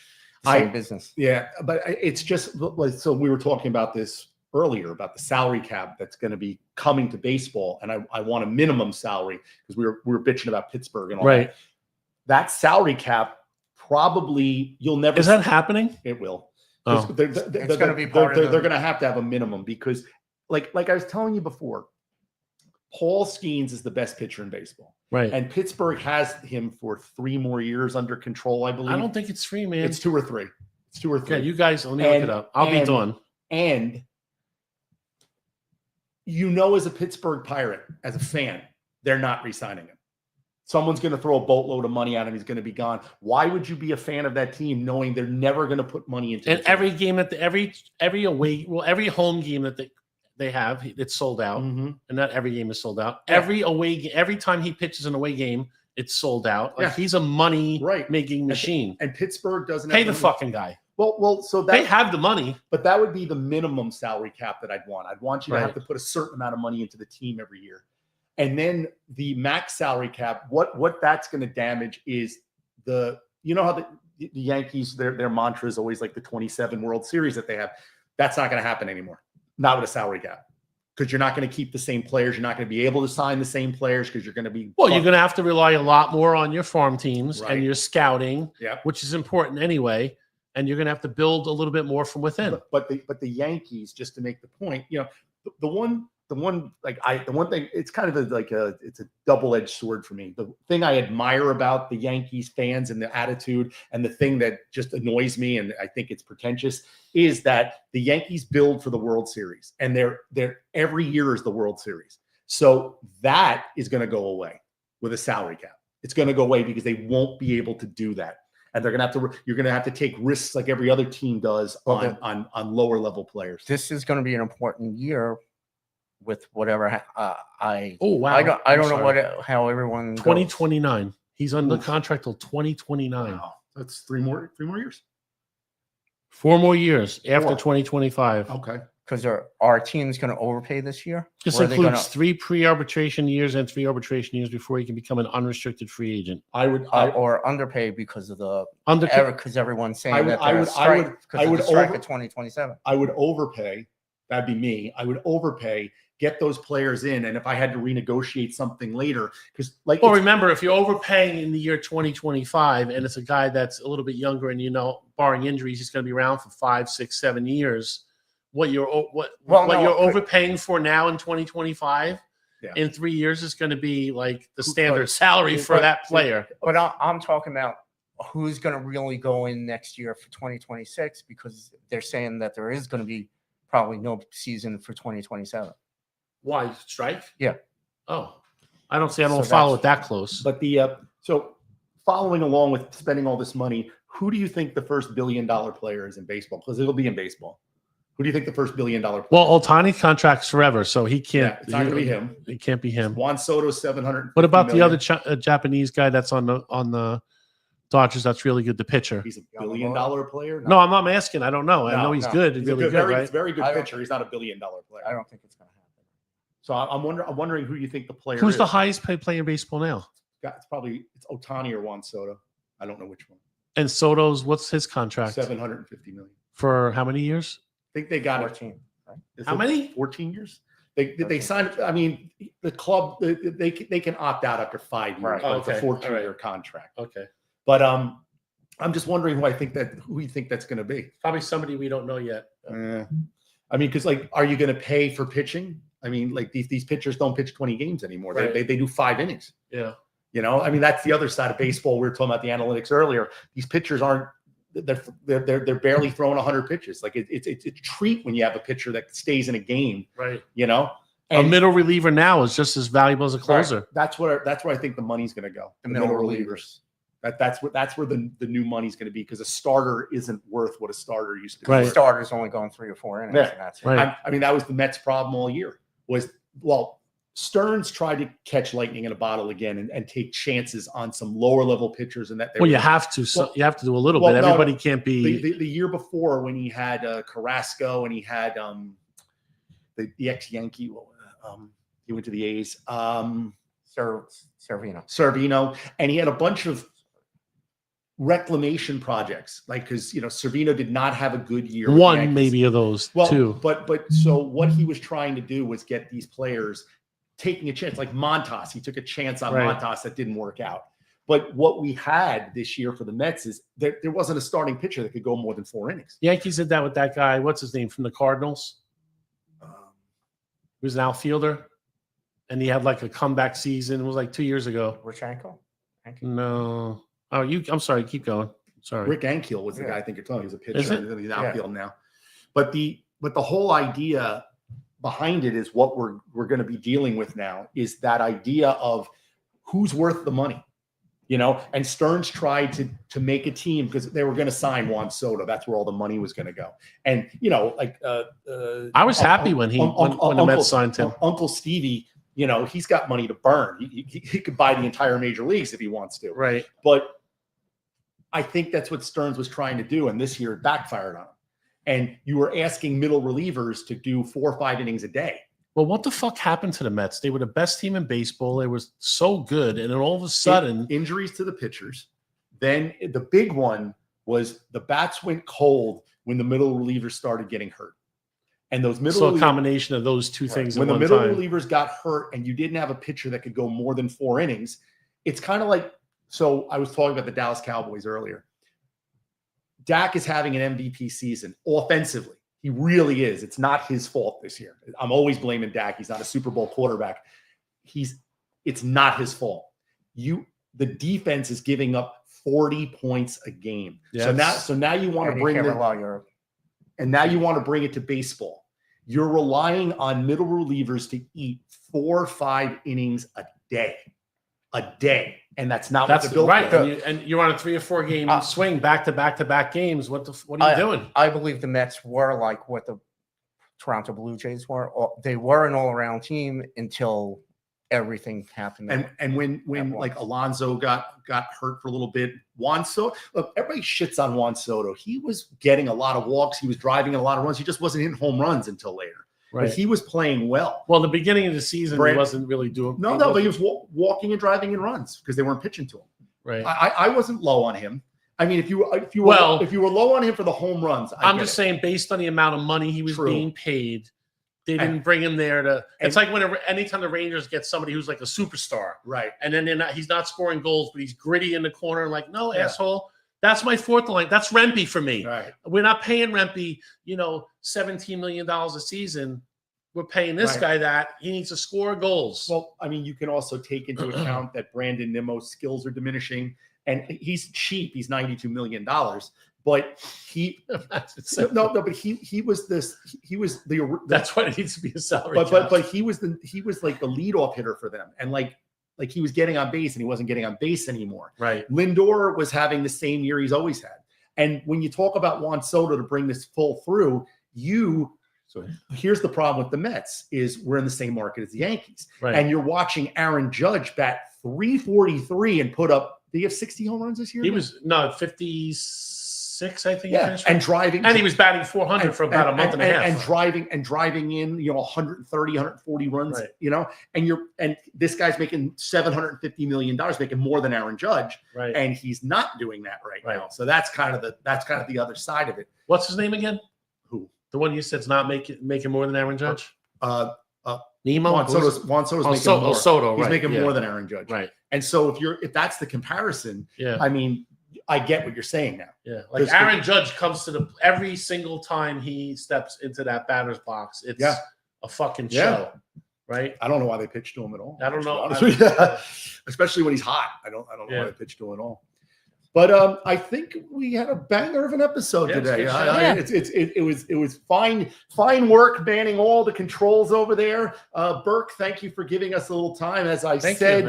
Same business. Yeah, but it's just so we were talking about this earlier about the salary cap that's going to be coming to baseball, and I want a minimum salary because we were bitching about Pittsburgh and all that. That salary cap probably you'll never. Is that happening? It will. It's going to be part of they're going to have a minimum because, like I was telling you before, Paul Skeens is the best pitcher in baseball. Right. And Pittsburgh has him for 3 more years under control, I believe. I don't think it's 3, man. It's 2 or 3. It's 2 or 3. Yeah, you guys, let me look it up. I'll be done. And as a Pittsburgh Pirate, as a fan, they're not re-signing him. Someone's going to throw a boatload of money at him. He's going to be gone. Why would you be a fan of that team knowing they're never going to put money into it? And every game that every home game that they have, it's sold out. Mm-hmm. And not every game is sold out. Yeah. Every time he pitches an away game, it's sold out. Like he's a money making machine. And Pittsburgh doesn't pay the fucking guy. Well, so they have the money, but that would be the minimum salary cap that I'd want. I'd want you to have to put a certain amount of money into the team every year. And then the max salary cap, what that's going to damage is how the Yankees, their mantra is always like the 27 World Series that they have. That's not going to happen anymore. Not with a salary cap. Because you're not going to keep the same players. You're not going to be able to sign the same players because you're going to be. Well, you're going to have to rely a lot more on your farm teams and your scouting, which is important anyway. And you're going to have to build a little bit more from within. But the Yankees, just to make the point, the one thing, it's kind of it's a double-edged sword for me. The thing I admire about the Yankees fans and the attitude, and the thing that just annoys me, and I think it's pretentious, is that the Yankees build for the World Series, and they're every year is the World Series. So that is going to go away with a salary cap. It's going to go away because they won't be able to do that. And you're going to have to take risks like every other team does on lower level players. This is going to be an important year with whatever Oh wow! I don't know how everyone 2029. He's under contract till 2029. Wow. That's three more years. 4 more years after 4. 2025. Okay. because our team's going to overpay this year. This includes 3 pre-arbitration years and 3 arbitration years before he can become an unrestricted free agent. Or underpay because of the because everyone's saying I would strike at 2027. I would overpay. That'd be me. I would overpay, get those players in, and if I had to renegotiate something later, because well, remember, if you're overpaying in the year 2025, and it's a guy that's a little bit younger, and barring injuries, he's going to be around for 5, 6, 7 years. What you're overpaying for now in 2025, in 3 years is going to be like the standard salary for that player. But I'm talking about who's going to really go in next year for 2026, because they're saying that there is going to be probably no season for 2027. Why strike? Yeah. Oh, I don't follow it that close. But so following along with spending all this money, who do you think the first $1 billion player is in baseball? Because it'll be in baseball. Who do you think the first $1 billion player? Well, Ohtani contract's forever, so he can't. Yeah, it's not going to be him. It can't be him. Juan Soto, 700. What about the other Japanese guy that's on the Dodgers? That's really good. The pitcher. He's $1 billion player. No, I'm not asking. I don't know. I know he's good. He's really good, right? He's a very good pitcher. He's not $1 billion player. I don't think it's going to happen. So I'm wondering who you think the player. Who's is. the highest paid player in baseball now? It's Ohtani or Juan Soto. I don't know which one. And Soto's, what's his contract? $750 million. For how many years? I think they got 14. Right? How many? 14 years. They signed. I mean, the club they can opt out after 5 years. Right. But it's a 14-year contract. Okay. But I'm just wondering who you think that's going to be. Probably somebody we don't know yet. I mean, because are you going to pay for pitching? I mean, these pitchers don't pitch 20 games anymore. Right. They do 5 innings. Yeah. I mean, that's the other side of baseball. We were talking about the analytics earlier. These pitchers aren't. They're barely throwing 100 pitches. Like it's a treat when you have a pitcher that stays in a game. Right. And a middle reliever now is just as valuable as a closer. Right. That's where I think the money's going to go. The middle relievers. That's where the new money's going to be, because a starter isn't worth what a starter used to be. Right. Starter's only going 3 or 4 innings. Yeah. And that's right. I mean, that was the Mets' problem all year. Stearns tried to catch lightning in a bottle again and take chances on some lower level pitchers, and you have to. So you have to do a little bit. Everybody can't be. The year before, when he had Carrasco and he had the ex-Yankee, he went to the A's. Servino, and he had a bunch of reclamation projects, because Servino did not have a good year. One maybe of those two. But so what he was trying to do was get these players taking a chance, like Montas. He took a chance on Montas that didn't work out. But what we had this year for the Mets is there wasn't a starting pitcher that could go more than 4 innings. Yankees did that with that guy. What's his name from the Cardinals? He was an outfielder, and he had like a comeback season. It was like 2 years ago. Richenko? No. Oh, I'm sorry. Keep going. Sorry. Rick Ankiel was the guy I think you're talking. He's a pitcher in the outfield now. But the whole idea behind it is what we're going to be dealing with now, is that idea of who's worth the money, and Stearns tried to make a team because they were going to sign Juan Soto. That's where all the money was going to go. And, I was happy when the Mets signed him. Uncle Stevie, he's got money to burn. He could buy the entire major leagues if he wants to. Right. But I think that's what Stearns was trying to do. And this year it backfired on him. And you were asking middle relievers to do 4 or 5 innings a day. Well, what the fuck happened to the Mets? They were the best team in baseball. They were so good. And then all of a sudden, injuries to the pitchers. Then the big one was the bats went cold when the middle relievers started getting hurt. And those a combination of those two things. When the middle relievers got hurt and you didn't have a pitcher that could go more than 4 innings, it's kind of like, so I was talking about the Dallas Cowboys earlier. Dak is having an MVP season offensively. He really is. It's not his fault this year. I'm always blaming Dak. He's not a Super Bowl quarterback. It's not his fault. The defense is giving up 40 points a game. Yes. So now you want to bring it to baseball. You're relying on middle relievers to eat 4 or 5 innings a day. And that's not what they're built right. for. And you're on a 3 or 4 game swing back to back games. What are you doing? I believe the Mets were like what the Toronto Blue Jays were. They were an all-around team until everything happened. And when like Alonso got hurt for a little bit, Juan Soto, look, everybody shits on Juan Soto. He was getting a lot of walks. He was driving a lot of runs. He just wasn't hitting home runs until later. Right. But he was playing well. Well, the beginning of the season, he wasn't really doing. No, but he was walking and driving in runs because they weren't pitching to him. Right. I wasn't low on him. I mean, if you were low on him for the home runs, I'm just saying, based on the amount of money he was being paid, they didn't bring him there to. It's like anytime the Rangers get somebody who's like a superstar, right? And then he's not scoring goals, but he's gritty in the corner. Like, no, asshole, that's my fourth line. That's Rempe for me. Right. We're not paying Rempe, $17 million a season. We're paying this guy that he needs to score goals. Well, I mean, you can also take into account that Brandon Nimmo's skills are diminishing, and he's cheap. He's $92 million, but he but he was the that's why it needs to be a salary. But he was like the leadoff hitter for them, and like he was getting on base, and he wasn't getting on base anymore. Right. Lindor was having the same year he's always had, and when you talk about Juan Soto to bring this full through, So here's the problem with the Mets is we're in the same market as the Yankees. Right. And you're watching Aaron Judge bat 343 and put up, did he have 60 home runs this year? He was, 56, I think. Yeah, and driving. And he was batting 400 for about a month and a half. And driving in, 130, 140 runs, right. And this guy's making $750 million, making more than Aaron Judge. Right. And he's not doing that right now. So that's kind of the other side of it. What's his name again? Who? The one you said's not making more than Aaron Judge? Nemo? Juan Soto's making more. Soto, He's making more than Aaron Judge. Right. And so if that's the comparison, I mean, I get what you're saying now. Yeah. Like Aaron Judge comes to every single time he steps into that batter's box, it's a fucking show. Right. I don't know why they pitch to him at all. I don't know. Especially when he's hot. I don't know why they pitch to him at all. But I think we had a banger of an episode today. It was fine work banning all the controls over there. Burke, thank you for giving us a little time. As I said,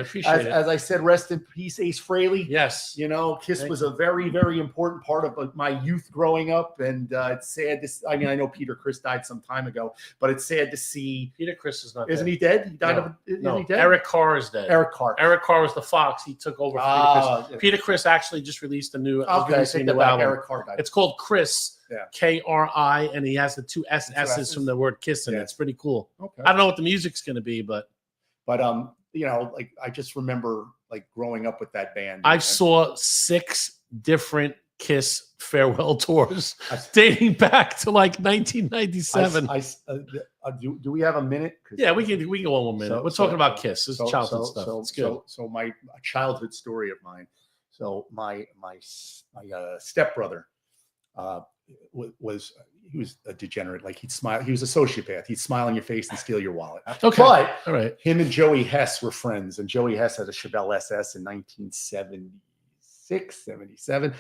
rest in peace, Ace Frehley. Yes, Kiss was a very, very important part of my youth growing up, and it's sad to. I mean, I know Peter Criss died some time ago, but it's sad to see. Peter Criss is not. Isn't he dead? He died no. He dead? Eric Carr is dead. Eric Carr was the Fox. He took over. Peter Criss. Peter Criss actually just released a new album. Eric Carr died. It's called Chris, K-R-I, and he has the two S's from the word kiss in it. It's pretty cool. Okay. I don't know what the music's going to be, but like I just remember like growing up with that band. I saw 6 different Kiss farewell tours dating back to like 1997. Do we have a minute? Yeah, we can go on 1 minute. We're talking about Kiss. It's childhood stuff. It's good. So my childhood story of mine. So my stepbrother was a degenerate. Like he'd smile. He was a sociopath. He'd smile in your face and steal your wallet. Okay. But all right. Him and Joey Hess were friends, and Joey Hess had a Chevelle SS in 1976, 77.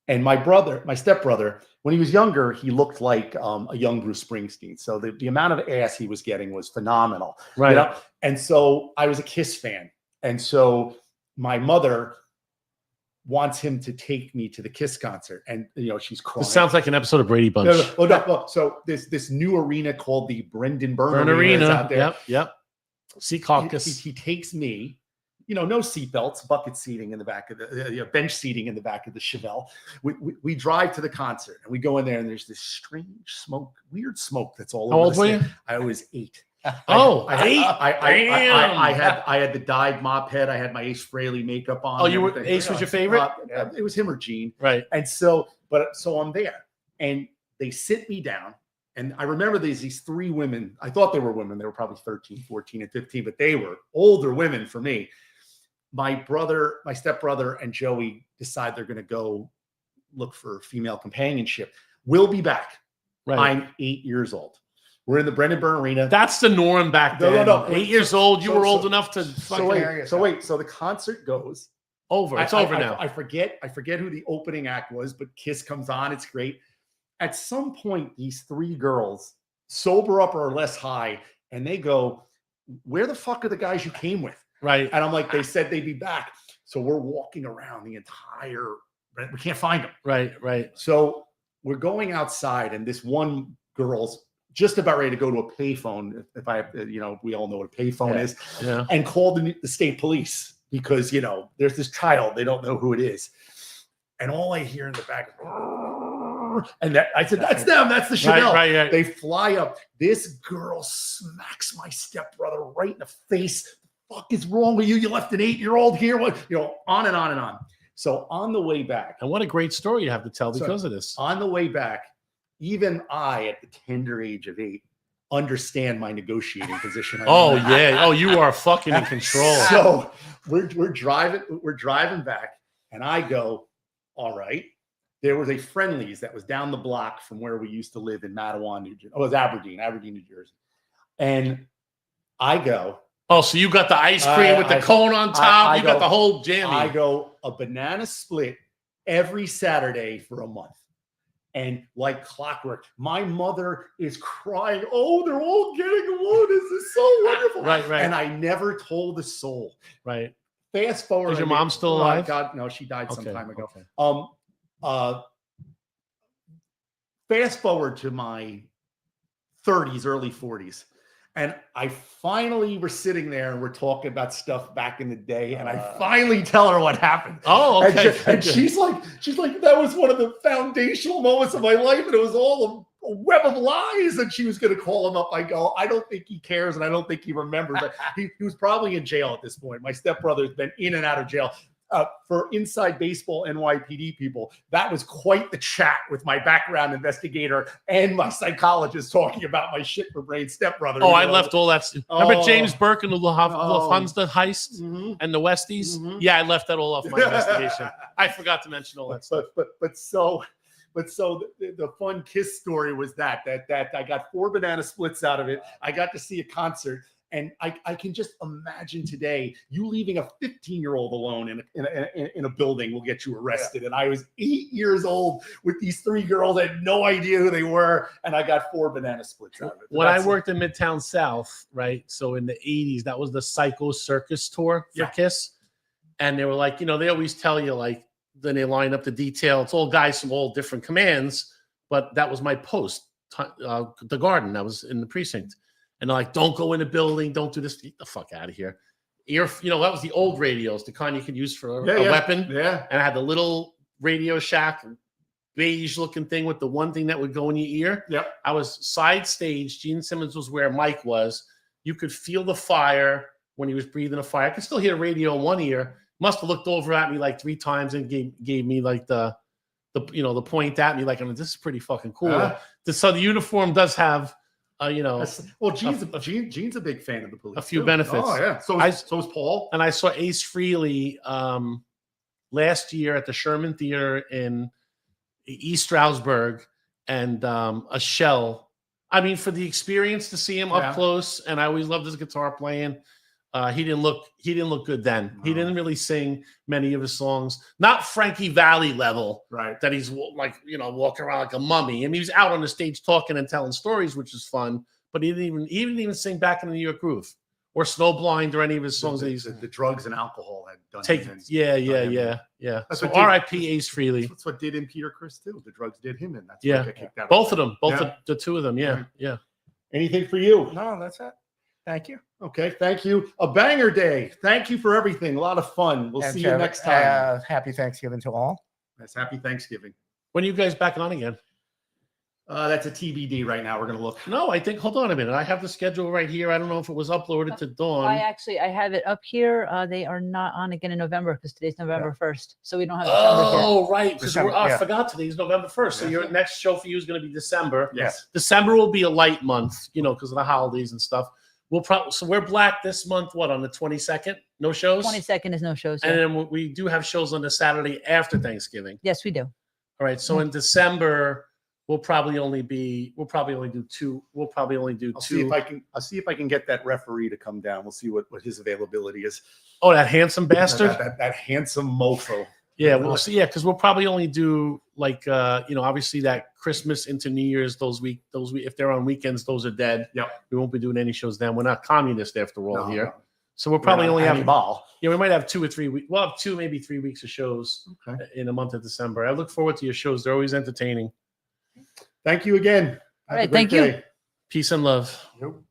And my stepbrother, when he was younger, he looked like a young Bruce Springsteen. So the amount of ass he was getting was phenomenal. Right. And so I was a Kiss fan. And so my mother wants him to take me to the Kiss concert. And, she's crying. This sounds like an episode of Brady Bunch. No. So this new arena called the Brendan Byrne Arena out there. Yep. Sea Caucus. He takes me. No seatbelts, bucket seating in the back of the bench seating in the back of the Chevelle. We drive to the concert and we go in there and there's this strange weird smoke that's all over. How old were you? I was 8. I had the dyed mop head. I had my Ace Frehley makeup on. Oh, Ace was your favorite? It was him or Gene. Right. And so I'm there and they sit me down. And I remember these 3 women. I thought they were women. They were probably 13, 14, and 15, but they were older women for me. My stepbrother, and Joey decide they're going to go look for female companionship. We'll be back. Right. I'm 8 years old. We're in the Brendan Byrne Arena. That's the norm back then. No. 8 years old, you were old enough to So the concert goes. Over. It's over now. I forget who the opening act was, but Kiss comes on. It's great. At some point, these 3 girls sober up or less high, and they go, "Where the fuck are the guys you came with?" Right. And I'm like, they said they'd be back. So we're walking around the entire, we can't find them. Right. So we're going outside and this one girl's just about ready to go to a payphone. If I, we all know what a payphone is, and called the state police because, there's this child, they don't know who it is. And all I hear in the back is, and I said, that's them. That's the Chanel. Right. They fly up. This girl smacks my stepbrother right in the face. The fuck is wrong with you? You left an 8-year-old here. What, on and on and on. So on the way back. And what a great story you have to tell because of this. On the way back, even I, at the tender age of 8, understand my negotiating position. Yeah. Oh, you are fucking in control. So we're driving back, and I go, all right. There was a Friendlies that was down the block from where we used to live in Matawan, New Jersey. Oh, it was Aberdeen, New Jersey. And I go. Oh, so you got the ice cream with the cone on top. You got the whole jammy. I go a banana split every Saturday for a month. And like clockwork, my mother is crying. Oh, they're all getting along. This is so wonderful. Right. And I never told a soul. Right. Fast forward. Is your mom still alive? God, no, she died some time ago. Okay. Fast forward to my 30s, early 40s. And I finally were sitting there and we're talking about stuff back in the day. And I finally tell her what happened. Oh, okay. And she's like, that was one of the foundational moments of my life. And it was all a web of lies. And she was going to call him up. I go, I don't think he cares. And I don't think he remembers. He was probably in jail at this point. My stepbrother's been in and out of jail. For Inside Baseball NYPD people, that was quite the chat with my background investigator and my psychologist talking about my shit for brain stepbrother. Oh, I left all that. Remember James Burke and the Lufthansa heist and the Westies? Mm-hmm. Yeah, I left that all off my investigation. I forgot to mention all that stuff. But so the fun Kiss story was that I got 4 banana splits out of it. I got to see a concert. And I can just imagine today you leaving a 15-year-old alone in a building will get you arrested. Yeah. And I was 8 years old with these 3 girls. I had no idea who they were. And I got 4 banana splits out of it. When I worked in Midtown South, right? So in the 80s, that was the Psycho Circus tour for Kiss. And they were like, they always tell you, like, then they line up the detail. It's all guys from all different commands. But that was my post, the Garden. That was in the precinct. And they're like, don't go in the building. Don't do this. Get the fuck out of here. That was the old radios, the kind you could use for a weapon. Yeah. And I had the little Radio Shack, beige looking thing with the one thing that would go in your ear. Yep. I was side stage. Gene Simmons was where Mike was. You could feel the fire when he was breathing a fire. I could still hear radio in one ear. Must have looked over at me like 3 times and gave me like the point at me like, this is pretty fucking cool. So the uniform does have. Gene's a big fan of the police. A few benefits. Oh yeah. So is Paul. And I saw Ace Frehley last year at the Sherman Theater in East Stroudsburg, and a shell. I mean, for the experience to see him up close, and I always loved his guitar playing. He didn't look good then. No. He didn't really sing many of his songs. Not Frankie Valli level, right? That he's like, walking around like a mummy. I mean, he was out on the stage talking and telling stories, which is fun. But he didn't even sing Back in the New York Groove or Snowblind or any of his songs. The drugs and alcohol had done him. Yeah. So R.I.P. Ace Frehley. That's what did him Peter Criss too. The drugs did him, and that's why he got kicked out. Both of them, the 2 of them. Yeah. Anything for you? No, that's it. Thank you. Okay, thank you. A banger day. Thank you for everything. A lot of fun. We'll see you next time. Happy Thanksgiving to all. That's happy Thanksgiving. When are you guys back on again? That's a TBD right now. We're going to look. No, I think, hold on a minute. I have the schedule right here. I don't know if it was uploaded to Dawn. I have it up here. They are not on again in November because today's November 1st. So we don't have December yet. Oh, right. Because I forgot today's November 1st. So your next show for you is going to be December. Yes. December will be a light month, because of the holidays and stuff. So we're black this month, on the 22nd? No shows? 22nd is no shows. And then we do have shows on the Saturday after Thanksgiving. Yes, we do. All right. So in December, we'll probably only do 2. We'll probably only do 2. I'll see if I can get that referee to come down. We'll see what his availability is. Oh, that handsome bastard? That handsome mofo. Yeah, we'll see. Yeah, because we'll probably only do obviously that Christmas into New Year's, those week, if they're on weekends, those are dead. Yep. We won't be doing any shows then. We're not communist after all here. No. So we'll probably only have we might have 2 or 3 weeks. We'll have 2, maybe 3 weeks of shows in the month of December. I look forward to your shows. They're always entertaining. Thank you again. All right, thank you. Peace and love. Nope.